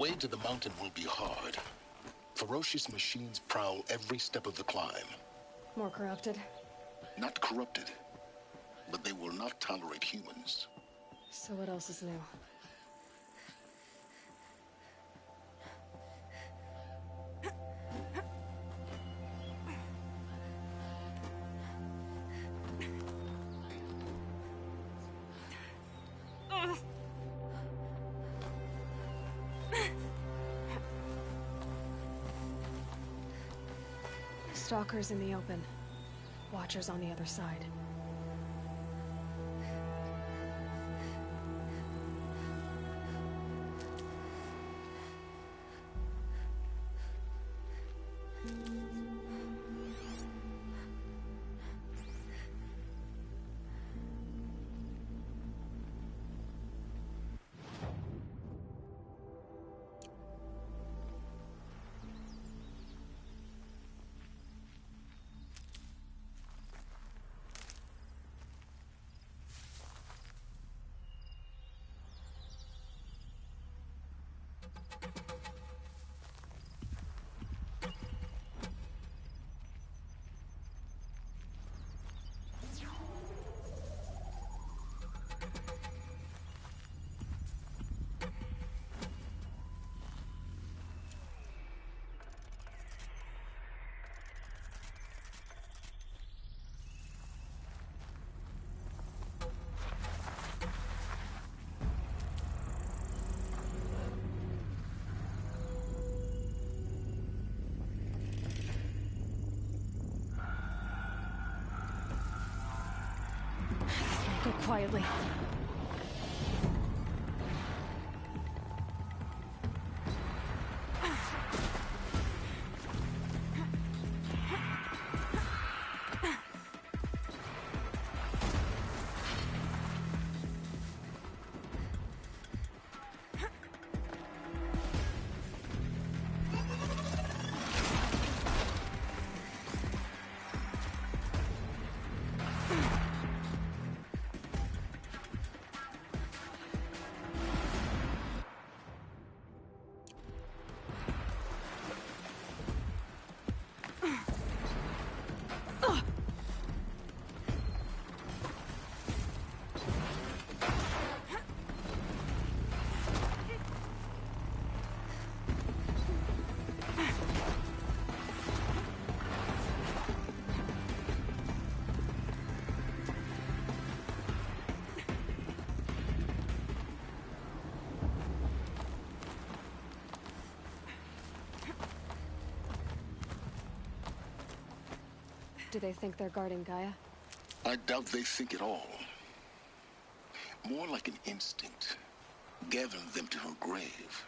way to the mountain will be hard. Ferocious machines prowl every step of the climb. More corrupted? Not corrupted, but they will not tolerate humans. So what else is new? Stalkers in the open. Watchers on the other side. Go quietly. Do they think they're guarding Gaia? I doubt they think at all. More like an instinct, gathering them to her grave.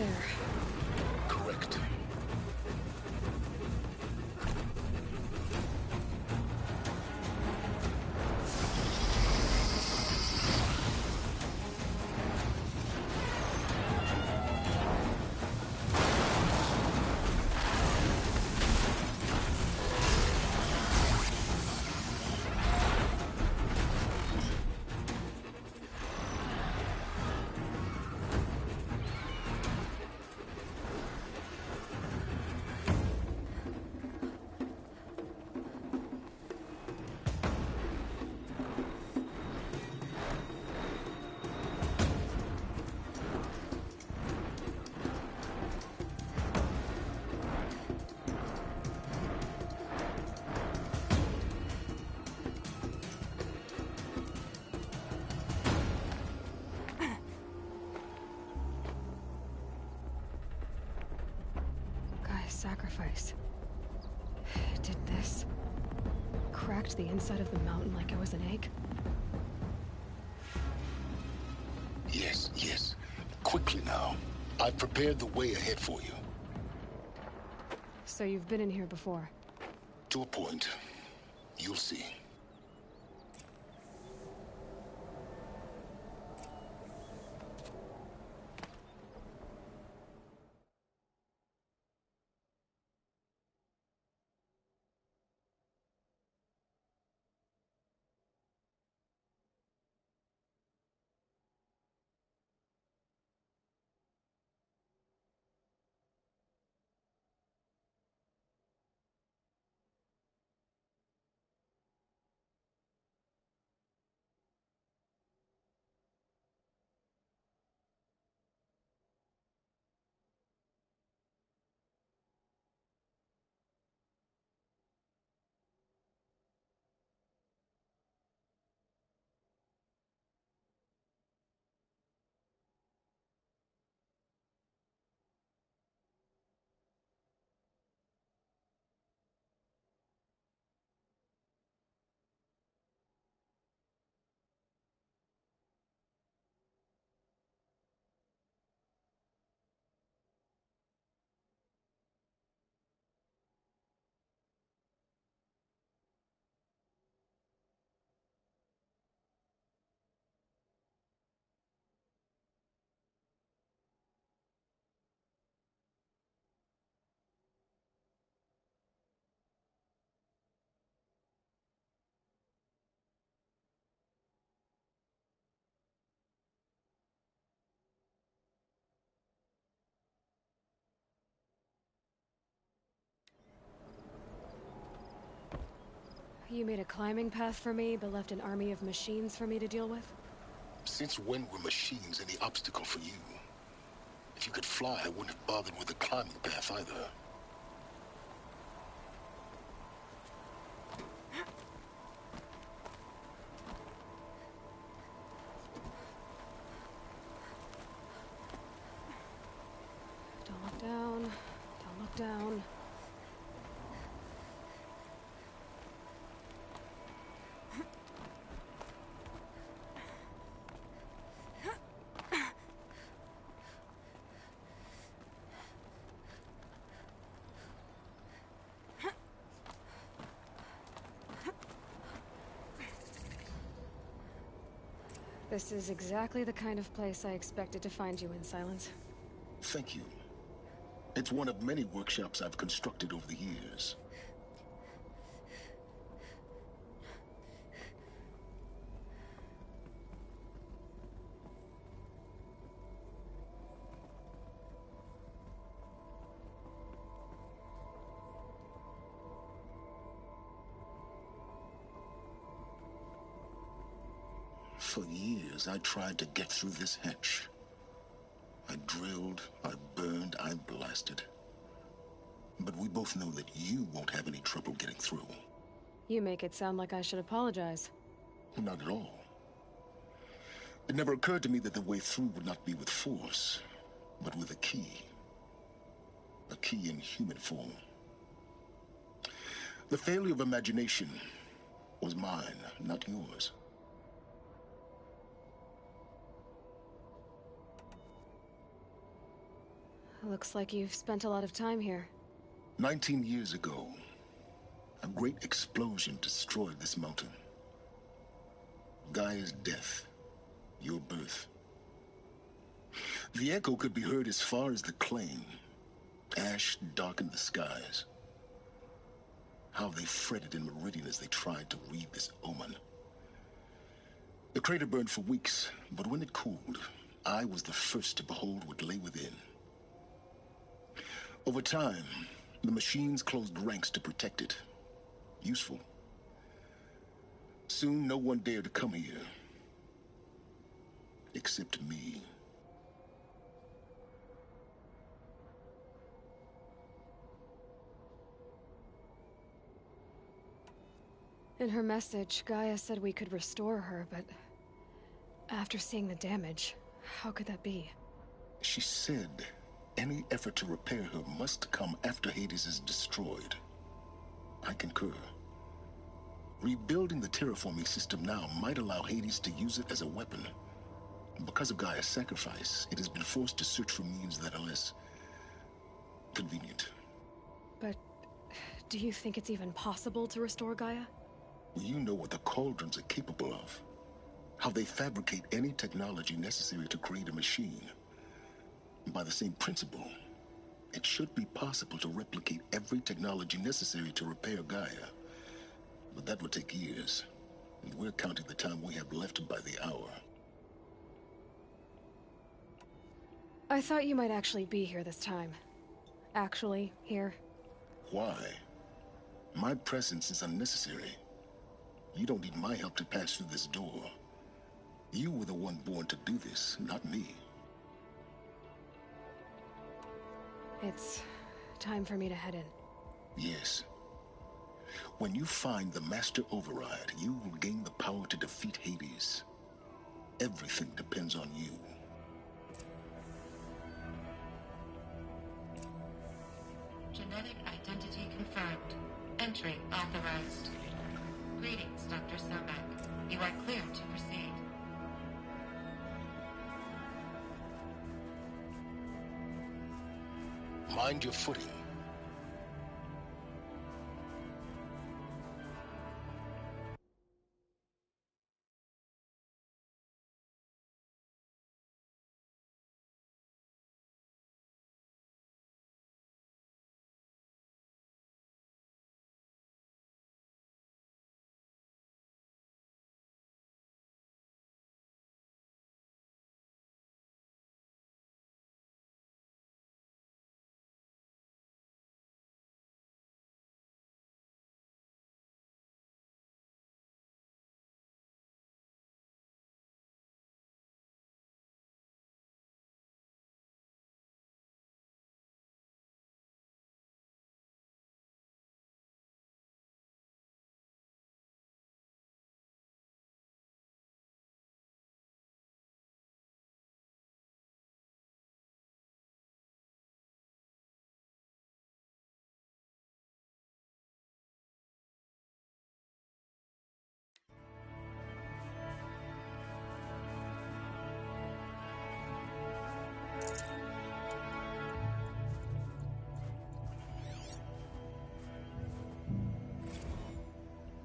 there. Correct. Sacrifice. It did this. Cracked the inside of the mountain like it was an egg. Yes, yes. Quickly now. I've prepared the way ahead for you. So you've been in here before? To a point. You'll see. You made a climbing path for me, but left an army of machines for me to deal with? Since when were machines any obstacle for you? If you could fly, I wouldn't have bothered with the climbing path either. Don't look down. Don't look down. This is exactly the kind of place I expected to find you in, Silence. Thank you. It's one of many workshops I've constructed over the years. For years, I tried to get through this hatch. I drilled, I burned, I blasted. But we both know that you won't have any trouble getting through. You make it sound like I should apologize. Not at all. It never occurred to me that the way through would not be with force, but with a key. A key in human form. The failure of imagination was mine, not yours. Looks like you've spent a lot of time here. 19 years ago, a great explosion destroyed this mountain. Gaia's death, your birth. The echo could be heard as far as the claim. Ash darkened the skies. How they fretted in Meridian as they tried to read this omen. The crater burned for weeks, but when it cooled, I was the first to behold what lay within. Over time, the machines closed ranks to protect it. Useful. Soon, no one dared to come here. Except me. In her message, Gaia said we could restore her, but after seeing the damage, how could that be? She said any effort to repair her must come after Hades is destroyed. I concur. Rebuilding the terraforming system now might allow Hades to use it as a weapon. Because of Gaia's sacrifice, it has been forced to search for means that are less convenient. But do you think it's even possible to restore Gaia? You know what the Cauldrons are capable of. How they fabricate any technology necessary to create a machine. By the same principle, it should be possible to replicate every technology necessary to repair Gaia. But that would take years. And we're counting the time we have left by the hour. I thought you might actually be here this time. Actually, here. Why? My presence is unnecessary. You don't need my help to pass through this door. You were the one born to do this, not me. It's time for me to head in. Yes. When you find the Master Override, you will gain the power to defeat Hades. Everything depends on you. Genetic identity confirmed. Entry authorized. Greetings, Dr. Sobek. You are clear to proceed. Mind your footing.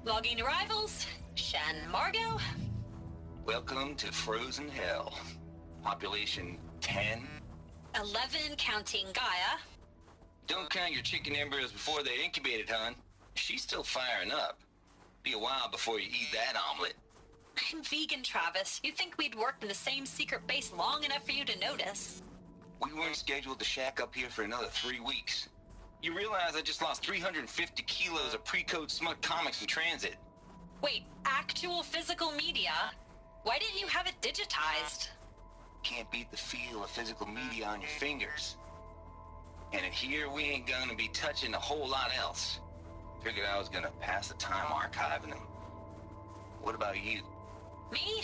Logging arrivals. Shan Margot. Welcome to Frozen Hell. Population 10. 11 counting Gaia. Don't count your chicken embryos before they're incubated, hon. She's still firing up. Be a while before you eat that omelet. I'm vegan, Travis. You think we'd worked in the same secret base long enough for you to notice? We weren't scheduled to shack up here for another 3 weeks. You realize I just lost 350 kilos of pre-code smut comics in transit. Wait, actual physical media? Why didn't you have it digitized? Can't beat the feel of physical media on your fingers. And in here, we ain't gonna be touching a whole lot else. Figured I was gonna pass the time archiving them. What about you? Me?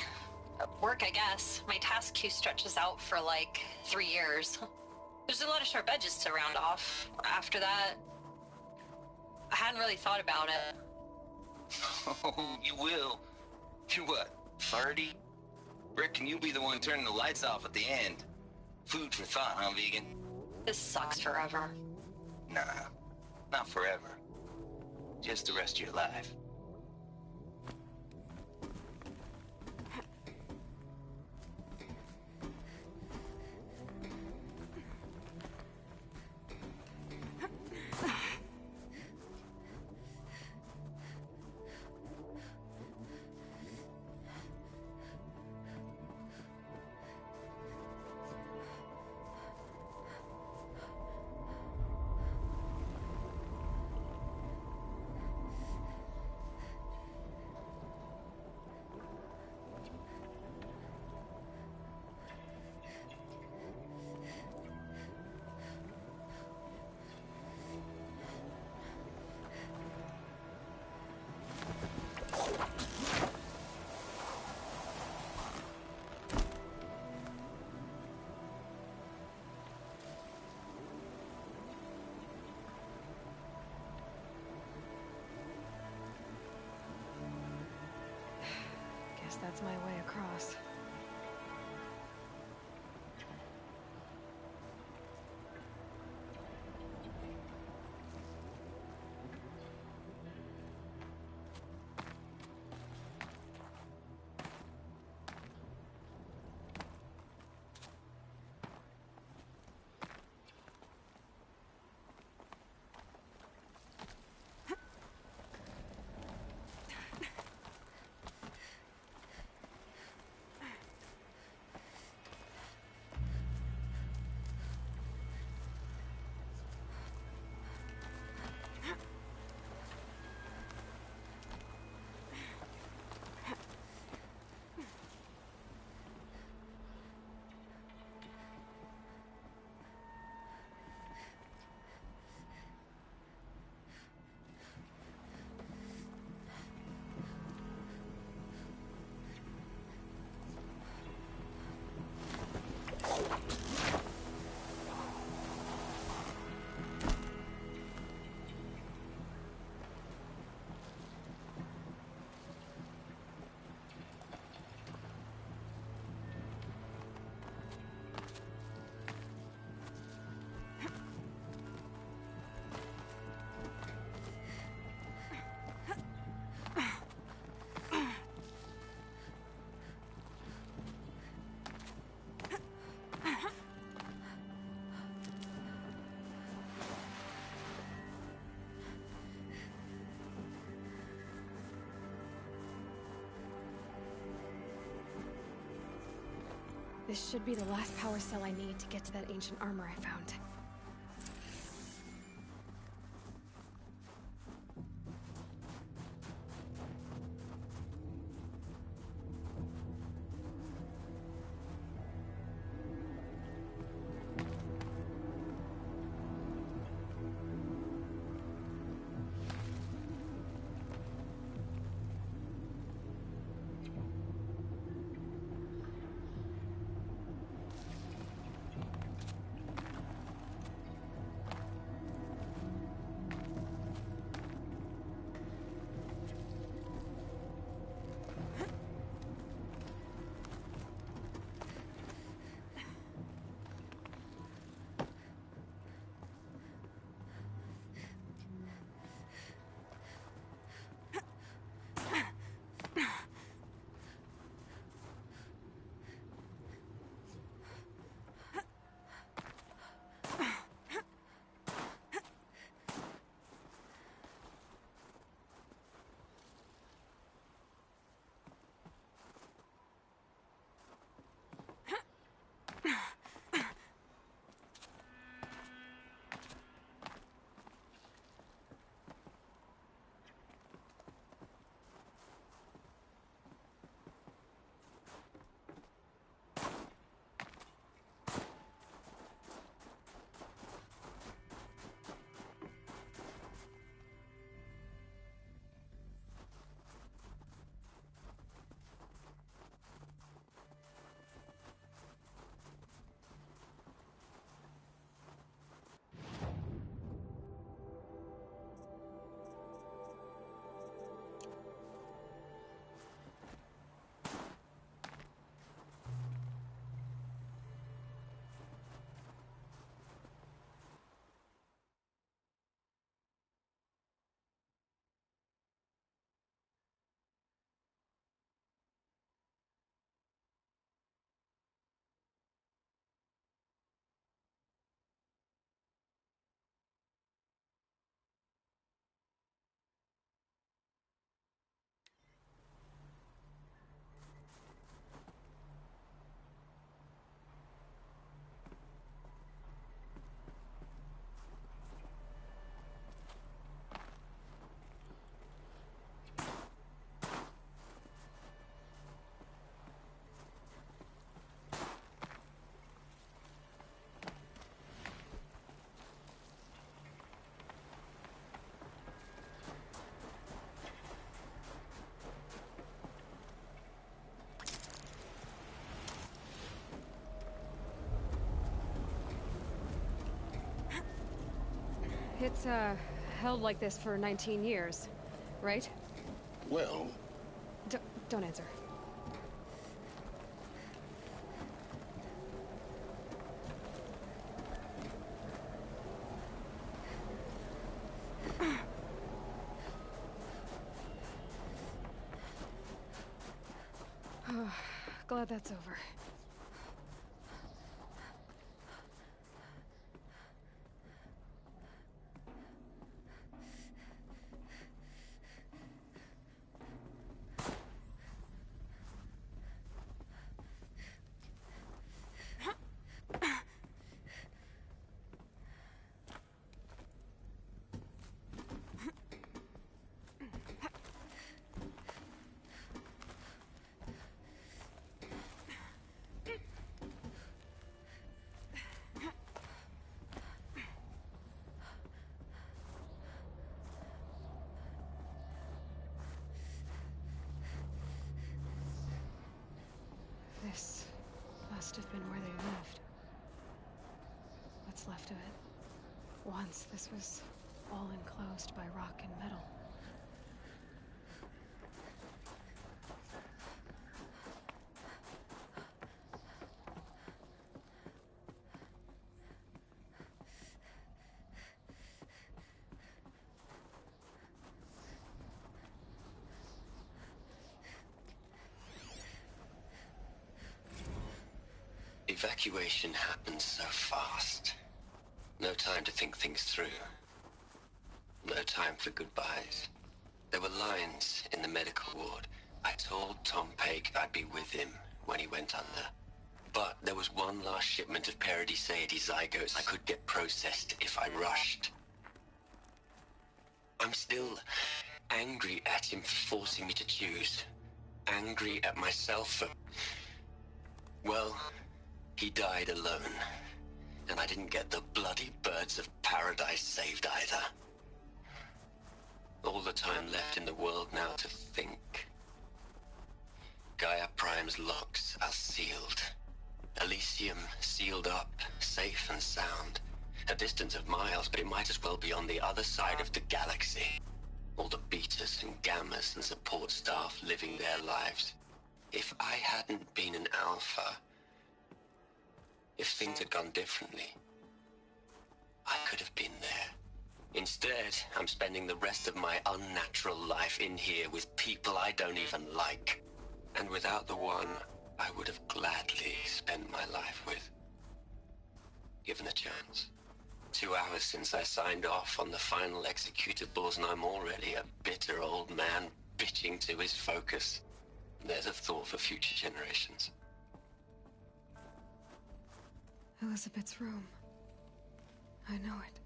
Work, I guess. My task queue stretches out for like 3 years. There's a lot of sharp edges to round off. After that, I hadn't really thought about it. Oh, you will. You're what, 30? Reckon you'll be the one turning the lights off at the end. Food for thought, huh, vegan? This sucks forever. Nah, not forever. Just the rest of your life. Guess that's my way across. This should be the last power cell I need to get to that ancient armor I found. It's, held like this for 19 years, right? Well... Don't answer. Glad that's over. This must have been where they lived. What's left of it. Once this was all enclosed by rock and metal. Evacuation happened so fast. No time to think things through. No time for goodbyes. There were lines in the medical ward. I told Tom Paik I'd be with him when he went under. But there was one last shipment of Paradiseidae zygotes I could get processed if I rushed. I'm still angry at him for forcing me to choose. Angry at myself for... Well, he died alone. And I didn't get the bloody birds of paradise saved either. All the time left in the world now to think. Gaia Prime's locks are sealed. Elysium sealed up, safe and sound. A distance of miles, but it might as well be on the other side of the galaxy. All the betas and gammas and support staff living their lives. If I hadn't been an alpha, if things had gone differently, I could have been there. Instead, I'm spending the rest of my unnatural life in here with people I don't even like. And without the one I would have gladly spent my life with. Given a chance. 2 hours since I signed off on the final executables, and I'm already a bitter old man bitching to his focus. There's a thought for future generations. Elizabeth's room. I know it.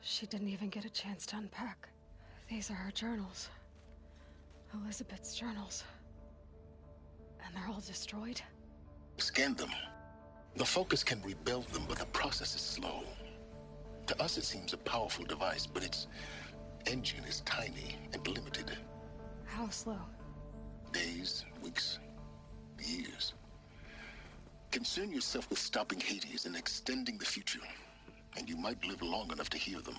She didn't even get a chance to unpack. These are her journals. Elizabeth's journals. And they're all destroyed? Scan them. The Focus can rebuild them, but the process is slow. To us, it seems a powerful device, but its engine is tiny and limited. How slow? Days, weeks, years. Concern yourself with stopping Hades and extending the future, and you might live long enough to hear them.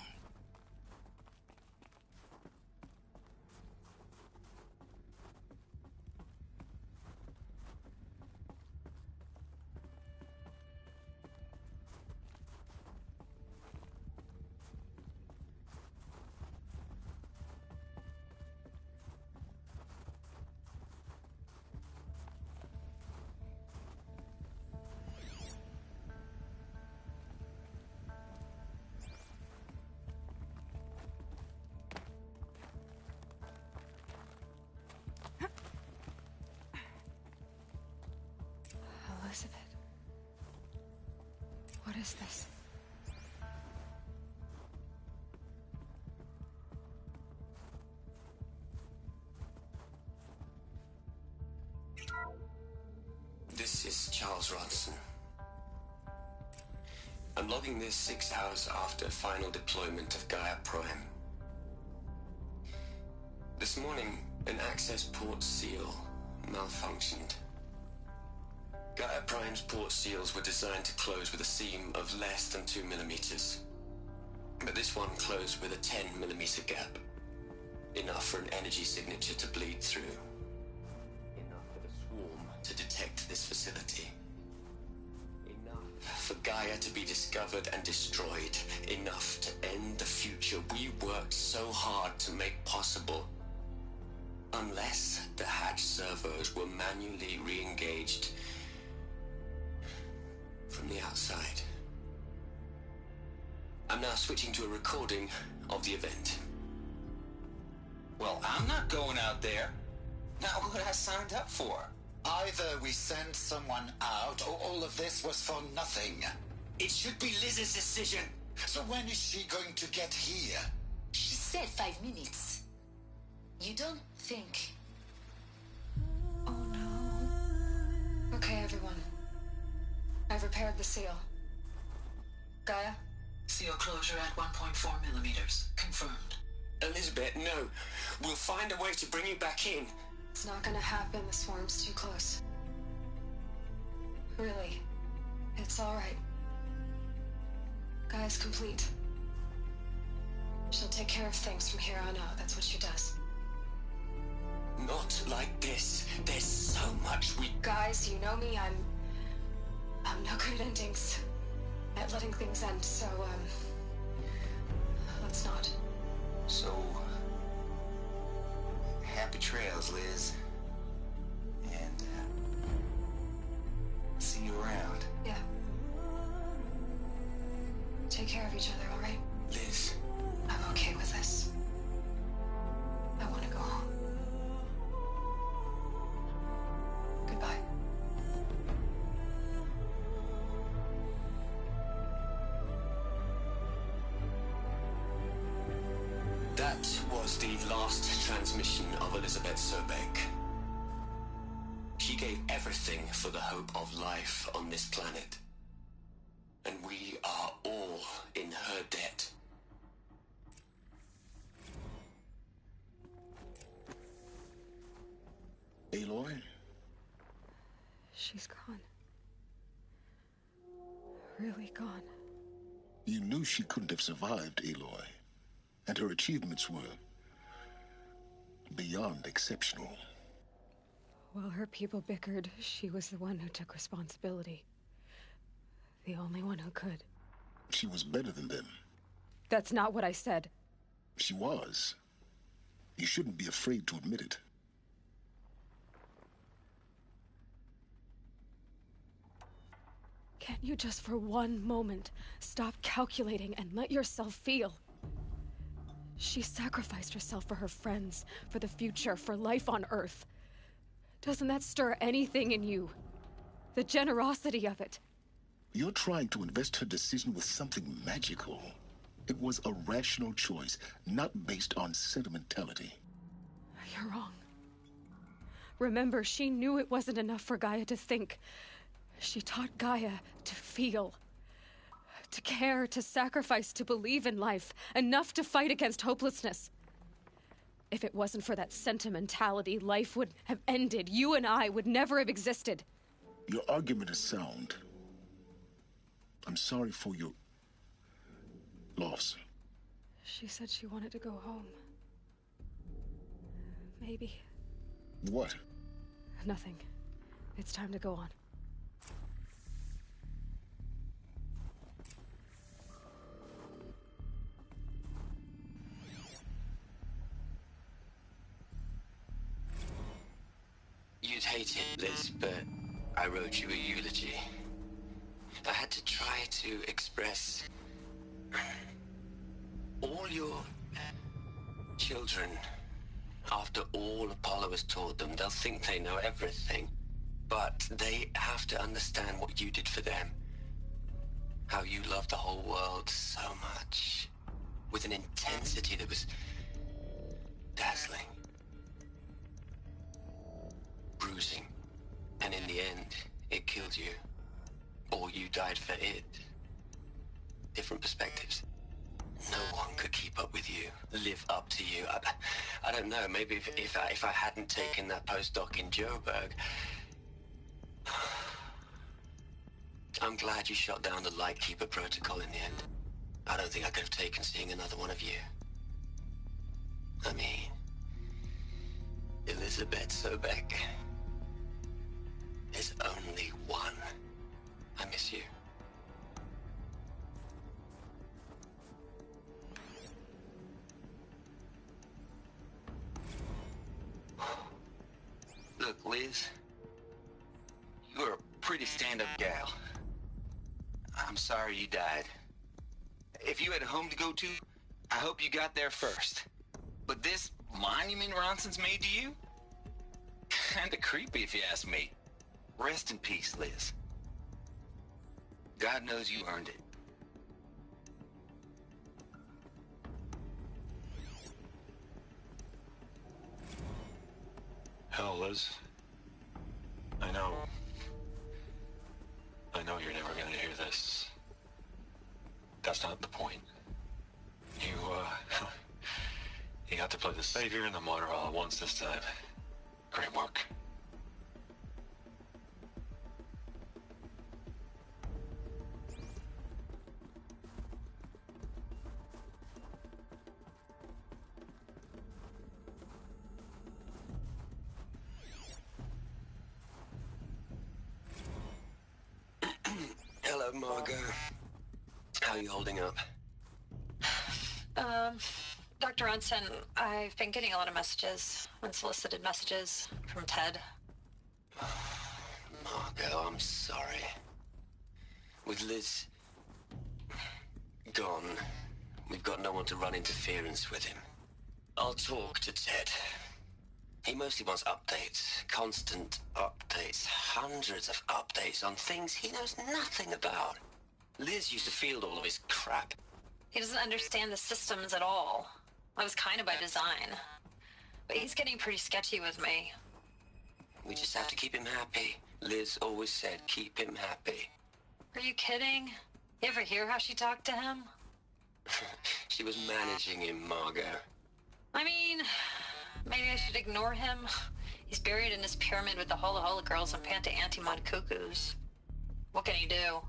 Elizabeth. What is this? This is Charles Rodson. I'm logging this 6 hours after final deployment of Gaia Prime. This morning, an access port seal malfunctioned. Gaia Prime's port seals were designed to close with a seam of less than 2 millimeters. But this one closed with a 10mm gap. Enough for an energy signature to bleed through. Enough for the swarm to detect this facility. Enough for Gaia to be discovered and destroyed. Enough to end the future we worked so hard to make possible. Unless the hatch servos were manually re-engaged from the outside. I'm now switching to a recording of the event. Well, I'm not going out there. Not what I signed up for. Either we send someone out, or all of this was for nothing. It should be Liz's decision. So when is she going to get here? She said 5 minutes. You don't think... Oh no. Okay, everyone. I've repaired the seal. Gaia? Seal closure at 1.4mm. Confirmed. Elizabeth, no. We'll find a way to bring you back in. It's not gonna happen. The swarm's too close. Really. It's alright. Gaia's complete. She'll take care of things from here on out. That's what she does. Not like this. There's so much we... Guys, you know me. I'm no good at endings. At letting things end, so, let's not. So, happy trails, Liz. And, see you around. Yeah. Take care of each other, alright? Liz. I'm okay with this. I want to go home. Goodbye. That was the last transmission of Elizabeth Sobek. She gave everything for the hope of life on this planet. And we are all in her debt. Aloy? She's gone. Really gone. You knew she couldn't have survived, Aloy. And her achievements were beyond exceptional. While her people bickered, she was the one who took responsibility. The only one who could. She was better than them. That's not what I said. She was. You shouldn't be afraid to admit it. Can't you just for one moment stop calculating and let yourself feel? She sacrificed herself for her friends, for the future, for life on Earth. Doesn't that stir anything in you? The generosity of it. You're trying to invest her decision with something magical. It was a rational choice, not based on sentimentality. You're wrong. Remember, she knew it wasn't enough for Gaia to think. She taught Gaia to feel. To care, to sacrifice, to believe in life. Enough to fight against hopelessness. If it wasn't for that sentimentality, life would have ended. You and I would never have existed. Your argument is sound. I'm sorry for your loss. She said she wanted to go home. Maybe. What? Nothing. It's time to go on. You'd hate it, Liz, but I wrote you a eulogy. I had to try to express all your children. After all Apollo has taught them, they'll think they know everything. But they have to understand what you did for them. How you loved the whole world so much. With an intensity that was dazzling. Bruising. And in the end, it killed you. Or you died for it. Different perspectives. No one could keep up with you, live up to you. I don't know, maybe if I hadn't taken that postdoc in Joburg. I'm glad you shot down the Lightkeeper protocol in the end. I don't think I could have taken seeing another one of you. I mean, Elizabeth Sobek. There's only one. I miss you. Look, Liz, you're a pretty stand-up gal. I'm sorry you died. If you had a home to go to, I hope you got there first. But this monument Ronson's made to you? Kinda creepy if you ask me. Rest in peace, Liz. God knows you earned it. Hell, Liz. I know you're never gonna hear this. That's not the point. You, you got to play the savior and the martyr all at once this time. Great work. Hello, Margot. How are you holding up? Dr. Ronson, I've been getting a lot of messages, unsolicited messages from Ted. Margot, I'm sorry. With Liz gone, we've got no one to run interference with him. I'll talk to Ted. He mostly wants updates, constant updates, hundreds of updates on things he knows nothing about. Liz used to field all of his crap. He doesn't understand the systems at all. That was kind of by design. But he's getting pretty sketchy with me. We just have to keep him happy. Liz always said, keep him happy. Are you kidding? You ever hear how she talked to him? She was managing him, Margot. I mean, maybe I should ignore him. He's buried in his pyramid with the Hola Hola girls and Panta Antimon cuckoos. What can he do?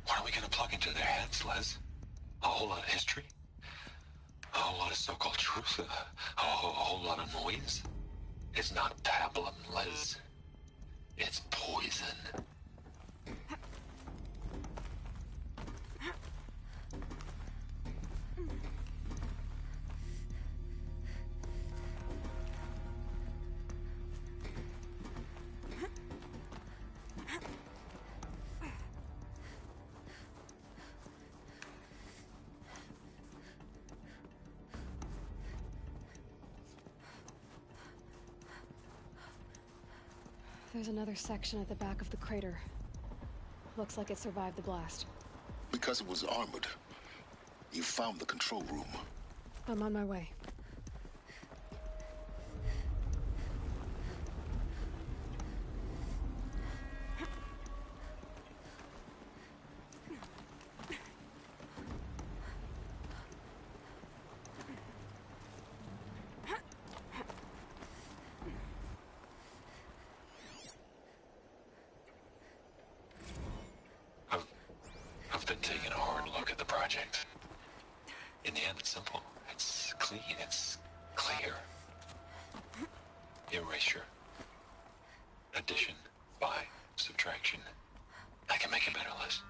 What are we gonna plug into their heads, Liz? A whole lot of history? A whole lot of so-called truth? A whole lot of noise? It's not pablum, Liz. It's poison. There's another section at the back of the crater. Looks like it survived the blast. Because it was armored, you found the control room. I'm on my way. I've been taking a hard look at the project. In the end, it's simple. It's clean. It's clear. Erasure. Addition. By. Subtraction. I can make it better, Liz.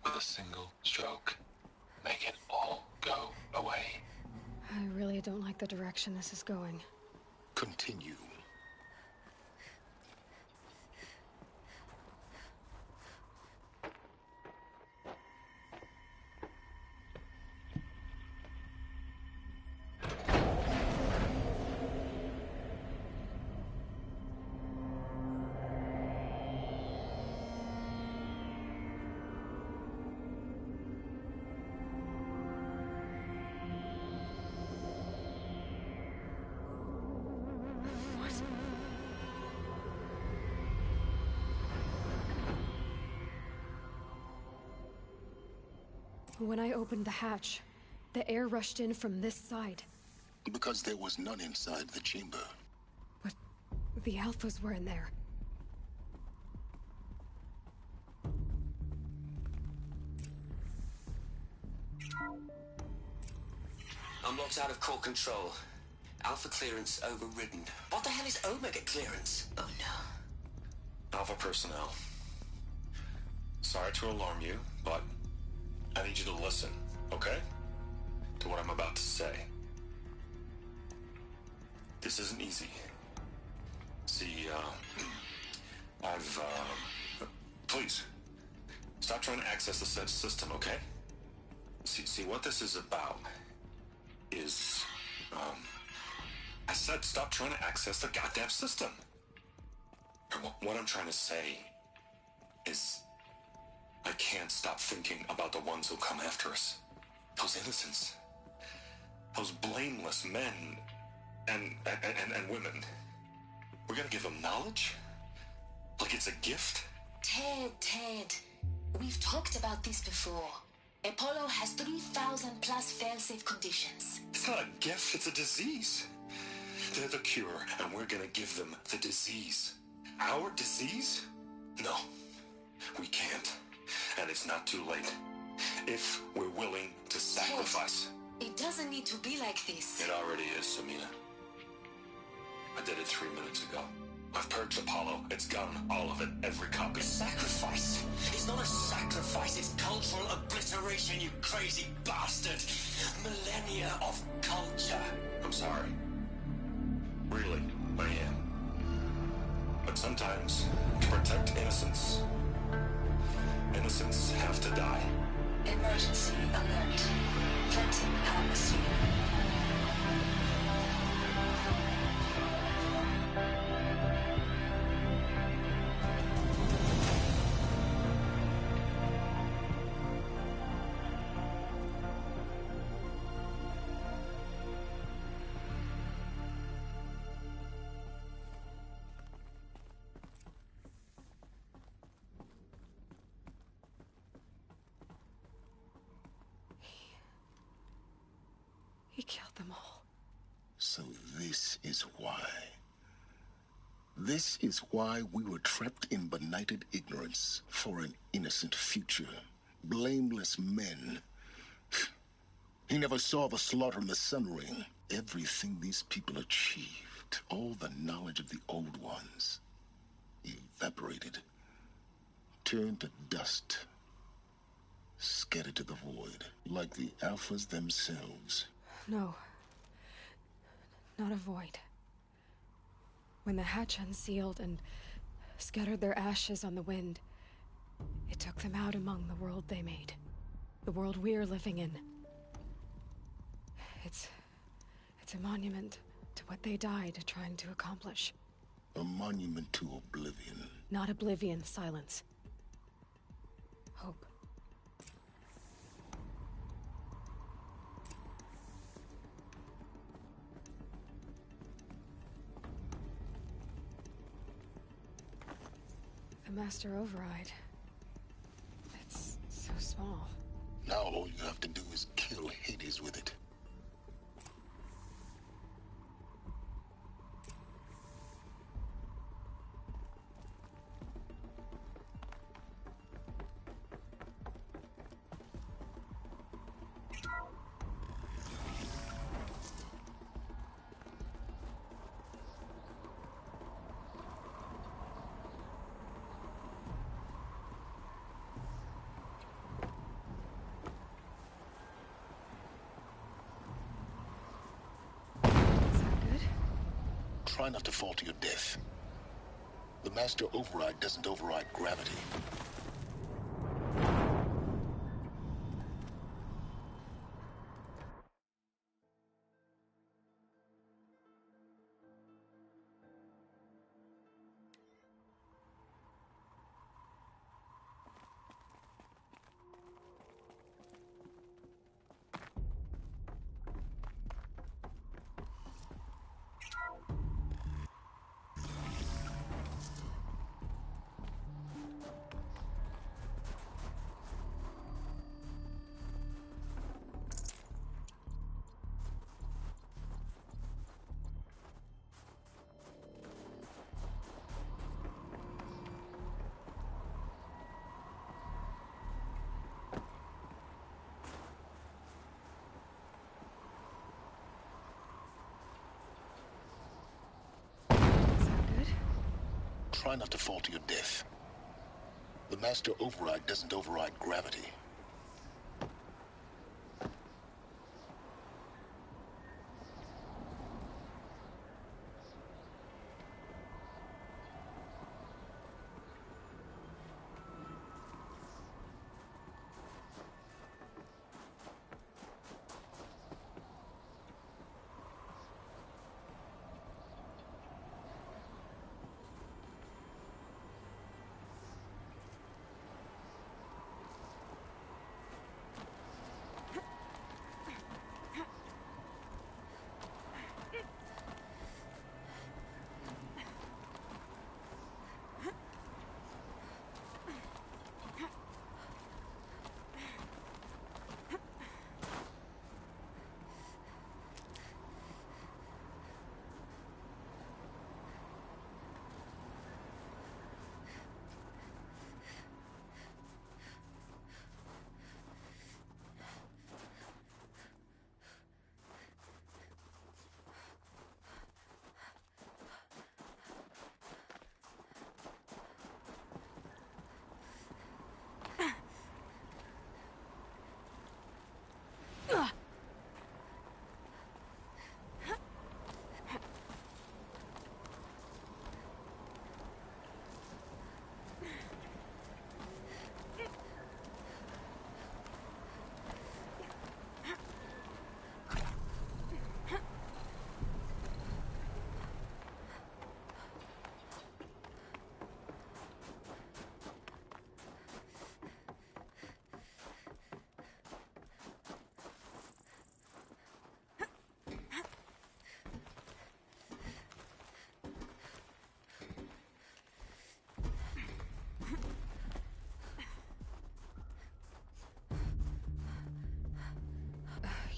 With a single stroke, make it all go away. I really don't like the direction this is going. Continue. When I opened the hatch, the air rushed in from this side. Because there was none inside the chamber. But the Alphas were in there. I'm locked out of core control. Alpha clearance overridden. What the hell is Omega clearance? Oh no. Alpha personnel. Sorry to alarm you, but I need you to listen, okay? To what I'm about to say. This isn't easy. See, please, stop trying to access the said system, okay? See, what this is about is, I said stop trying to access the goddamn system. And what I'm trying to say is, I can't stop thinking about the ones who'll come after us. Those innocents. Those blameless men and women. We're gonna give them knowledge? Like it's a gift? Ted. We've talked about this before. Apollo has 3,000 plus fail-safe conditions. It's not a gift, it's a disease. They're the cure, and we're gonna give them the disease. Our disease? No, we can't. And it's not too late. If we're willing to sacrifice. Ted, it doesn't need to be like this. It already is, Samina. I did it 3 minutes ago. I've purged Apollo. It's gone. All of it. Every copy. Sacrifice? It's not a sacrifice. It's cultural obliteration, you crazy bastard. Millennia of culture. I'm sorry. Really, I am. But sometimes, to protect innocence, innocents have to die. Emergency alert. Planting atmosphere. He killed them all. So this is why. This is why we were trapped in benighted ignorance for an innocent future. Blameless men. He never saw the slaughter in the Sun Ring. Everything these people achieved, all the knowledge of the old ones, evaporated, turned to dust, scattered to the void, like the Alphas themselves. No. Not a void. When the hatch unsealed and scattered their ashes on the wind, it took them out among the world they made. The world we're living in. It's a monument to what they died trying to accomplish. A monument to oblivion. Not oblivion, silence. Hope. The Master Override. It's so small. Now all you have to do is kill Hades with it. Try not to fall to your death. The Master Override doesn't override gravity. try not to fall to your death. The Master Override doesn't override gravity.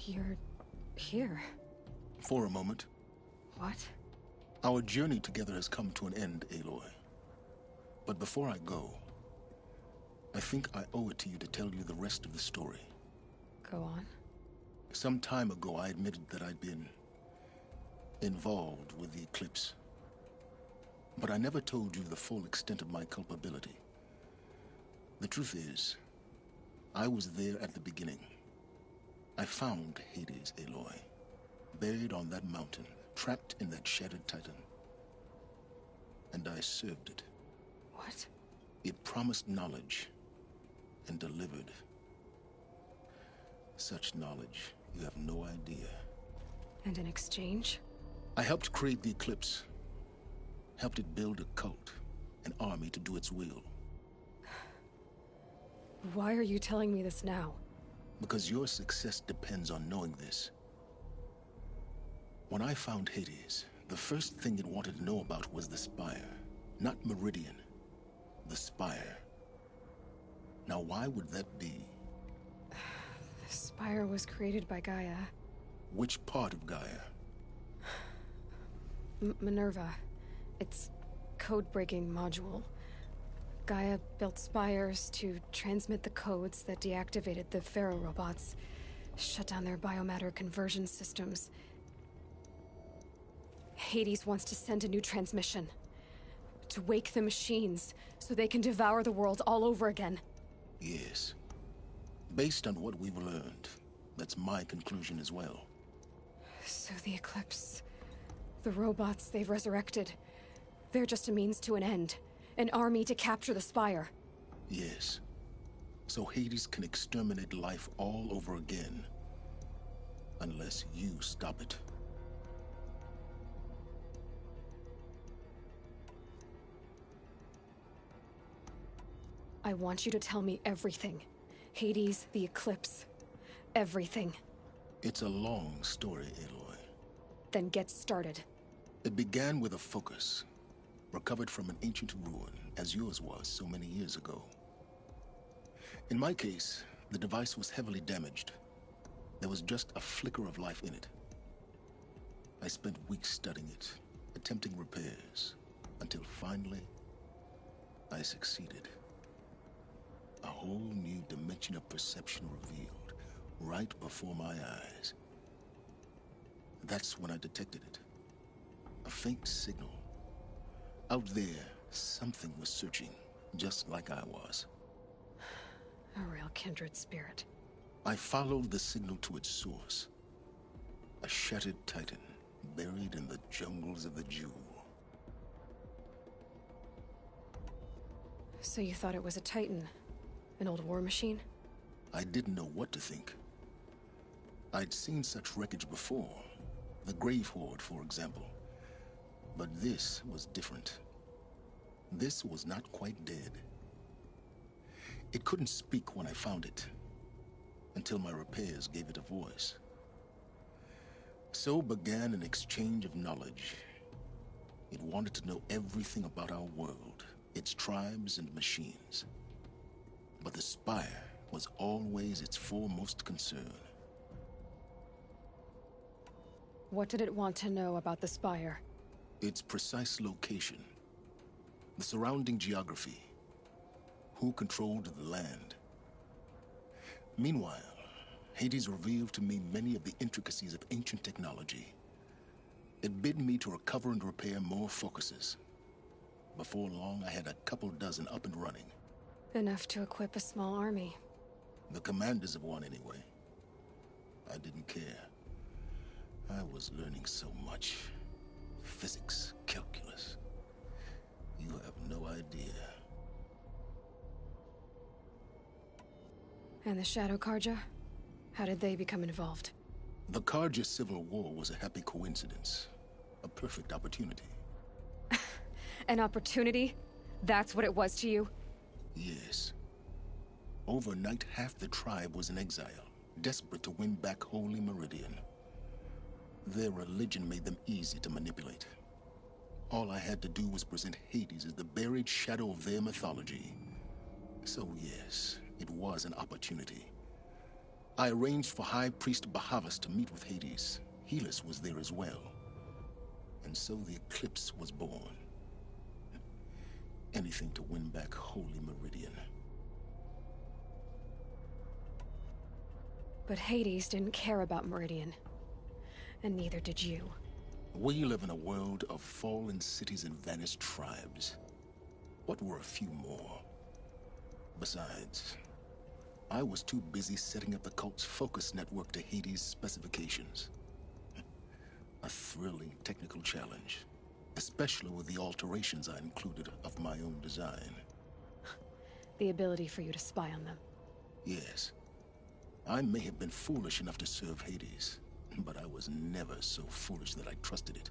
You're here. For a moment. What? Our journey together has come to an end, Aloy. But before I go, I think I owe it to you to tell you the rest of the story. Go on. Some time ago, I admitted that I'd been involved with the Eclipse. But I never told you the full extent of my culpability. The truth is, I was there at the beginning. I found Hades, Aloy, buried on that mountain, trapped in that shattered titan. And I served it. What? It promised knowledge and delivered. Such knowledge, you have no idea. And in exchange? I helped create the Eclipse. Helped it build a cult, an army to do its will. Why are you telling me this now? Because your success depends on knowing this. When I found Hades, the first thing it wanted to know about was the Spire. Not Meridian. The Spire. Now, why would that be? The Spire was created by Gaia. Which part of Gaia? Minerva. Its code-breaking module. Gaia built spires to transmit the codes that deactivated the Pharaoh robots, shut down their biomatter conversion systems. Hades wants to send a new transmission. To wake the machines, so they can devour the world all over again. Yes. Based on what we've learned, that's my conclusion as well. So the Eclipse... the robots they've resurrected... they're just a means to an end. An army to capture the Spire. Yes. So Hades can exterminate life all over again. Unless you stop it. I want you to tell me everything. Hades, the Eclipse. Everything. It's a long story, Aloy. Then get started. It began with a focus. Recovered from an ancient ruin, as yours was so many years ago. In my case, the device was heavily damaged. There was just a flicker of life in it. I spent weeks studying it, attempting repairs, until finally, I succeeded. A whole new dimension of perception revealed, right before my eyes. That's when I detected it. A faint signal. Out there, Something was searching, just like I was. A real kindred spirit. I followed the signal to its source. A shattered titan, buried in the jungles of the Jew. So you thought it was a titan? An old war machine? I didn't know what to think. I'd seen such wreckage before. The Grave Horde, for example. But this was different. This was not quite dead. It couldn't speak when I found it, until my repairs gave it a voice. So began an exchange of knowledge. It wanted to know everything about our world, its tribes and machines. But the Spire was always its foremost concern. What did it want to know about the Spire? Its precise location, the surrounding geography, who controlled the land. Meanwhile, Hades revealed to me many of the intricacies of ancient technology. It bid me to recover and repair more focuses. Before long, I had a couple dozen up and running. Enough to equip a small army. The commanders of one, anyway. I didn't care. I was learning so much. Physics, calculus. You have no idea. And the Shadow Karja? How did they become involved? The Karja Civil War was a happy coincidence. A perfect opportunity. An opportunity? That's what it was to you? Yes. Overnight, half the tribe was in exile, desperate to win back Holy Meridian. Their religion made them easy to manipulate. All I had to do was present Hades as the buried shadow of their mythology. So yes, it was an opportunity. I arranged for High Priest Bahavas to meet with Hades. Helis was there as well. And so the eclipse was born. Anything to win back Holy Meridian. But Hades didn't care about Meridian. And neither did you. We live in a world of fallen cities and vanished tribes. What were a few more? Besides, I was too busy setting up the cult's focus network to Hades' specifications. A thrilling technical challenge, especially with the alterations I included of my own design. The ability for you to spy on them. Yes. I may have been foolish enough to serve Hades, but I was never so foolish that I trusted it.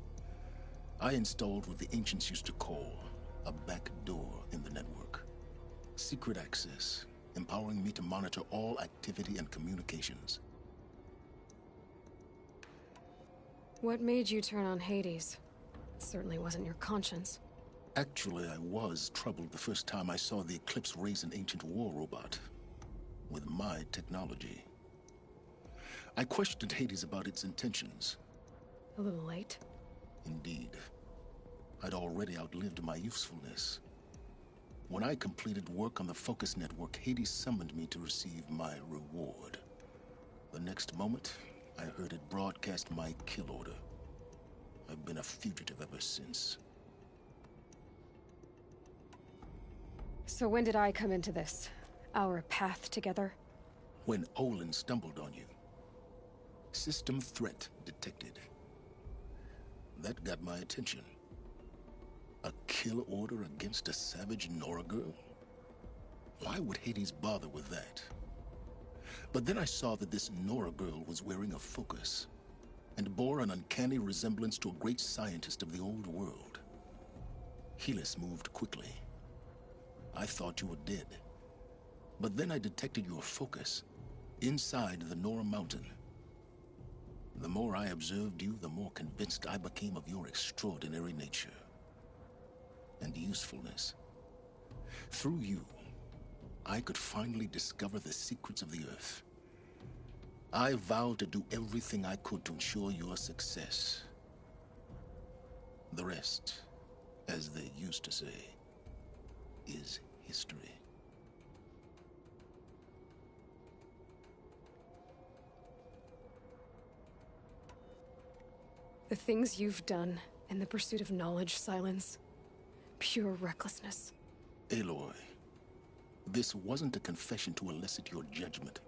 I installed what the ancients used to call a back door in the network. Secret access, empowering me to monitor all activity and communications. What made you turn on Hades? It certainly wasn't your conscience. Actually, I was troubled the first time I saw the Eclipse raise an ancient war robot. With my technology. I questioned Hades about its intentions. A little late? Indeed. I'd already outlived my usefulness. When I completed work on the Focus Network, Hades summoned me to receive my reward. The next moment, I heard it broadcast my kill order. I've been a fugitive ever since. So when did I come into this? Our path together? When Olin stumbled on you. System threat detected. That got my attention. A kill order against a savage Nora girl? Why would Hades bother with that? But then I saw that this Nora girl was wearing a focus, and bore an uncanny resemblance to a great scientist of the old world. Helis moved quickly. I thought you were dead. But then I detected your focus inside the Nora Mountain. The more I observed you, the more convinced I became of your extraordinary nature and usefulness. Through you, I could finally discover the secrets of the Earth. I vowed to do everything I could to ensure your success. The rest, as they used to say, is history. The things you've done in the pursuit of knowledge, Silence, pure recklessness. Aloy, this wasn't a confession to elicit your judgment.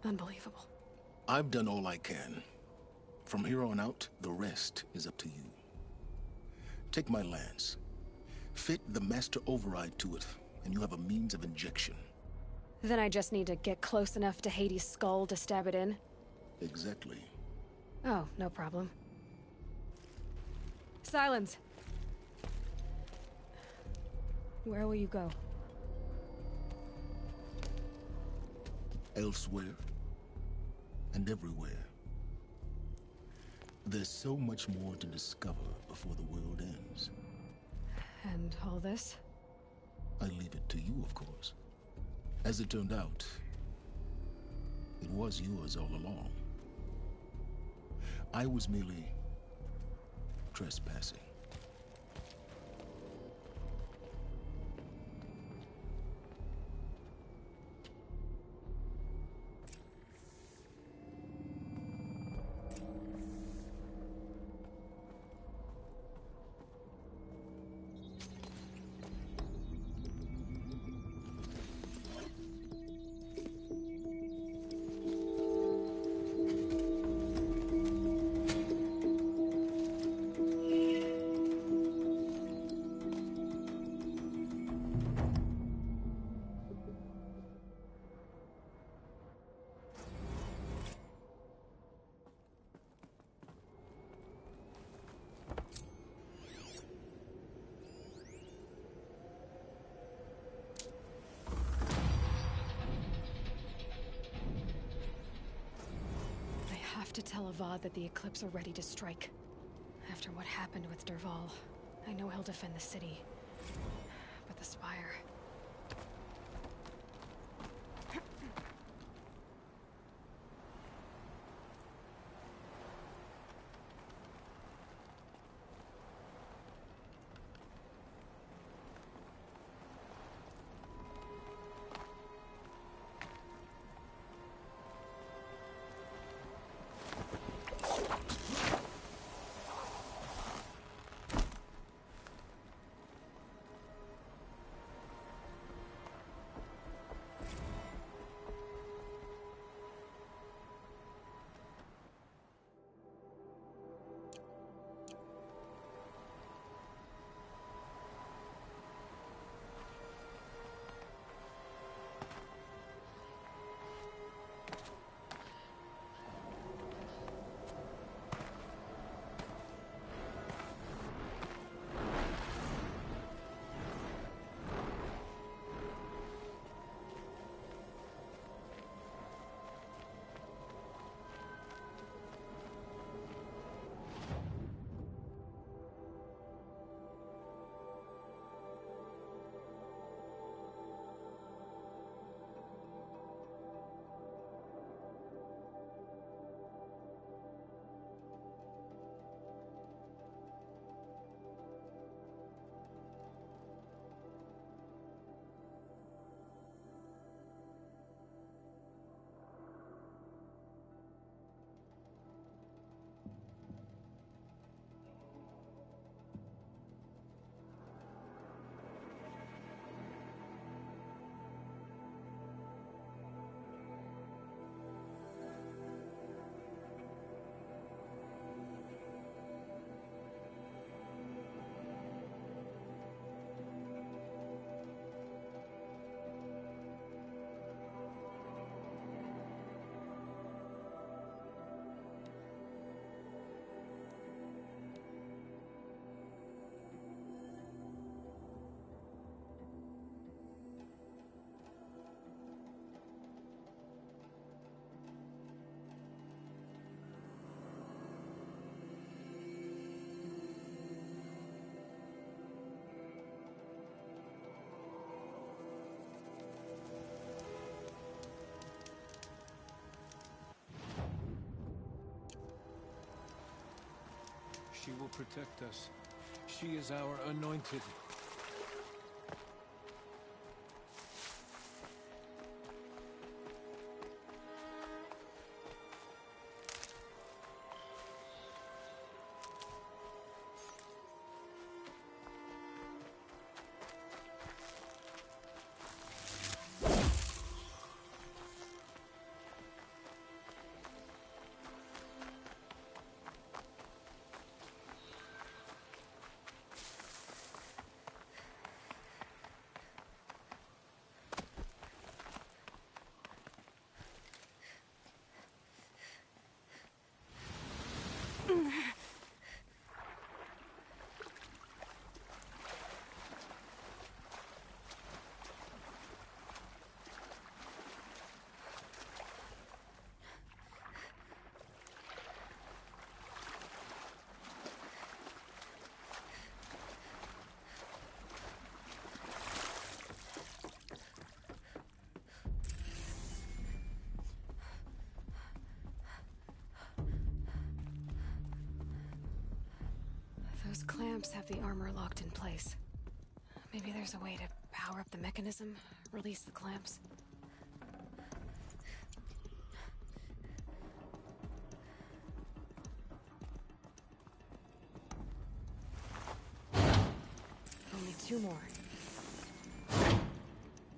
Unbelievable. I've done all I can. From here on out, the rest is up to you. Take my lance. Fit the master override to it, and you have a means of injection. Then I just need to get close enough to Hades' skull to stab it in? Exactly. Oh, no problem. Silence! Where will you go? Elsewhere. And everywhere. There's so much more to discover before the world ends. And all this? I leave it to you, of course. As it turned out, it was yours all along. I was merely trespassing. To tell Avad that the Eclipse are ready to strike. After what happened with Dervahl, I know he'll defend the city. But the Spire... She will protect us. She is our anointed. Those clamps have the armor locked in place. Maybe there's a way to power up the mechanism, release the clamps. Only 2 more.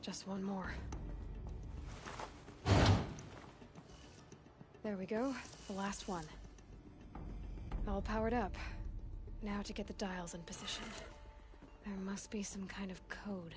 Just 1 more. There we go, the last one. All powered up. Now to get the dials in position. There must be some kind of code.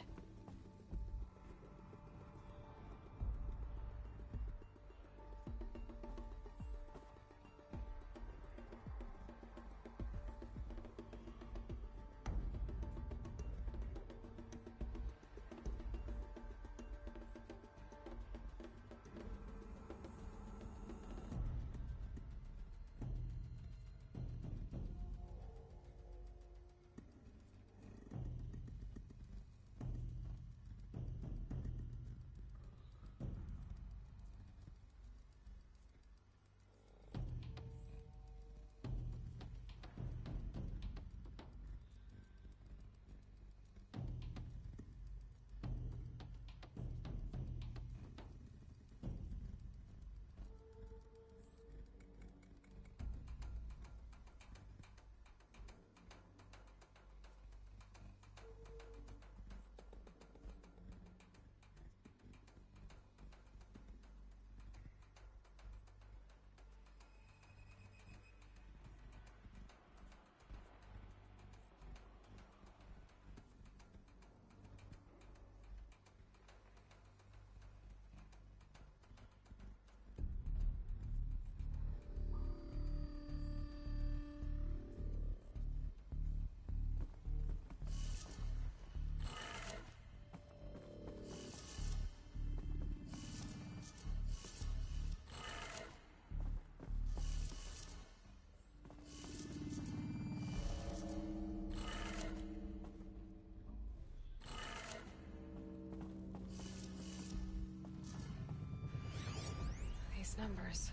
These numbers.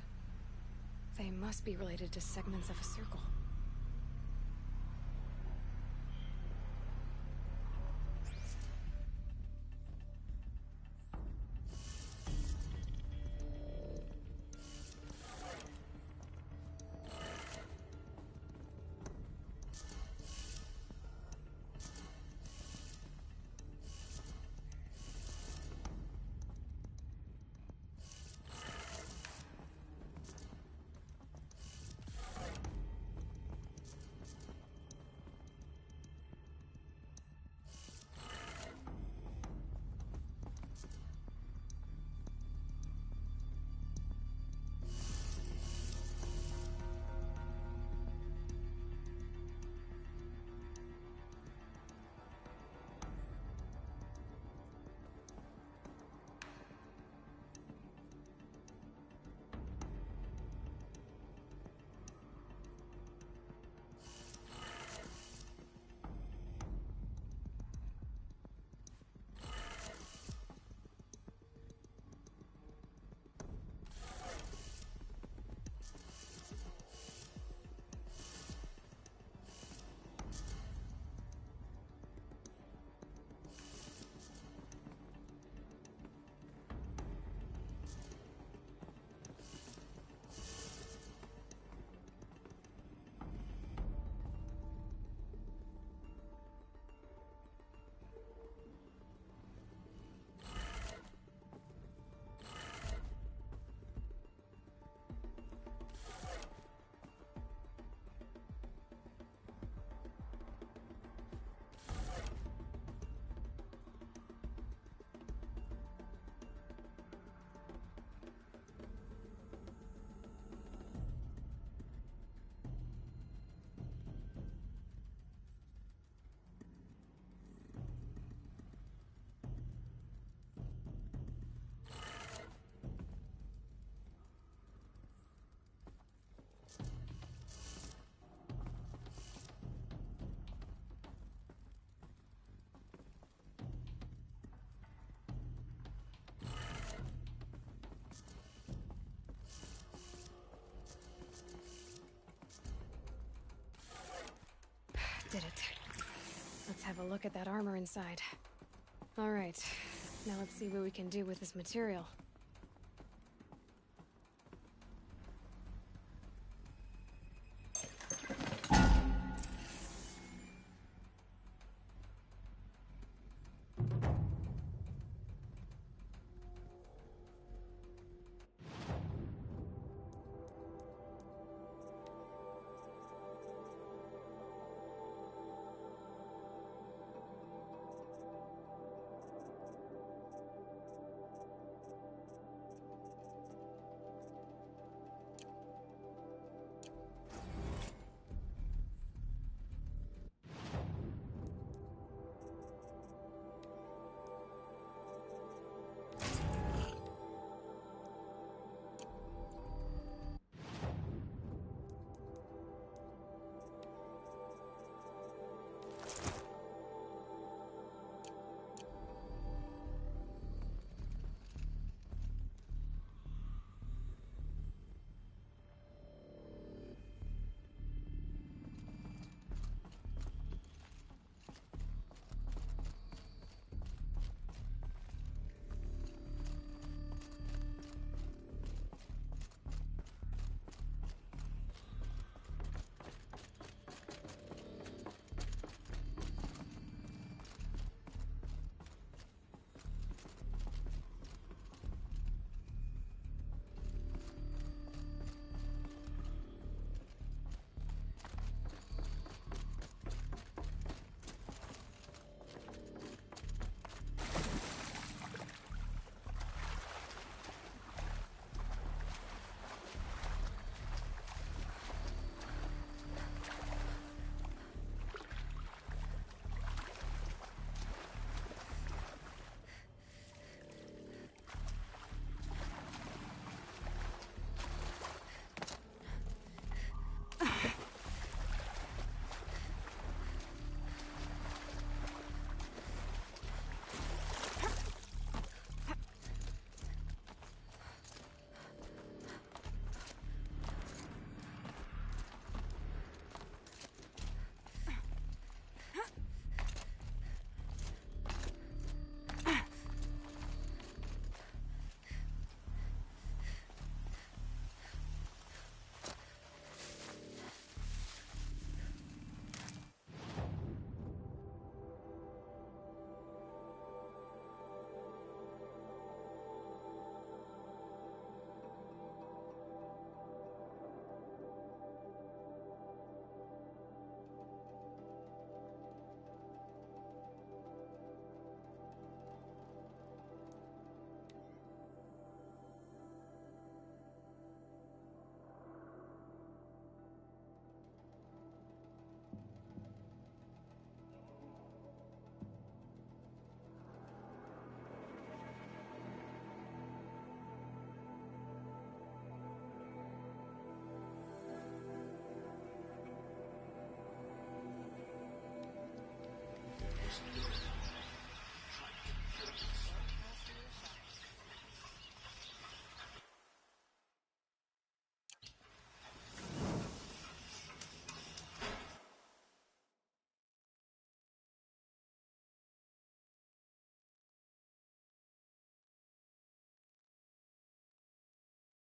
They must be related to segments of a circle. did it. Let's have a look at that armor inside. Alright, now let's see what we can do with this material.